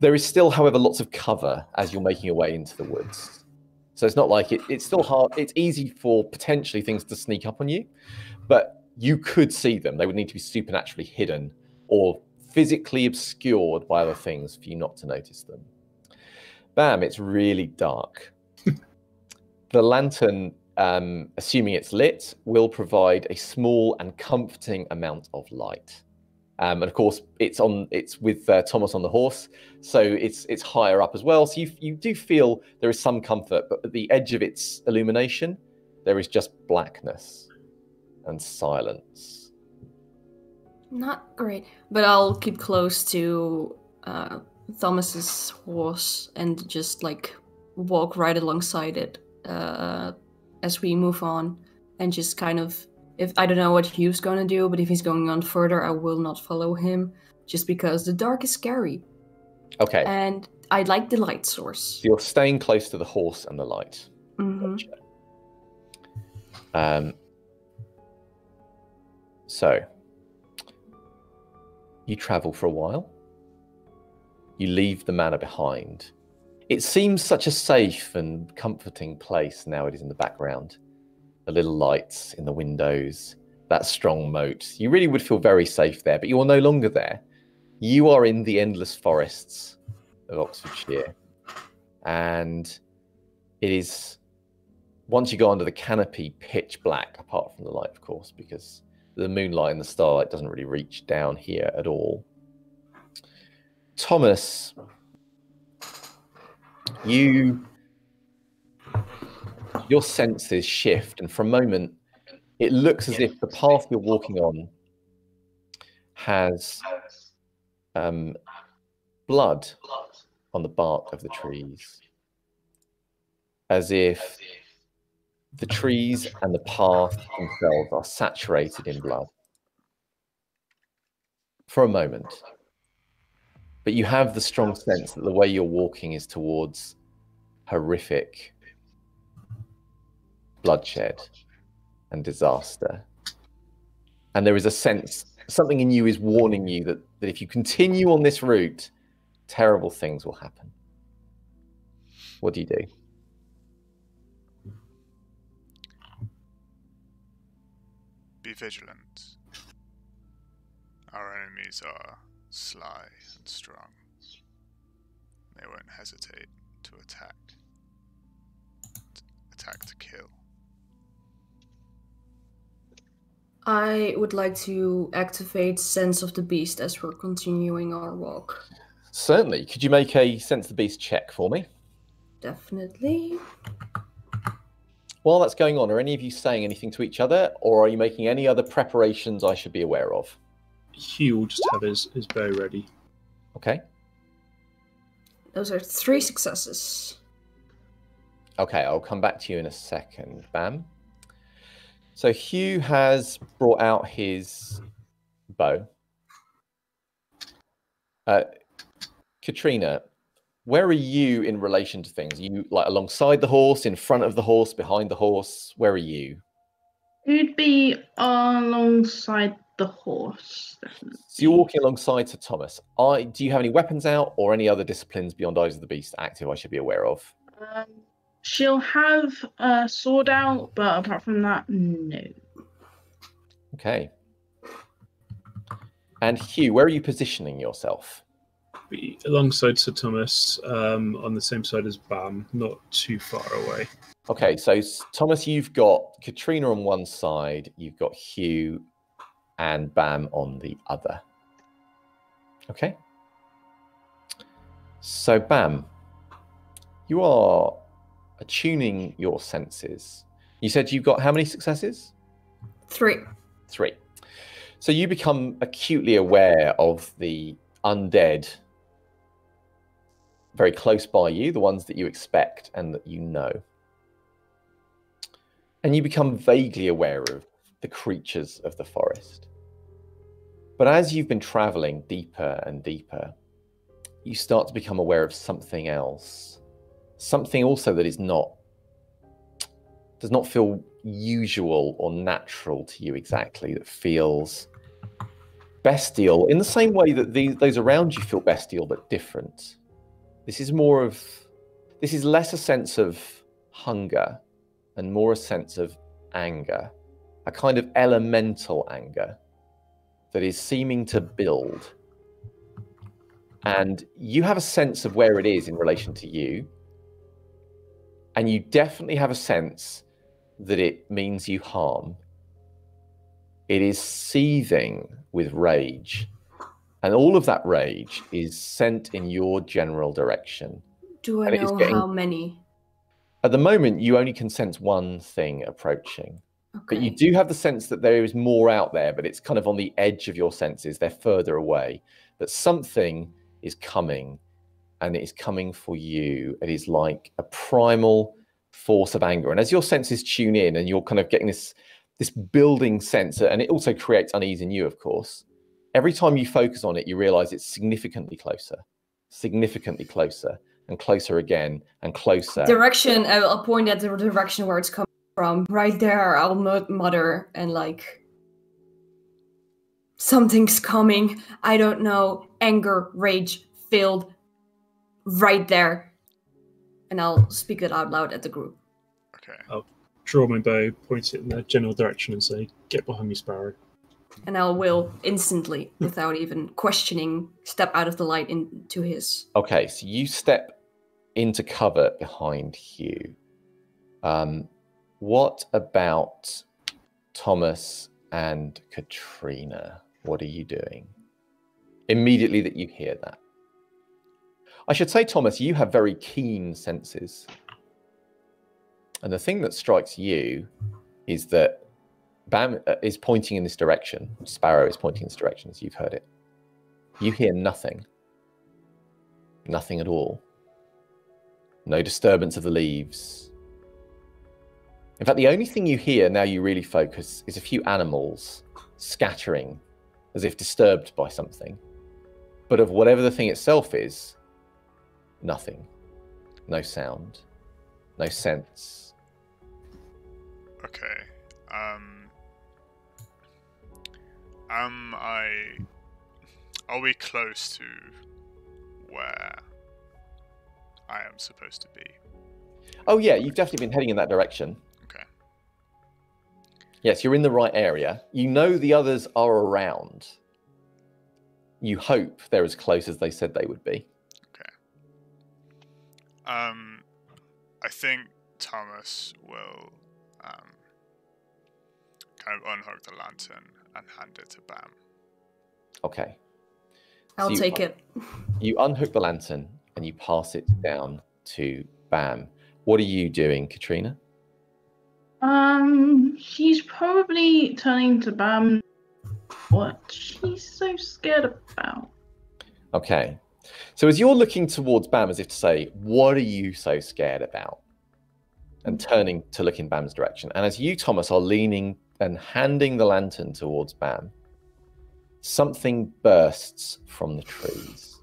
There is still, however, lots of cover as you're making your way into the woods. So it's not like it's still hard. It's easy for potentially things to sneak up on you, but you could see them. They would need to be supernaturally hidden or physically obscured by other things for you not to notice them. Bam, it's really dark. The lantern, assuming it's lit, will provide a small and comforting amount of light. And of course, it's with Thomas on the horse, so it's higher up as well. So you do feel there is some comfort, but at the edge of its illumination, there is just blackness and silence. Not great, but I'll keep close to Thomas's horse and just like walk right alongside it as we move on, and just kind of, if I don't know what Hugh's going to do, but if he's going on further, I will not follow him, just because the dark is scary. Okay. And I like the light source. So you're staying close to the horse and the light. Mm-hmm. Gotcha. So you travel for a while. You leave the manor behind. It seems such a safe and comforting place now it is in the background. The little lights in the windows, that strong moat. You really would feel very safe there, but you are no longer there. You are in the endless forests of Oxfordshire. And it is, once you go under the canopy, pitch black, apart from the light, of course, because the moonlight and the starlight doesn't really reach down here at all. Thomas, your senses shift, and for a moment, it looks as if the path you're walking on has blood on the bark of the trees, as if the trees and the path themselves are saturated in blood. For a moment. But you have the strong sense that the way you're walking is towards horrific bloodshed and disaster. And there is a sense, something in you is warning you that if you continue on this route, terrible things will happen. What do you do? Be vigilant. Our enemies are sly and strong. They won't hesitate to attack. Attack to kill. I would like to activate Sense of the Beast as we're continuing our walk. Certainly. Could you make a Sense of the Beast check for me? Definitely. While that's going on, are any of you saying anything to each other, or are you making any other preparations I should be aware of? Hugh will just have his bow ready. Okay. Those are 3 successes. Okay, I'll come back to you in a second. Bam. So Hugh has brought out his bow. Katrina, where are you in relation to things? Are you like alongside the horse, in front of the horse, behind the horse? Where are you? You'd be alongside the horse, definitely. So you're walking alongside Sir Thomas. Do you have any weapons out or any other disciplines beyond Eyes of the Beast active I should be aware of? She'll have a sword out, but apart from that, no. Okay. And Hugh, where are you positioning yourself? Be alongside Sir Thomas, on the same side as Bam, not too far away. Okay, so Thomas, you've got Katrina on one side, you've got Hugh and Bam on the other. Okay. So Bam, you are attuning your senses. You said you've got how many successes? 3. 3. So you become acutely aware of the undead very close by you, the ones that you expect and that you know. And you become vaguely aware of the creatures of the forest. But as you've been traveling deeper and deeper, you start to become aware of something else. Something also that does not feel usual or natural to you exactly, that feels bestial in the same way that those around you feel bestial but different. This is less a sense of hunger and more a sense of anger, a kind of elemental anger that is seeming to build. and you have a sense of where it is in relation to you, and you definitely have a sense that it means you harm. It is seething with rage, and all of that rage is sent in your general direction. Do I know how many? At the moment, you only can sense one thing approaching. Okay. But you do have the sense that there is more out there, but it's kind of on the edge of your senses. They're further away. That something is coming, and it is coming for you. It is like a primal force of anger. And as your senses tune in, and you're kind of getting this building sense, and it also creates unease in you, of course. Every time you focus on it, you realize it's significantly closer, and closer again, and closer. Direction, I'll point at the direction where it's coming from. Right there, I'll mutter and like, something's coming. I don't know. Anger, rage, filled. Right there. And I'll speak it out loud at the group. Okay. I'll draw my bow, point it in the general direction, and say, "Get behind me, Sparrow." And I will instantly, without even questioning, step out of the light into his. Okay, so you step into cover behind Hugh. What about Thomas and Katrina? What are you doing? Immediately that you hear that. I should say, Thomas, you have very keen senses. And the thing that strikes you is that Bam is pointing in this direction. Sparrow is pointing in this direction, as you've heard it. You hear nothing. Nothing at all. No disturbance of the leaves. In fact, the only thing you hear, now you really focus, is a few animals scattering as if disturbed by something. But of whatever the thing itself is, nothing. No sound. No sense. Okay. Are we close to where I am supposed to be? Oh yeah, you've definitely been heading in that direction. Okay. Yes, you're in the right area. You know the others are around. You hope they're as close as they said they would be. Okay. I think Thomas will kind of unhook the lantern and hand it to Bam. Okay. I'll take it. You unhook the lantern and you pass it down to Bam. What are you doing, Katrina? She's probably turning to Bam. What she's so scared about. Okay. So as you're looking towards Bam as if to say, what are you so scared about? And turning to look in Bam's direction. And as you, Thomas, are leaning and handing the lantern towards Bam, something bursts from the trees.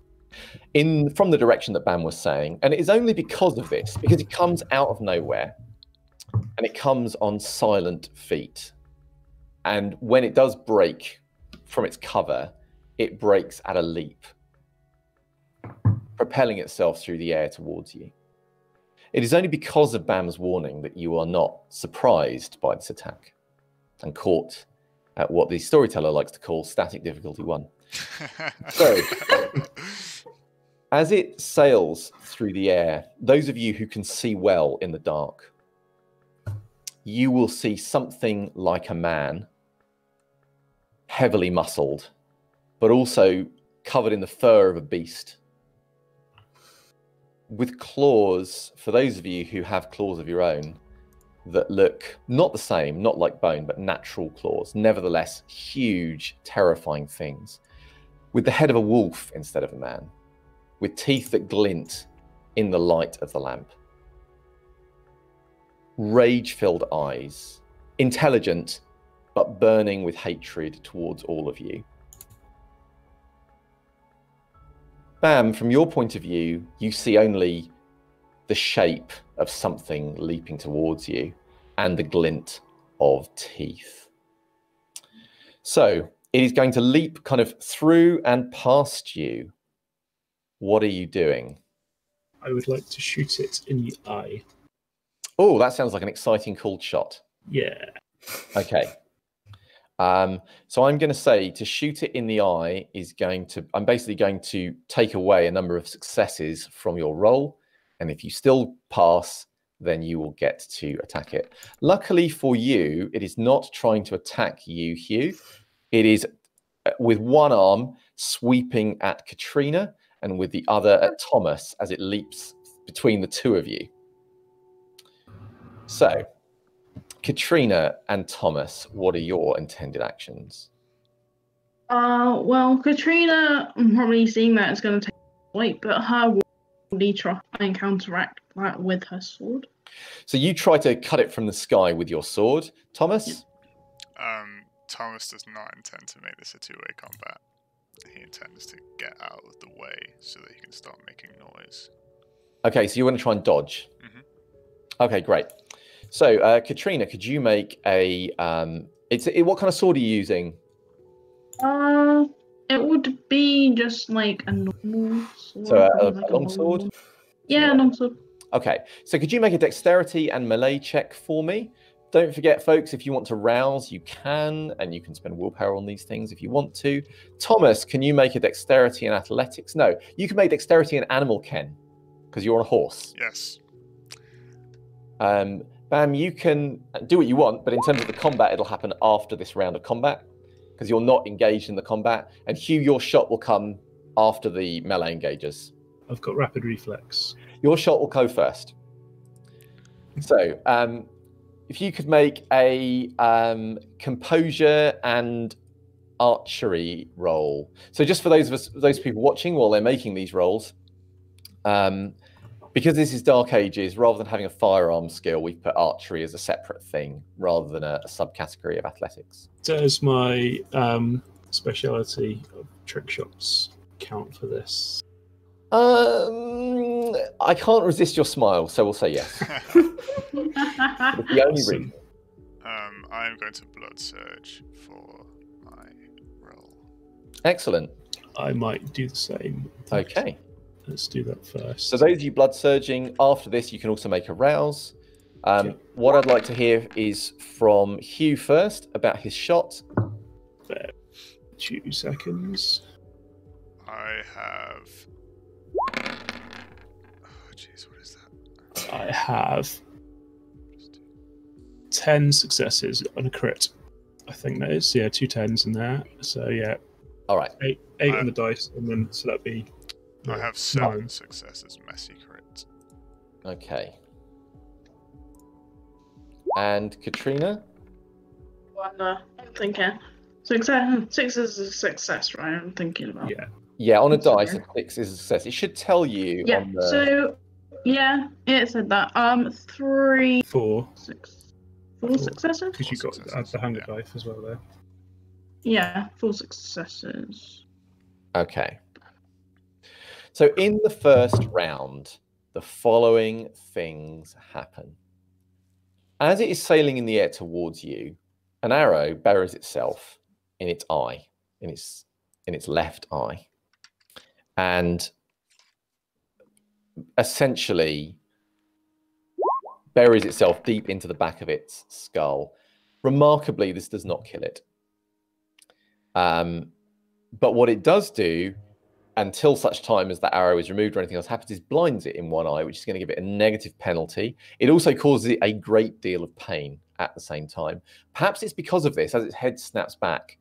From the direction that Bam was saying. And it is only because of this, because it comes out of nowhere. And it comes on silent feet. And when it does break from its cover, it breaks at a leap, propelling itself through the air towards you. It is only because of Bam's warning that you are not surprised by this attack and caught at what the storyteller likes to call static difficulty 1. So, as it sails through the air, those of you who can see well in the dark, you will see something like a man, heavily muscled, but also covered in the fur of a beast, with claws, for those of you who have claws of your own, that look not the same, not like bone, but natural claws, nevertheless huge, terrifying things, with the head of a wolf instead of a man, with teeth that glint in the light of the lamp. Rage-filled eyes, intelligent, but burning with hatred towards all of you. Bam, from your point of view, you see only the shape of something leaping towards you and the glint of teeth. So it is going to leap kind of through and past you. What are you doing? I would like to shoot it in the eye. Oh, that sounds like an exciting, cool shot. Yeah. Okay. So I'm going to say to shoot it in the eye is going to, I'm basically going to take away a number of successes from your roll. And if you still pass, then you will get to attack it. Luckily for you, it is not trying to attack you, Hugh. It is with one arm sweeping at Katrina and with the other at Thomas as it leaps between the two of you. So, Katrina and Thomas, what are your intended actions? Well, Katrina, I'm probably seeing that it's going to take weight, but her will try and counteract that with her sword. So you try to cut it from the sky with your sword. Thomas? Thomas does not intend to make this a two-way combat. He intends to get out of the way so that he can start making noise. Okay, so you want to try and dodge. Mm-hmm. Okay, great. So, Katrina, could you make a... what kind of sword are you using? It would be just like a normal sword. So, like a long sword? Yeah, a long sword. Okay, so could you make a dexterity and melee check for me? Don't forget, folks, if you want to rouse, you can, and you can spend willpower on these things if you want to. Thomas, can you make a dexterity and athletics? No, you can make dexterity and animal ken, because you're on a horse. Yes. Bam, you can do what you want, but in terms of the combat, it'll happen after this round of combat, because you're not engaged in the combat. And Hugh, your shot will come after the melee engagers. I've got rapid reflex. Your shot will go first. So, if you could make a composure and archery roll. So just for those people watching while they're making these rolls, because this is Dark Ages, rather than having a firearm skill, we've put archery as a separate thing rather than a subcategory of athletics. Does my speciality of trick shots count for this? I can't resist your smile, so we'll say yes. It's the only reason. I'm going to blood surge for my roll. Excellent. I might do the same. Okay. Let's do that first. So those of you blood surging, after this, you can also make a rouse. What I'd like to hear is from Hugh first about his shot. 2 seconds. I have... Oh, jeez, what is that? I have 10 successes on a crit. I think that is. Yeah, 2 10s in there. So, yeah. All right. 8 on the dice, and then, so that'd be... I have 7 successes, messy crit. Okay. And Katrina? I'm thinking. Success. 6 is a success, right? I'm thinking about. Yeah. Yeah, on a dice, a 6 is a success. It should tell you Yeah. on the... So, yeah, it said that. 3, 4. 6, 4 successes. Because you got the hunger dice as well there. Yeah, 4 successes. Okay. So in the first round, the following things happen. As it is sailing in the air towards you, an arrow buries itself in its eye, in its left eye, and essentially buries itself deep into the back of its skull. Remarkably, this does not kill it. But what it does do, until such time as that arrow is removed or anything else happens, is blinds it in one eye, which is going to give it a negative penalty. It also causes it a great deal of pain at the same time. Perhaps it's because of this, as its head snaps back,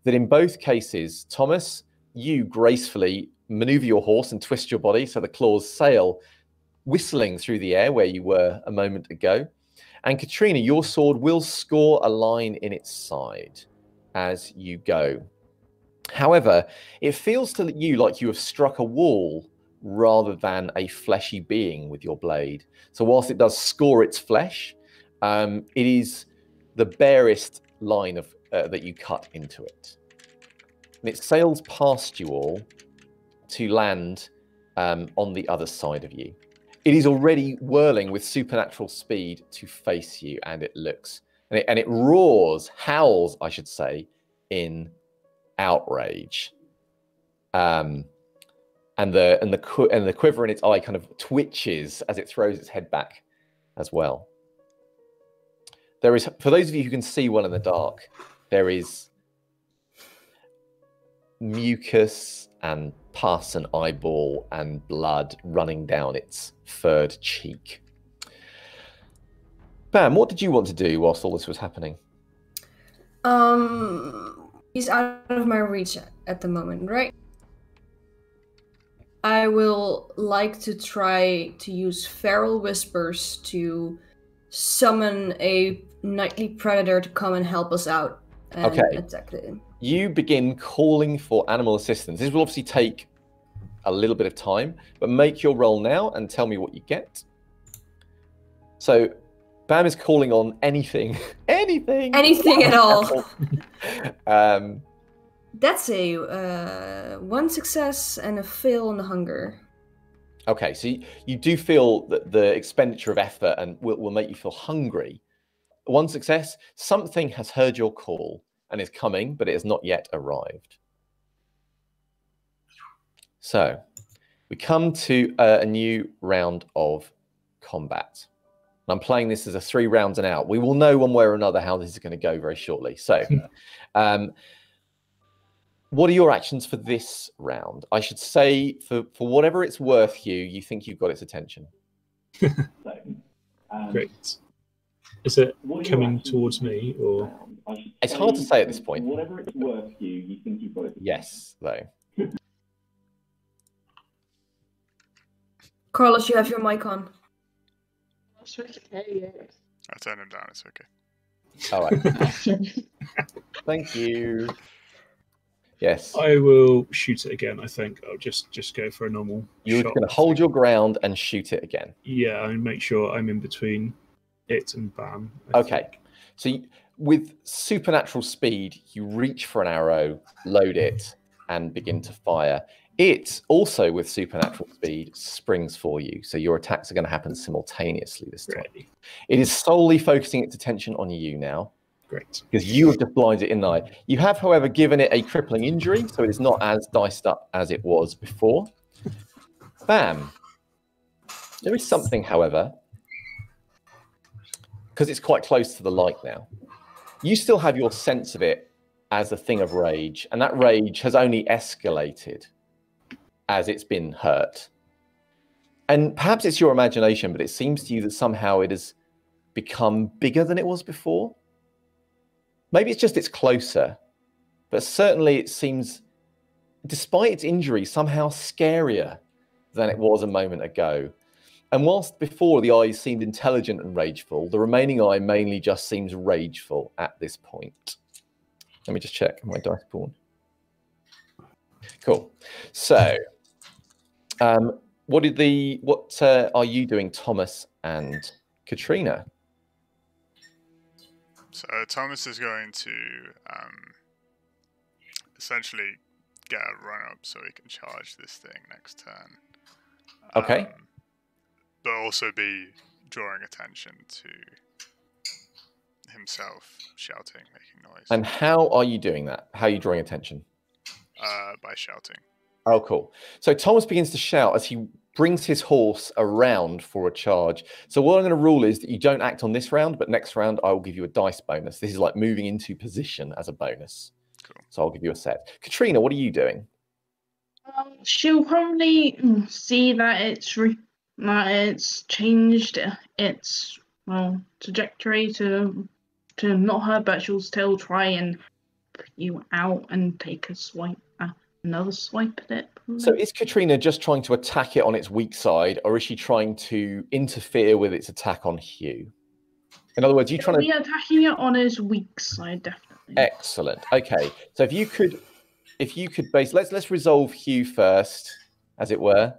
that in both cases, Thomas, you gracefully maneuver your horse and twist your body so the claws sail, whistling through the air where you were a moment ago. And Katrina, your sword will score a line in its side as you go. However, it feels to you like you have struck a wall rather than a fleshy being with your blade. So whilst it does score its flesh, it is the barest line of that you cut into it. And it sails past you all to land on the other side of you. It is already whirling with supernatural speed to face you, and it looks, and it roars, howls, I should say, in outrage, and the quiver in its eye kind of twitches as it throws its head back as well. There is, for those of you who can see well in the dark, there is mucus and pus and eyeball and blood running down its third cheek. Bam, what did you want to do whilst all this was happening? He's out of my reach at the moment, right? I will like to try to use feral whispers to summon a nightly predator to come and help us out and attack him. You begin calling for animal assistance. This will obviously take a little bit of time, but make your roll now and tell me what you get. So Bam is calling on anything, anything at all. That's a 1 success and a fail on the hunger. Okay, so you do feel that the expenditure of effort and will make you feel hungry. 1 success, something has heard your call and is coming, but it has not yet arrived. So we come to a new round of combat. I'm playing this as a 3 rounds and out. We will know one way or another how this is going to go very shortly. So what are your actions for this round? I should say, for whatever it's worth, Hugh, you think you've got its attention. Great. Is it coming towards me, or? It's hard to say at this point. Whatever it's worth, Hugh, you think you've got it. Yes, though. Carlos, you have your mic on. It's okay. I turned him down. It's okay. All right. Thank you. Yes. I will shoot it again. I think I'll just go for a normal. You're shot. going to hold your ground and shoot it again. Yeah, and make sure I'm in between it and Bam. Okay. So with supernatural speed, you reach for an arrow, load it, and begin to fire. It also, with supernatural speed, springs for you. So your attacks are going to happen simultaneously this time. Ready. It is solely focusing its attention on you now. Great. Because you have just blinded it in the eye. You have, however, given it a crippling injury, so it is not as diced up as it was before. Bam. There is something, however, because it's quite close to the light now. You still have your sense of it as a thing of rage, and that rage has only escalated as it's been hurt. And perhaps it's your imagination, but it seems to you that somehow it has become bigger than it was before. Maybe it's just it's closer, but certainly it seems, despite its injury, somehow scarier than it was a moment ago. And whilst before the eye seemed intelligent and rageful, the remaining eye mainly just seems rageful at this point. Let me just check my dice pool. Cool. So, what are you doing, Thomas and Katrina? So Thomas is going to essentially get a run up so he can charge this thing next turn. Okay. But also be drawing attention to himself, shouting, making noise. And how are you doing that? How are you drawing attention? By shouting. Oh, cool. So Thomas begins to shout as he brings his horse around for a charge. So what I'm going to rule is that you don't act on this round, but next round I will give you a dice bonus. This is like moving into position as a bonus. Cool. So I'll give you a set. Katrina, what are you doing? She'll probably see that it's changed its trajectory to not her, but she'll still try and put you out and take a swipe, another swipe at it. Probably. So is Katrina just trying to attack it on its weak side, or is she trying to interfere with its attack on Hugh? In other words, you trying to be attacking it on his weak side, definitely. Excellent. Okay, so if you could let's resolve Hugh first, as it were.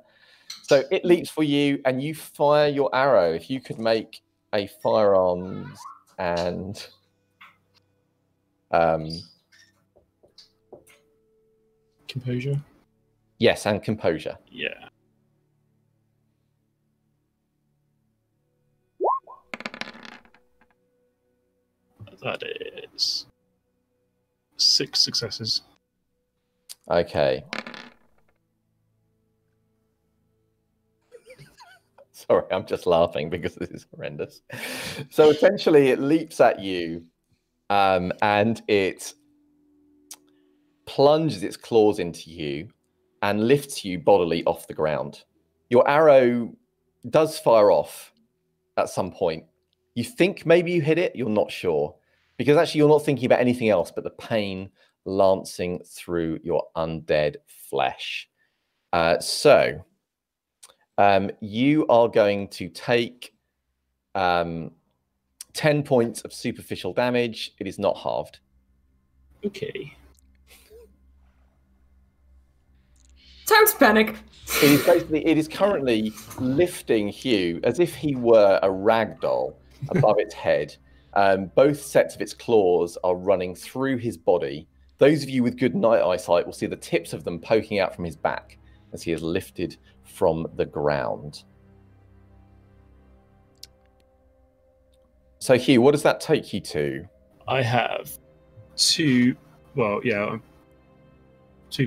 So it leaps for you, and you fire your arrow. If you could make a firearms and composure. Yes, and composure. Yeah. That is 6 successes. Okay. Sorry, I'm just laughing because this is horrendous. So essentially it leaps at you and it plunges its claws into you and lifts you bodily off the ground. Your arrow does fire off at some point. You think maybe you hit it, you're not sure. Because actually you're not thinking about anything else but the pain lancing through your undead flesh. So you are going to take 10 points of superficial damage. It is not halved. Okay. Time to panic. It is currently lifting Hugh as if he were a rag doll above its head. Both sets of its claws are running through his body. Those of you with good night eyesight will see the tips of them poking out from his back as he is lifted from the ground. So Hugh, what does that take you to? I have 2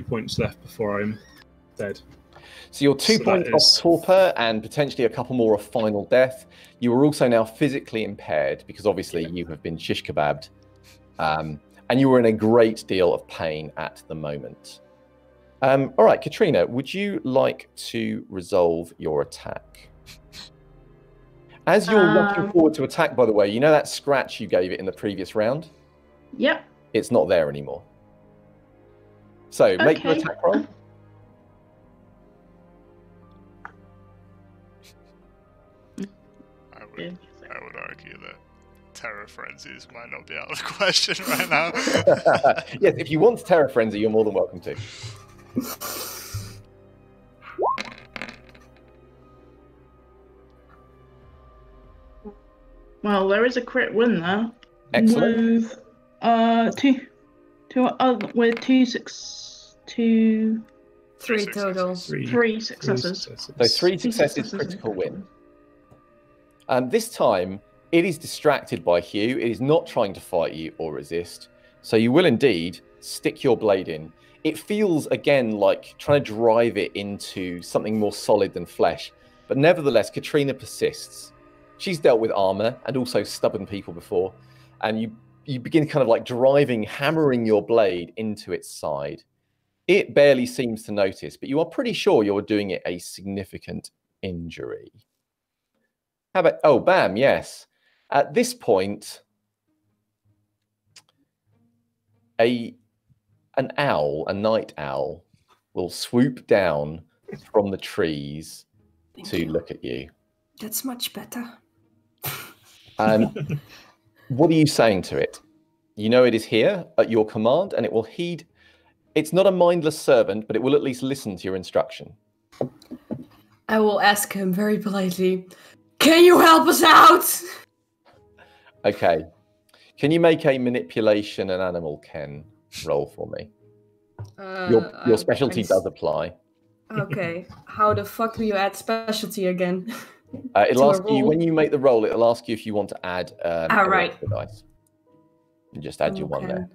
points left before I'm dead. So you're 2 points off torpor and potentially a couple more of final death. You are also now physically impaired because obviously you have been shish kebabbed. And you were in a great deal of pain at the moment. All right, Katrina, would you like to resolve your attack? As you're looking forward to attack, by the way, you know that scratch you gave it in the previous round? Yep. It's not there anymore. So make your attack roll. I would argue that terror frenzies might not be out of the question right now. Yes, if you want terror frenzy, you're more than welcome to. Well, there is a crit win there. Excellent. With Three total. three successes. So 3 successes, critical win. This time, it is distracted by Hugh. It is not trying to fight you or resist. So you will indeed stick your blade in. It feels, again, like trying to drive it into something more solid than flesh. But nevertheless, Katrina persists. She's dealt with armor and also stubborn people before. And you begin kind of like hammering your blade into its side. It barely seems to notice, but you are pretty sure you're doing it a significant injury. How about, oh, bam, yes. At this point, an owl, a night owl, will swoop down from the trees to look at you. That's much better. What are you saying to it? You know it is here at your command, and it will heed. It's not a mindless servant, but it will at least listen to your instruction. I will ask him very politely, can you help us out? Okay. Can you make a manipulation and animal ken roll for me? Your specialty does apply. Okay. How the fuck do you add specialty again? It'll ask you, when you make the roll, it'll ask you if you want to add right. dice. And just add your one there.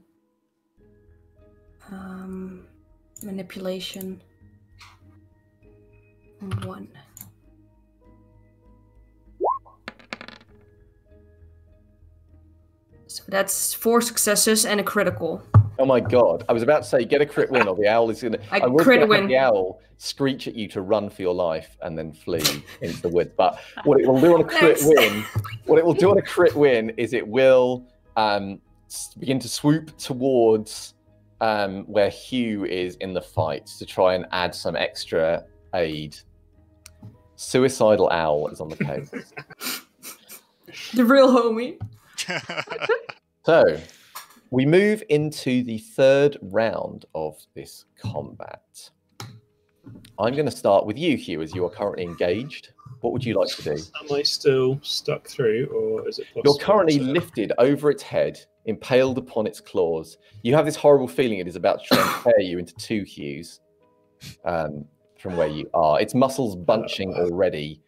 Manipulation. 1. So that's 4 successes and a critical. Oh my god! I was about to say, get a crit win, or the owl is gonna. I was crit gonna win. have the owl screech at you to run for your life and then flee into the woods. But what it will do on a crit win, is it will begin to swoop towards where Hugh is in the fight to try and add some extra aid. Suicidal owl is on the case. The real homie. So, we move into the third round of this combat. I'm going to start with you, Hugh, as you are currently engaged. What would you like to do? Am I still stuck through, or is it possible? You're currently lifted over its head, impaled upon its claws. You have this horrible feeling it is about to try and tear you into 2 Hughs from where you are. Its muscles bunching already,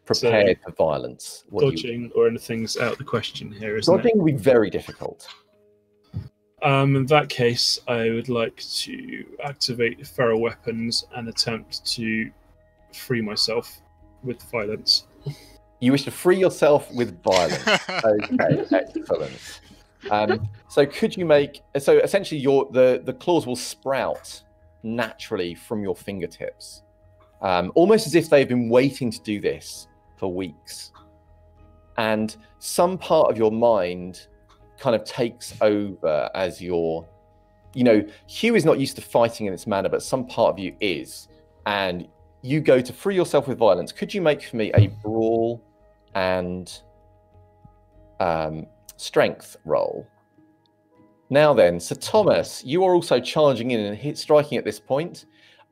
prepared for violence. Dodging or anything's out of the question here, isn't it? Dodging would be very difficult. In that case, I would like to activate feral weapons and attempt to free myself with violence. You wish to free yourself with violence. Okay, excellent. So could you make, so essentially the claws will sprout naturally from your fingertips, almost as if they've been waiting to do this for weeks. And some part of your mind kind of takes over as you're, Hugh is not used to fighting in this manner, but some part of you is. And you go to free yourself with violence. Could you make for me a brawl and strength roll? Now then, so Thomas, you are also charging in and striking at this point.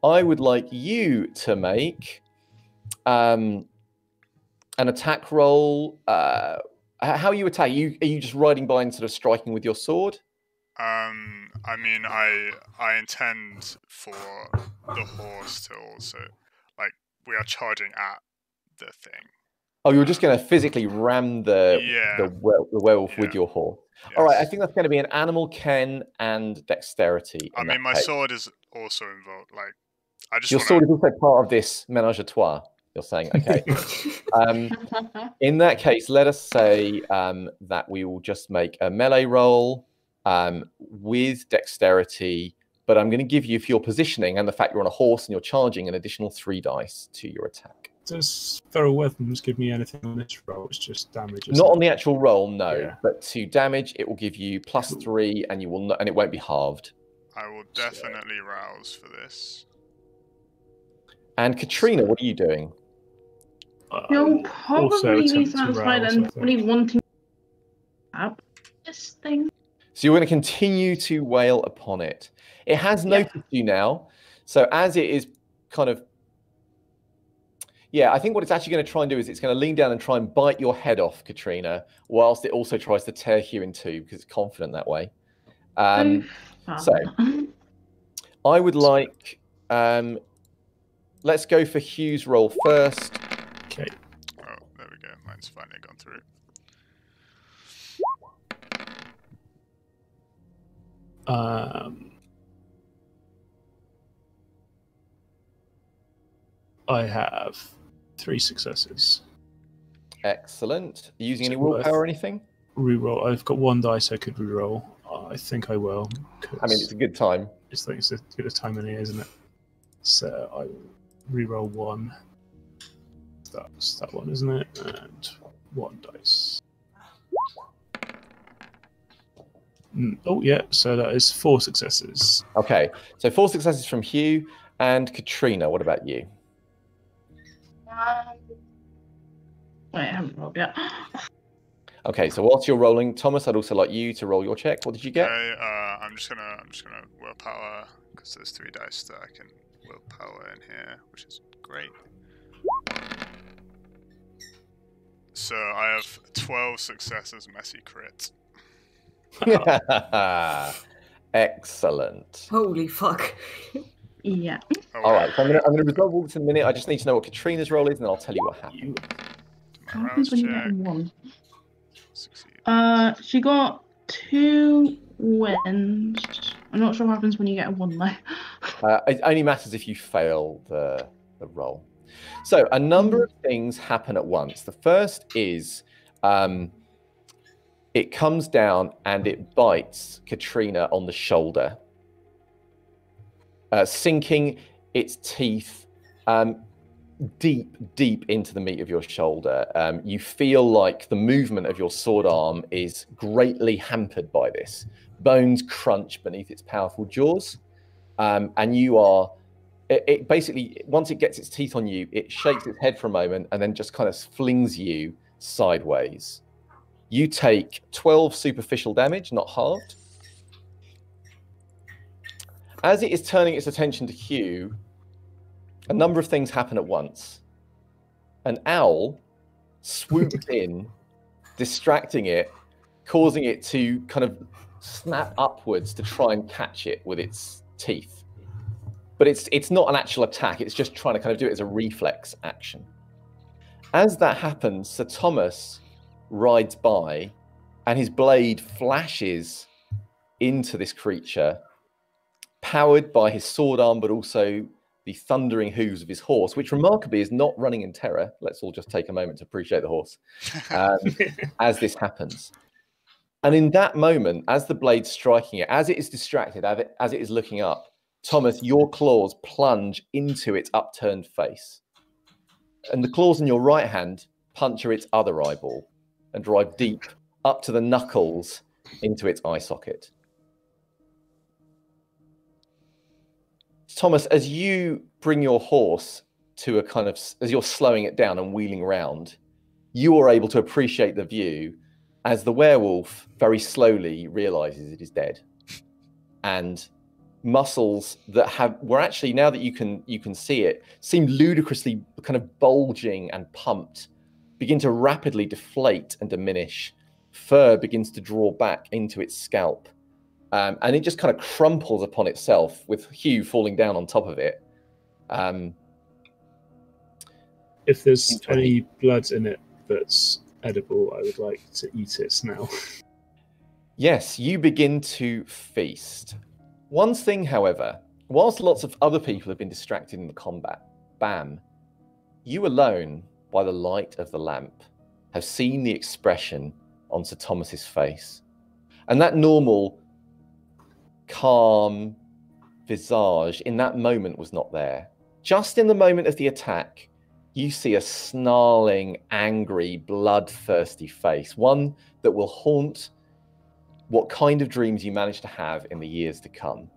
I would like you to make an attack roll. How are you attacking? Are you just riding by and sort of striking with your sword? I mean, I intend for the horse to also, like, we are charging at the thing. Oh, you're just going to physically ram the werewolf with your horse. Yes. All right, I think that's going to be an animal ken and dexterity. I mean, my sword is also involved. Like, I just your sword is also part of this menage a trois. You're saying, okay. In that case, let us say that we will just make a melee roll with dexterity, but I'm going to give you, for your positioning and the fact you're on a horse and you're charging, an additional 3 dice to your attack. Does feral weapons give me anything on this roll? It's just damage. Not on the actual roll, no. Yeah. But to damage, it will give you +3, and you will not, and it won't be halved. I will definitely rouse for this. And Katrina, what are you doing? You'll probably be satisfied and probably wanting to stab this thing. So you're going to continue to wail upon it. It has noticed you now. So as it is kind of... Yeah, I think what it's actually going to try and do is it's going to lean down and try and bite your head off, Katrina, whilst it also tries to tear Hugh in two, because it's confident that way. So I would like... let's go for Hugh's roll first. Okay. Oh, there we go. Mine's finally gone through. I have 3 successes. Excellent. Are you using any willpower or anything? Reroll. I've got 1 dice I could reroll. I think I will. I mean, it's a good time. It's as good a time in here, isn't it? So I will reroll 1. That's that one, isn't it? And 1 dice. Oh, yeah. So that is 4 successes. Okay. So 4 successes from Hugh. And Katrina, what about you? Wait, I haven't rolled yet. Okay, so whilst you're rolling, Thomas, I'd also like you to roll your check. What did you get? I'm just gonna willpower, because there's 3 dice that I can willpower in here, which is great. So I have 12 successes, messy crit. Excellent. Holy fuck. Yeah. All right, so I'm gonna resolve all this in a minute. I just need to know what Katrina's roll is, and then I'll tell you what happened. What happens when you get a 1? She got 2 wins. I'm not sure what happens when you get a 1 though. It only matters if you fail the roll. So a number of things happen at once. The first is it comes down and it bites Katrina on the shoulder, sinking its teeth deep into the meat of your shoulder. You feel like the movement of your sword arm is greatly hampered by this. Bones crunch beneath its powerful jaws, and you are... It basically, once it gets its teeth on you, it shakes its head for a moment and then just kind of flings you sideways. You take 12 superficial damage, not halved. As it is turning its attention to Hugh, a number of things happen at once. An owl swoops in, distracting it, causing it to kind of snap upwards to try and catch it with its teeth. But it's not an actual attack. It's just trying to kind of do it as a reflex action. As that happens, Sir Thomas rides by, and his blade flashes into this creature, powered by his sword arm, but also the thundering hooves of his horse, which remarkably is not running in terror. Let's all just take a moment to appreciate the horse as this happens. And in that moment, as the blade's striking it, as it is distracted, as it is looking up, Thomas, your claws plunge into its upturned face. And the claws in your right hand puncture its other eyeball and drive deep up to the knuckles into its eye socket. Thomas, as you bring your horse to a kind of, as you're slowing it down and wheeling around, you are able to appreciate the view as the werewolf very slowly realizes it is dead. And muscles that were actually, now that you can see it, seem ludicrously kind of bulging and pumped, begin to rapidly deflate and diminish. Fur begins to draw back into its scalp. And it just kind of crumples upon itself with Hugh falling down on top of it. If there's any blood in it that's edible, I would like to eat it now. Yes, you begin to feast. One thing, however, whilst lots of other people have been distracted in the combat, Bam, you alone, by the light of the lamp, have seen the expression on Sir Thomas's face. And that normal, calm visage in that moment was not there. Just in the moment of the attack, you see a snarling, angry, bloodthirsty face, one that will haunt what kind of dreams you manage to have in the years to come.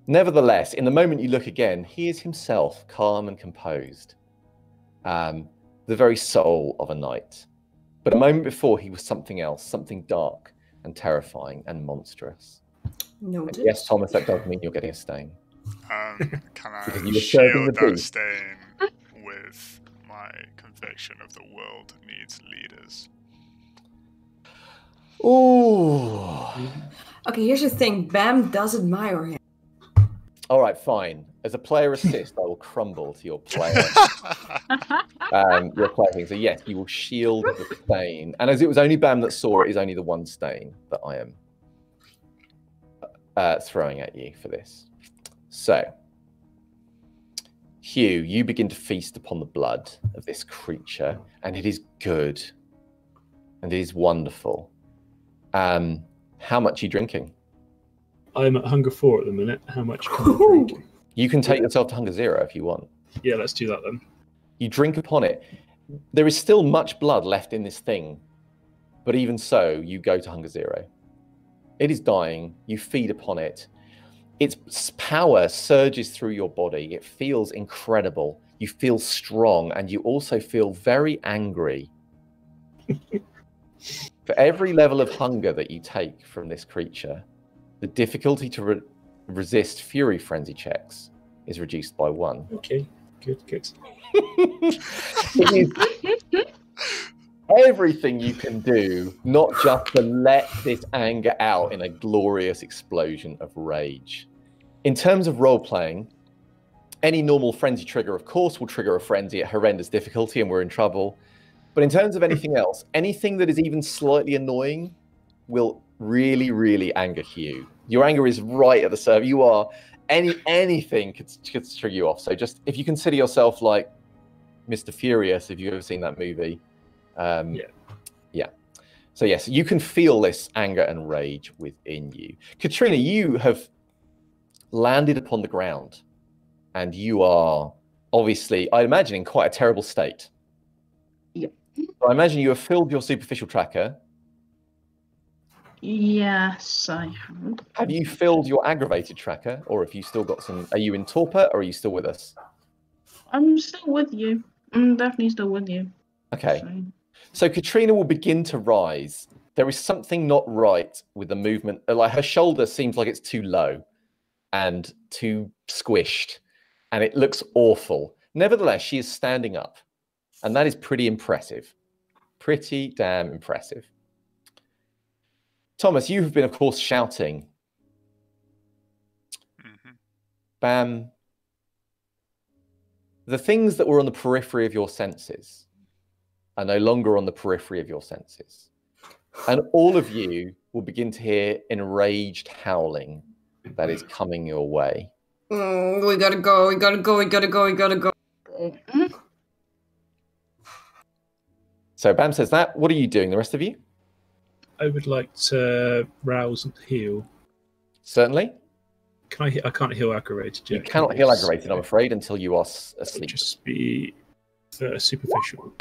Nevertheless, in the moment you look again, he is himself calm and composed, the very soul of a knight. But a moment before, he was something else, something dark and terrifying and monstrous. Noted. And yes, Thomas, that does mean you're getting a stain. Can I Because you were serving shield the that beast. stain with my conviction of the world needs leaders? Ooh. Okay, here's the thing. Bam does admire him. All right, fine. As a player assist, I will crumble to your player. Your player thing. So yes, you will shield the stain. And as it was only Bam that saw it, is only the one stain that I am throwing at you for this. So, Hugh, you begin to feast upon the blood of this creature, and it is good, and it is wonderful. How much are you drinking? I'm at hunger 4 at the minute. How much can I drink? You can take yourself to hunger 0 if you want. Yeah, let's do that then. You drink upon it. There is still much blood left in this thing, but even so, you go to hunger 0. It is dying. You feed upon it. Its power surges through your body. It feels incredible. You feel strong, and you also feel very angry. For every level of hunger that you take from this creature, the difficulty to resist fury frenzy checks is reduced by 1. Okay, good. It is everything you can do, not just to let this anger out in a glorious explosion of rage. In terms of role-playing, any normal frenzy trigger, of course, will trigger a frenzy at horrendous difficulty and we're in trouble. But in terms of anything else, anything that is even slightly annoying will really, really anger Hugh. Your anger is right at the serve. You are, anything could trigger you off. So just, if you consider yourself like Mr. Furious, if you've ever seen that movie. Yeah. So yes, you can feel this anger and rage within you. Katrina, you have landed upon the ground and you are obviously, I imagine, in quite a terrible state. Yep. So I imagine you have filled your superficial tracker. Yes, I have. Have you filled your aggravated tracker, or have you still got some? Are you in torpor, or are you still with us? I'm still with you. I'm definitely still with you. Okay. So Katrina will begin to rise. There is something not right with the movement. Like her shoulder seems like it's too low and too squished, and it looks awful. Nevertheless, she is standing up, and that is pretty impressive. Pretty damn impressive. Thomas, you have been, of course, shouting. Bam. The things that were on the periphery of your senses are no longer on the periphery of your senses. And all of you will begin to hear enraged howling that is coming your way. We gotta go. So Bam says that. What are you doing, the rest of you? I would like to rouse and heal. Certainly. I can't heal aggravated yet. You cannot heal aggravated, I'm afraid, until you are asleep. Just be superficial.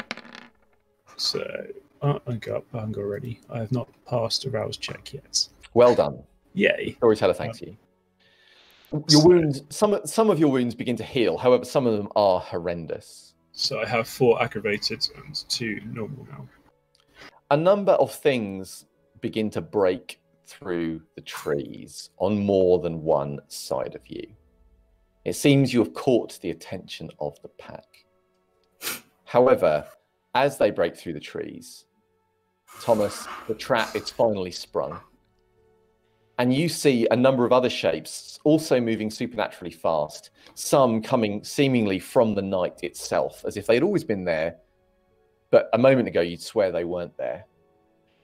So, I got up bang already. I have not passed a rouse check yet. Well done. Yay. Storyteller, thanks you. Your wounds, some of your wounds begin to heal. However, some of them are horrendous. So I have 4 aggravated and 2 normal now. A number of things begin to break through the trees on more than one side of you. It seems you have caught the attention of the pack. However, as they break through the trees, Thomas, the trap is finally sprung. And you see a number of other shapes also moving supernaturally fast, some coming seemingly from the night itself, as if they'd always been there, but a moment ago you'd swear they weren't there.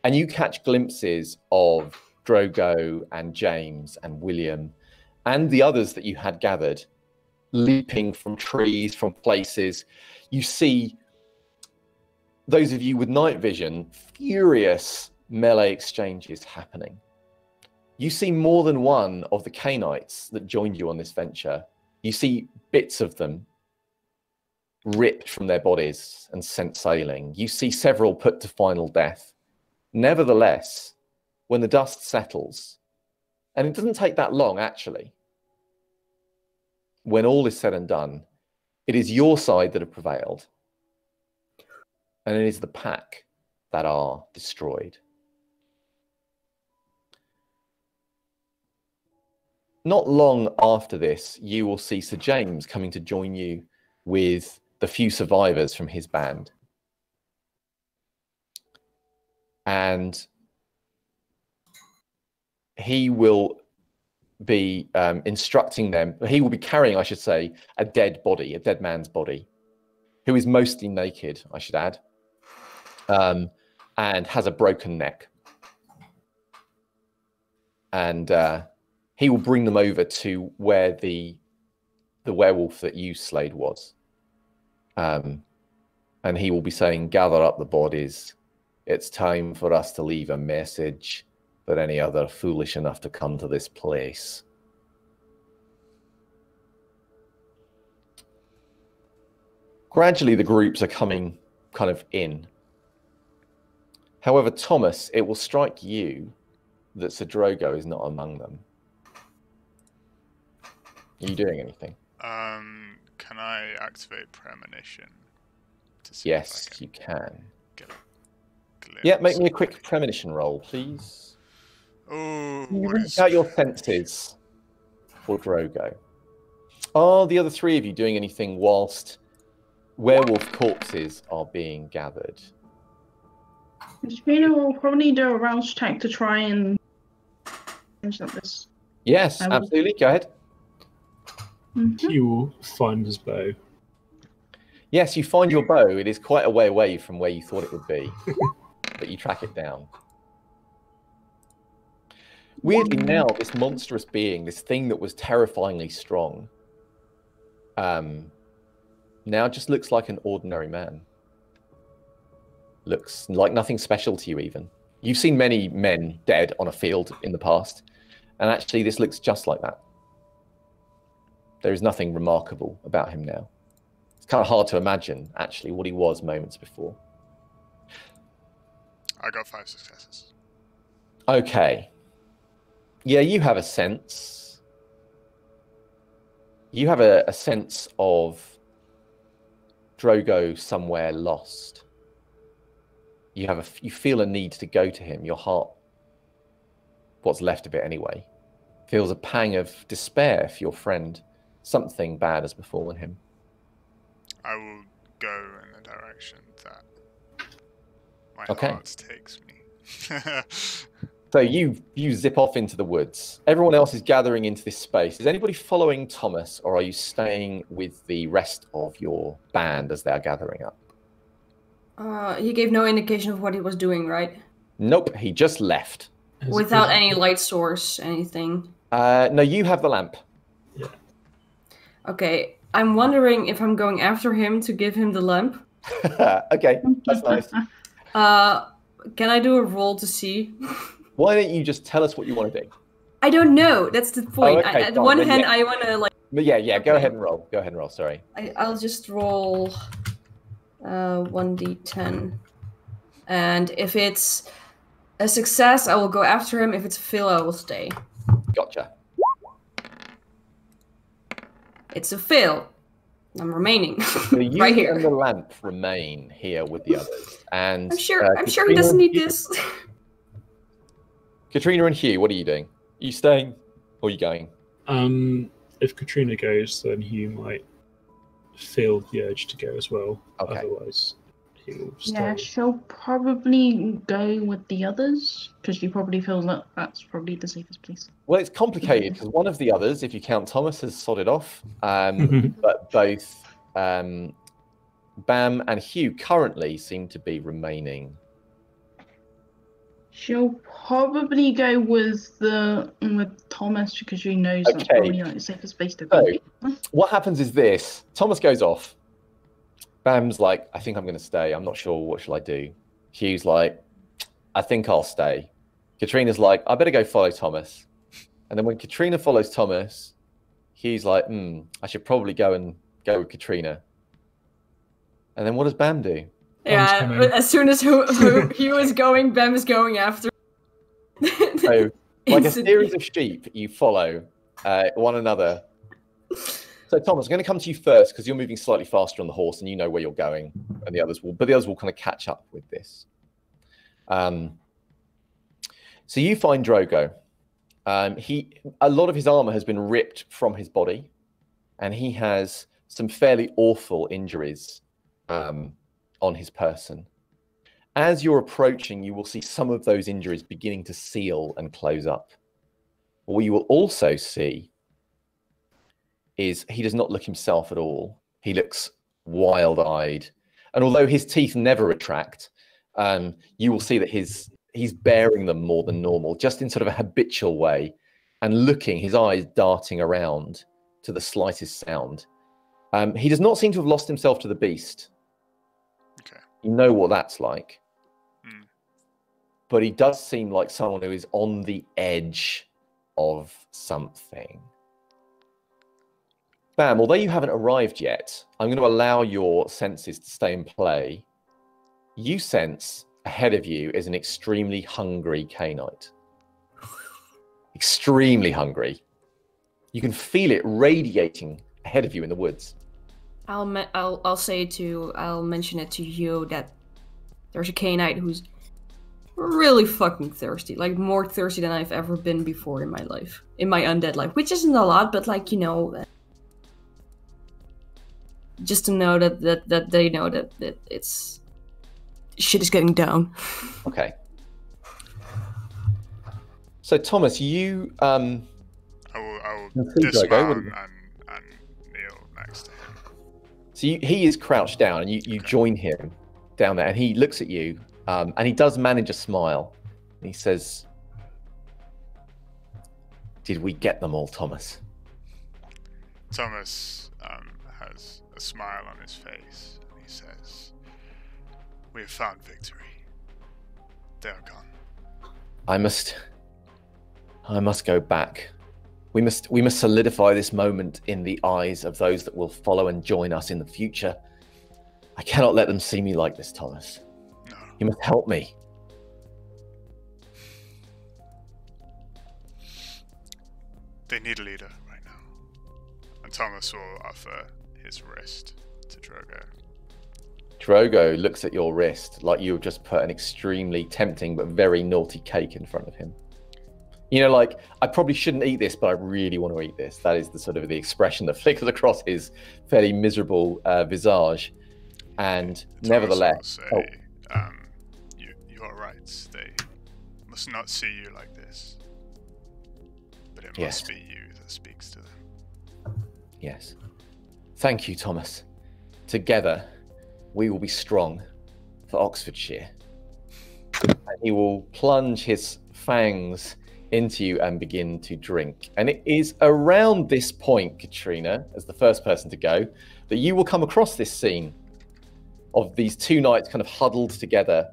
And you catch glimpses of Drogo and James and William and the others that you had gathered, leaping from trees, from places. You see those of you with night vision, furious melee exchanges happening. You see more than one of the Cainites that joined you on this venture. You see bits of them ripped from their bodies and sent sailing. You see several put to final death. Nevertheless, when the dust settles, and it doesn't take that long actually, when all is said and done, it is your side that have prevailed, and it is the pack that are destroyed. Not long after this, you will see Sir James coming to join you with the few survivors from his band. And he will be instructing them. He will be carrying, I should say, a dead body, a dead man's body, who is mostly naked, I should add, and has a broken neck. And he will bring them over to where the werewolf that you slayed was. And he will be saying, "Gather up the bodies. It's time for us to leave a message for any other foolish enough to come to this place." Gradually, the groups are coming kind of in. However, Thomas, it will strike you that Sir Drogo is not among them. Are you doing anything? Can I activate premonition? To see Yes, if I you can. get a glimpse? Yeah, make me a quick premonition roll, please. Oh, You what reach is... out your senses for Drogo. Are the other three of you doing anything whilst werewolf corpses are being gathered? Peter will probably do a rouse check to try and finish up this. Yes, absolutely. Go ahead. He will find his bow. Yes, you find your bow. It is quite a way away from where you thought it would be, but you track it down. Weirdly, now this monstrous being, this thing that was terrifyingly strong, now just looks like an ordinary man. Looks like nothing special to you even. You've seen many men dead on a field in the past, and actually this looks just like that. There is nothing remarkable about him now. It's kind of hard to imagine, actually, what he was moments before. I got 5 successes. Okay. Yeah, you have a sense. You have a sense of Drogo somewhere lost. You feel a need to go to him. Your heart, what's left of it anyway, feels a pang of despair for your friend. Something bad has befallen him. I will go in the direction that my heart takes me. So you zip off into the woods. Everyone else is gathering into this space. Is anybody following Thomas, or are you staying with the rest of your band as they are gathering up? He gave no indication of what he was doing, right? Nope, he just left. Without any light source, anything? No, you have the lamp. Yeah. Okay, I'm wondering if I'm going after him to give him the lamp. Okay, that's nice. Can I do a roll to see? Why don't you just tell us what you want to do? I don't know. That's the point. okay, At fine, one then hand, yeah. I want to like. Yeah, go Okay. ahead and roll. Go ahead and roll, sorry. I'll just roll 1d10. And if it's a success, I will go after him. If it's a fail, I will stay. Gotcha. It's a fail. I'm remaining So you right here. and the lamp remain here with the others. And I'm sure he Katrina doesn't and need Hugh- this. Katrina and Hugh, what are you doing? Are you staying or are you going? If Katrina goes, then Hugh might feel the urge to go as well. Okay. Otherwise, he'll stay. Yeah, she'll probably go with the others because she probably feels that that's probably the safest place. Well, it's complicated because one of the others, if you count Thomas, has sodded off. But both Bam and Hugh currently seem to be remaining. She'll probably go with Thomas because she knows that's Okay. probably like the safest place to So, be. what happens is this. Thomas goes off. Bam's like, I think I'm going to stay. I'm not sure. What shall I do? Hugh's like, I think I'll stay. Katrina's like, I better go follow Thomas. And then when Katrina follows Thomas, Hugh's like, I should probably go with Katrina. And then what does Bam do? Yeah, but as soon as Hugh is going, Bam is going after. So, like a series of sheep, you follow one another. So, Thomas, I'm going to come to you first because you're moving slightly faster on the horse and you know where you're going, and the others will kind of catch up with this. So you find Drogo. A lot of his armor has been ripped from his body, and he has some fairly awful injuries on his person. As you're approaching, you will see some of those injuries beginning to seal and close up. What you will also see is he does not look himself at all. He looks wild-eyed. And although his teeth never retract, you will see that he's baring them more than normal, just in sort of a habitual way, and looking, his eyes darting around to the slightest sound. He does not seem to have lost himself to the beast. Okay. You know what that's like. But he does seem like someone who is on the edge of something. Bam, although you haven't arrived yet, I'm going to allow your senses to stay in play. You sense ahead of you is an extremely hungry Cainite. Extremely hungry. You can feel it radiating ahead of you in the woods. I'll mention it to you that there's a Cainite who's really fucking thirsty, like more thirsty than I've ever been before in my life, in my undead life, which isn't a lot, but like, you know, just to know that they know that it's shit is getting down. Okay. So Thomas, you I will dismount and kneel next to him. So he is crouched down, and you join him down there, and he looks at you, and he does manage a smile. And he says, "Did we get them all, Thomas?" Thomas has a smile on his face, and he says, "We have found victory. They are gone." I must go back. We must solidify this moment in the eyes of those that will follow and join us in the future. I cannot let them see me like this, Thomas. No. You must help me. They need a leader right now. And Thomas will offer his wrist to Drogo. Drogo looks at your wrist like you've just put an extremely tempting but very naughty cake in front of him. You know, like, I probably shouldn't eat this, but I really want to eat this. That is the sort of the expression that flickers across his fairly miserable visage. And Thomas nevertheless, will say, you are right. They must not see you like this. But it must be you that speaks to them. Yes. Thank you, Thomas. Together, we will be strong for Oxfordshire. And he will plunge his fangs into you and begin to drink. And it is around this point, Katrina, as the first person to go, that you will come across this scene of these two knights kind of huddled together.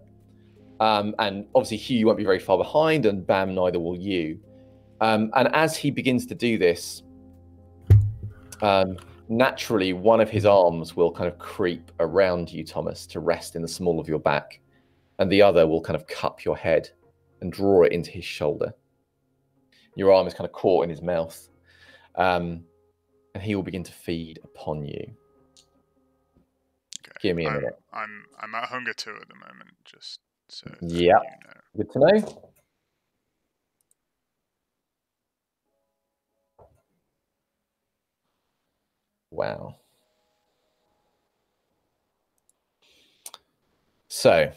And obviously, Hugh, you won't be very far behind, and Bam, neither will you. And as he begins to do this, naturally, one of his arms will kind of creep around you, Thomas, to rest in the small of your back, and the other will kind of cup your head and draw it into his shoulder. Your arm is kind of caught in his mouth, and he will begin to feed upon you. Okay. Give me a minute. I'm at hunger 2 at the moment, just so yeah, you know. Good to know. Wow. So,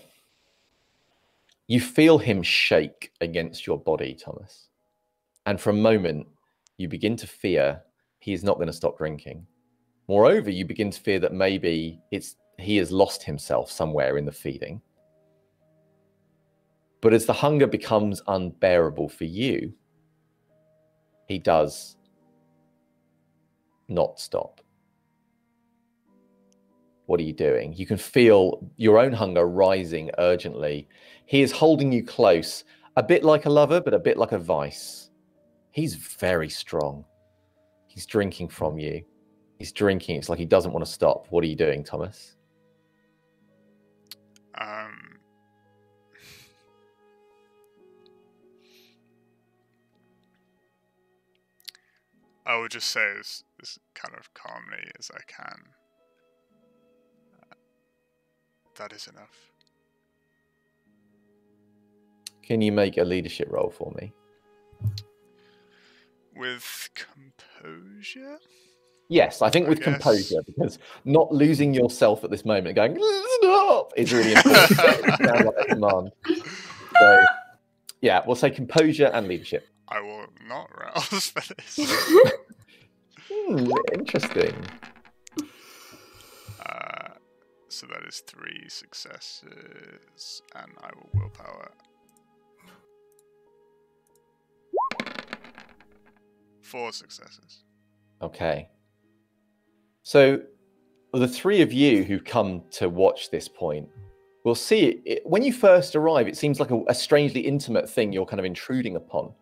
you feel him shake against your body, Thomas. And for a moment, you begin to fear he is not going to stop drinking. Moreover, you begin to fear that maybe he has lost himself somewhere in the feeding. But as the hunger becomes unbearable for you, he does not stop. What are you doing? You can feel your own hunger rising urgently. He is holding you close, a bit like a lover, but a bit like a vice. He's very strong. He's drinking from you. He's drinking. It's like he doesn't want to stop. What are you doing, Thomas? I will just say as kind of calmly as I can. That is enough. Can you make a leadership roll for me? With composure? Yes, I think with composure, because not losing yourself at this moment, going, stop, is really important. It sounds like a command. So, yeah, we'll say composure and leadership. I will not rouse for this. Interesting. So that is 3 successes, and I will willpower. 4 successes. Okay. So the 3 of you who've come to watch this point will see it. When you first arrive, it seems like a strangely intimate thing you're kind of intruding upon.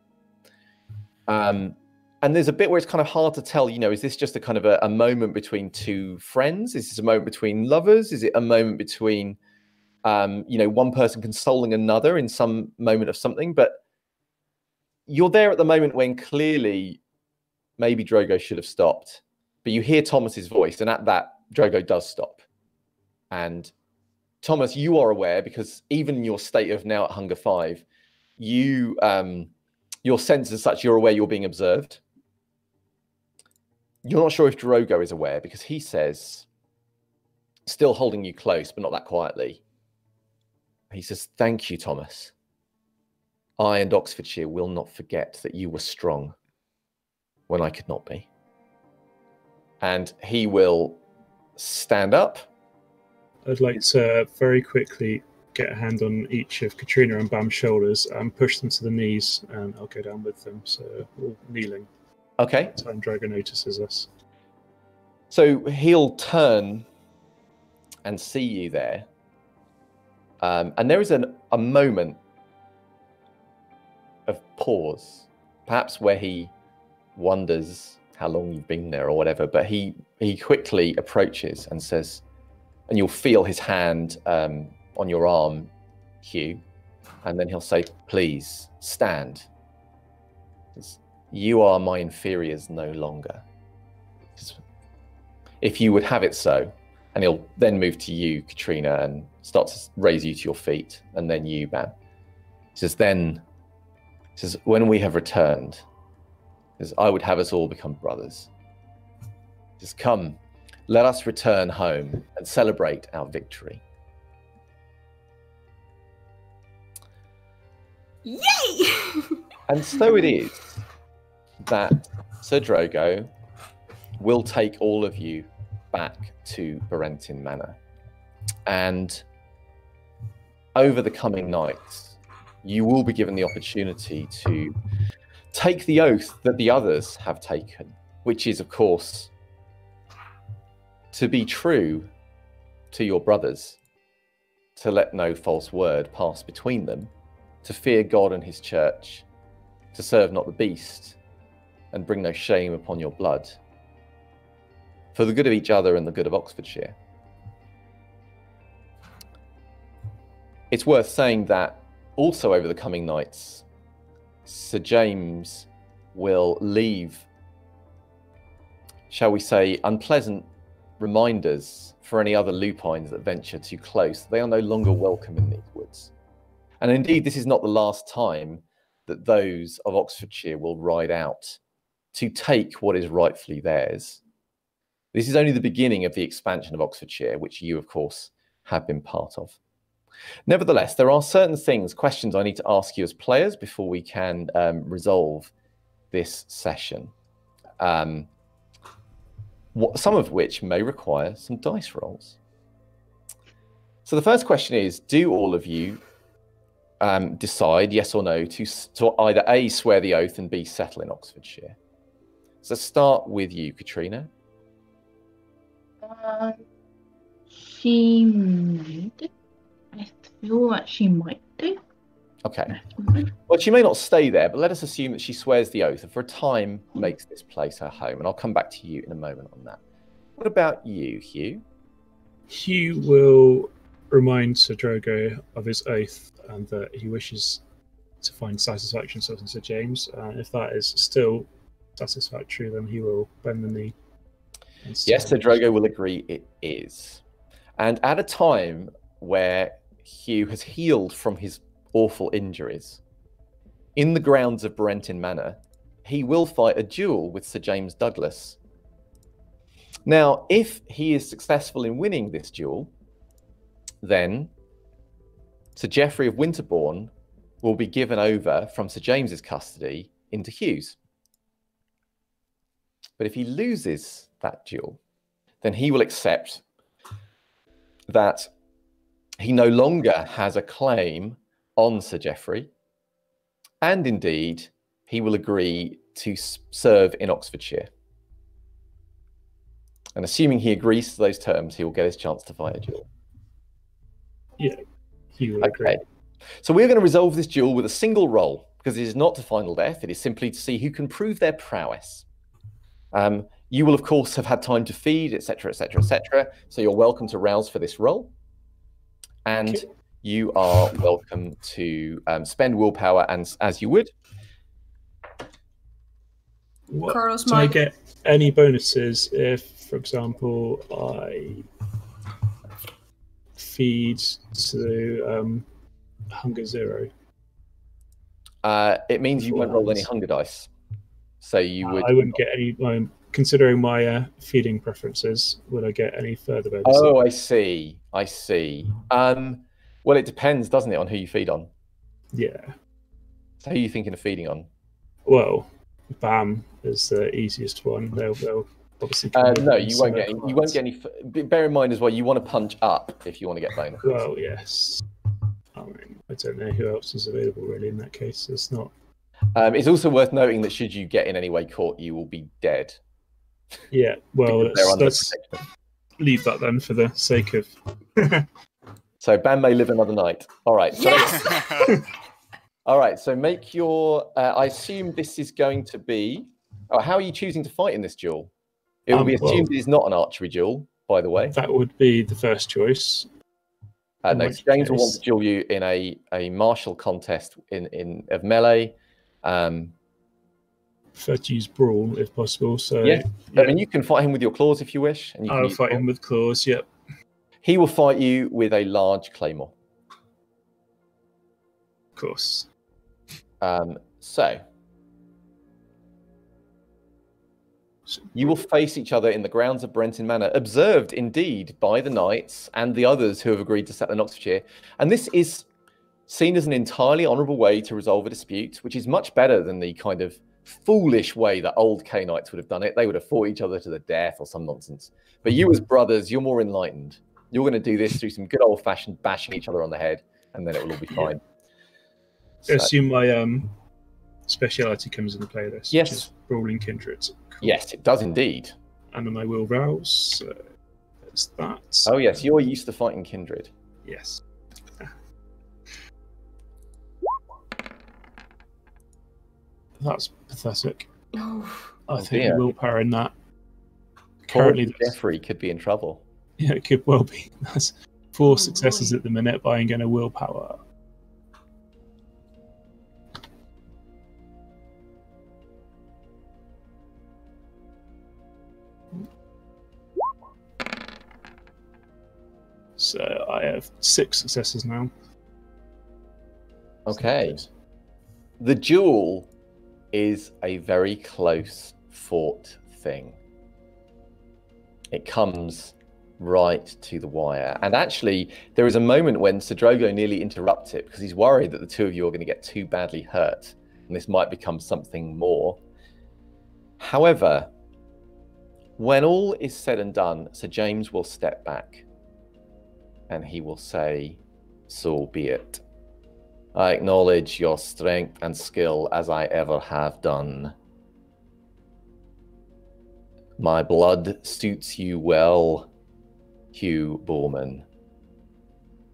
And there's a bit where it's kind of hard to tell, is this just a kind of a moment between 2 friends? Is this a moment between lovers? Is it a moment between, one person consoling another in some moment of something? But you're there at the moment when clearly maybe Drogo should have stopped. But you hear Thomas's voice, and at that, Drogo does stop. And Thomas, you are aware, because even in your state of now at Hunger 5, your sense is such, you're aware you're being observed. You're not sure if Drogo is aware, because he says, still holding you close, but not that quietly. He says, "Thank you, Thomas. I and Oxfordshire will not forget that you were strong when I could not be." And he will stand up. I'd like to very quickly get a hand on each of Katrina and Bam's shoulders and push them to the knees, and I'll go down with them. So we're all kneeling. Okay. Time Drogo notices us. So he'll turn and see you there. And there is a moment of pause, perhaps where he wonders how long you've been there or whatever, but he quickly approaches and says, and you'll feel his hand on your arm, Hugh, and then he'll say, "Please stand. You are my inferiors no longer. If you would have it so." And he'll then move to you, Katrina, and start to raise you to your feet, and then you, Bam. He says, "When we have returned, I would have us all become brothers. Just come, let us return home and celebrate our victory." Yay! And so it is that Sir Drogo will take all of you back to Barentin Manor. And over the coming nights, you will be given the opportunity to take the oath that the others have taken, which is, of course, to be true to your brothers, to let no false word pass between them, to fear God and his church, to serve not the beast, and bring no shame upon your blood, for the good of each other and the good of Oxfordshire. It's worth saying that also over the coming nights, Sir James will leave, shall we say, unpleasant reminders for any other lupines that venture too close. They are no longer welcome in these woods. And indeed, this is not the last time that those of Oxfordshire will ride out to take what is rightfully theirs. This is only the beginning of the expansion of Oxfordshire, which you, of course, have been part of. Nevertheless, there are certain things, questions I need to ask you as players before we can resolve this session. Some of which may require some dice rolls. So the first question is, do all of you decide, yes or no, to either A, swear the oath, and B, settle in Oxfordshire? So start with you, Katrina. She might. I feel that she might do. Okay. Well, she may not stay there, but let us assume that she swears the oath and for a time makes this place her home. And I'll come back to you in a moment on that. What about you, Hugh? Hugh will remind Sir Drogo of his oath and that he wishes to find satisfaction in Sir James. If that is still satisfactory, then he will bend the knee. Yes, Sir Drogo will agree it is. And at a time where Hugh has healed from his awful injuries, in the grounds of Brenton Manor, he will fight a duel with Sir James Douglas. Now, if he is successful in winning this duel, then Sir Geoffrey of Winterbourne will be given over from Sir James's custody into Hugh's. But if he loses that duel, then he will accept that he no longer has a claim on Sir Geoffrey, and indeed he will agree to serve in Oxfordshire. And assuming he agrees to those terms, he will get his chance to fight a duel. Yeah, he will agree. Okay. So we're going to resolve this duel with a single roll, because it is not to final death. It is simply to see who can prove their prowess. You will, of course, have had time to feed, etc., etc., etc. So you're welcome to rouse for this roll. And you are welcome to spend willpower as you would. Do I get any bonuses if, for example, I feed to Hunger Zero? It means you won't roll any hunger dice. So you would. I wouldn't get any. Considering my feeding preferences, would I get any further bonuses? Oh, I see. I see. Well, it depends, doesn't it, on who you feed on? Yeah. So who are you thinking of feeding on? Well, Bam is the easiest one. They'll obviously. No, you won't get any. You won't get any. Bear in mind as well, you want to punch up if you want to get bonuses. Well, yes. I mean, I don't know who else is available really in that case. It's not. It's also worth noting that should you get in any way caught, you will be dead. Yeah. Well, let's leave that then for the sake of. So Bam may live another night. All right. So Yes! all right. So make your. I assume this is going to be. Oh, how are you choosing to fight in this duel? It will be assumed it is not an archery duel, by the way. That would be the first choice. No, James will want to duel you in a martial contest of melee. Prefer to use brawl if possible. So yeah. I mean, you can fight him with your claws if you wish. And you I'll fight him with claws. Yep. He will fight you with a large claymore. Of course. So you will face each other in the grounds of Brenton Manor, observed indeed by the knights and the others who have agreed to settle in Oxfordshire. And this is seen as an entirely honourable way to resolve a dispute, which is much better than the kind of foolish way that old Cainites would have done it. They would have fought each other to the death or some nonsense. But you as brothers, you're more enlightened. You're going to do this through some good old-fashioned bashing each other on the head, and then it will all be fine. I assume my speciality comes into play this. Yes. Which is brawling kindred. Cool. Yes, it does indeed. And then I will rouse. There's that. Oh yes, you're used to fighting kindred. Yes. That's pathetic. Oh, I think dear. willpower in that. Poor Currently, Jeffrey could be in trouble. yeah, it could well be. That's 4 successes boy. at the minute, but I'm going to willpower. So I have 6 successes now. Okay. The duel is a very close fought thing. It comes right to the wire. And actually, there is a moment when Sir Drogo nearly interrupts it because he's worried that the two of you are going to get too badly hurt and this might become something more. However, when all is said and done, Sir James will step back and he will say, "So be it. I acknowledge your strength and skill as I ever have done. My blood suits you well, Hugh Bowman.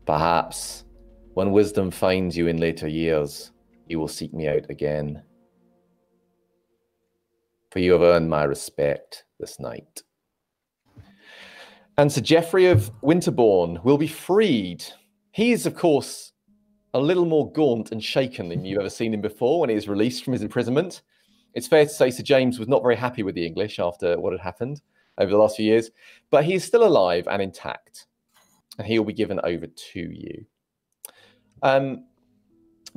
Perhaps when wisdom finds you in later years, you will seek me out again. For you have earned my respect this night." And Sir Geoffrey of Winterbourne will be freed. He is, of course, a little more gaunt and shaken than you've ever seen him before when he is released from his imprisonment. It's fair to say Sir James was not very happy with the English after what had happened over the last few years, but he is still alive and intact, and he will be given over to you.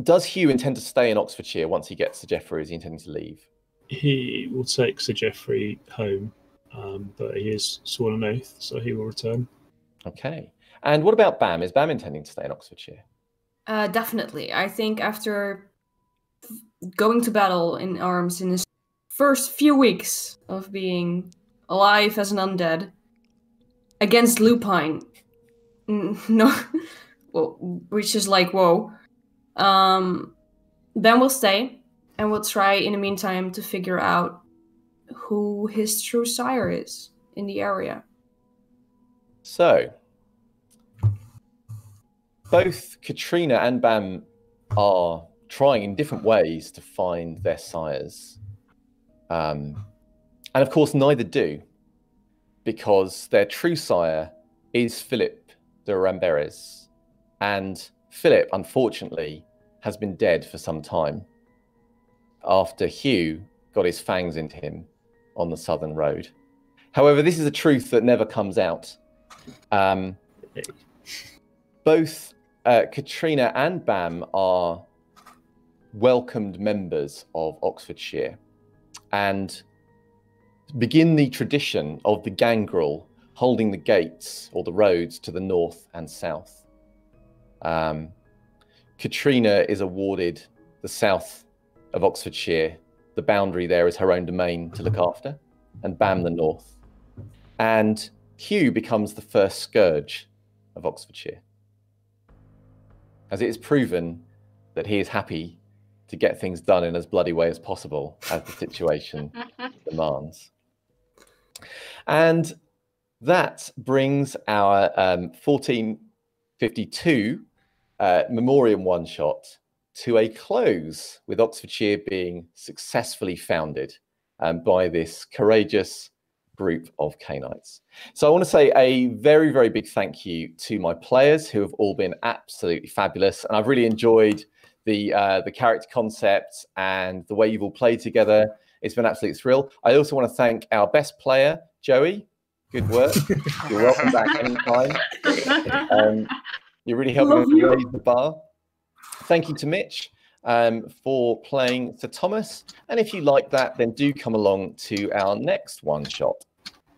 Does Hugh intend to stay in Oxfordshire once he gets Sir Geoffrey, or is he intending to leave? He will take Sir Geoffrey home, but he is sworn an oath, so he will return. Okay. And what about Bam? Is Bam intending to stay in Oxfordshire? Definitely. I think after going to battle in arms in his first few weeks of being alive as an undead against Lupine, no, well, which is like, whoa. Then we'll stay and we'll try in the meantime to figure out who his true sire is in the area. So, both Katrina and Bam are trying in different ways to find their sires. And of course, neither do, because their true sire is Philip de Ramberes. And Philip, unfortunately, has been dead for some time after Hugh got his fangs into him on the Southern Road. However, this is a truth that never comes out. Both Katrina and Bam are welcomed members of Oxfordshire and begin the tradition of the gangrel holding the gates or the roads to the north and south. Katrina is awarded the south of Oxfordshire. The boundary there is her own domain to look after, and Bam the north. And Hugh becomes the first scourge of Oxfordshire, as it is proven that he is happy to get things done in as bloody way as possible as the situation demands. And that brings our 1452 Memoriam one-shot to a close, with Oxfordshire being successfully founded by this courageous group of Cainites. So I want to say a very, very big thank you to my players, who have all been absolutely fabulous. And I've really enjoyed the character concepts and the way you've all played together. It's been an absolute thrill. I also want to thank our best player, Joey. Good work. You're welcome back anytime. You're really helping us raise the bar. Thank you to Mitch for playing Sir Thomas. And if you like that, then do come along to our next one-shot,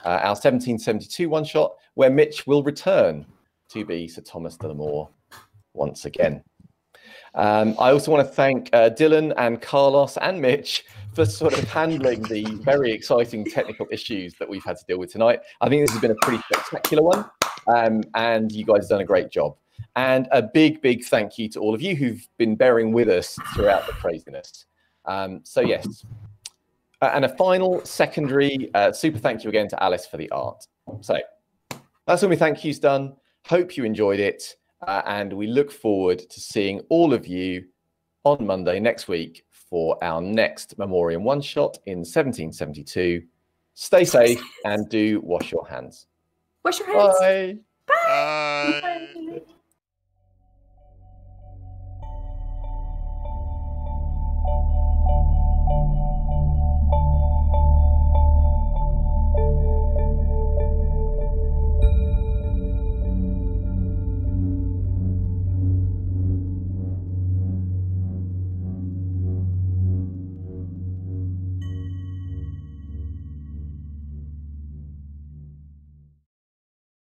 our 1772 one-shot, where Mitch will return to be Sir Thomas de la Moor once again. I also want to thank Dylan and Carlos and Mitch for sort of handling the very exciting technical issues that we've had to deal with tonight. I think this has been a pretty spectacular one, and you guys have done a great job. And a big, big thank you to all of you who've been bearing with us throughout the craziness. So yes, and a final secondary super thank you again to Alice for the art. So that's all my thank yous done. Hope you enjoyed it. And we look forward to seeing all of you on Monday next week for our next Memoriam one-shot in 1772. Stay safe and do wash your hands. Wash your hands. Bye. Bye.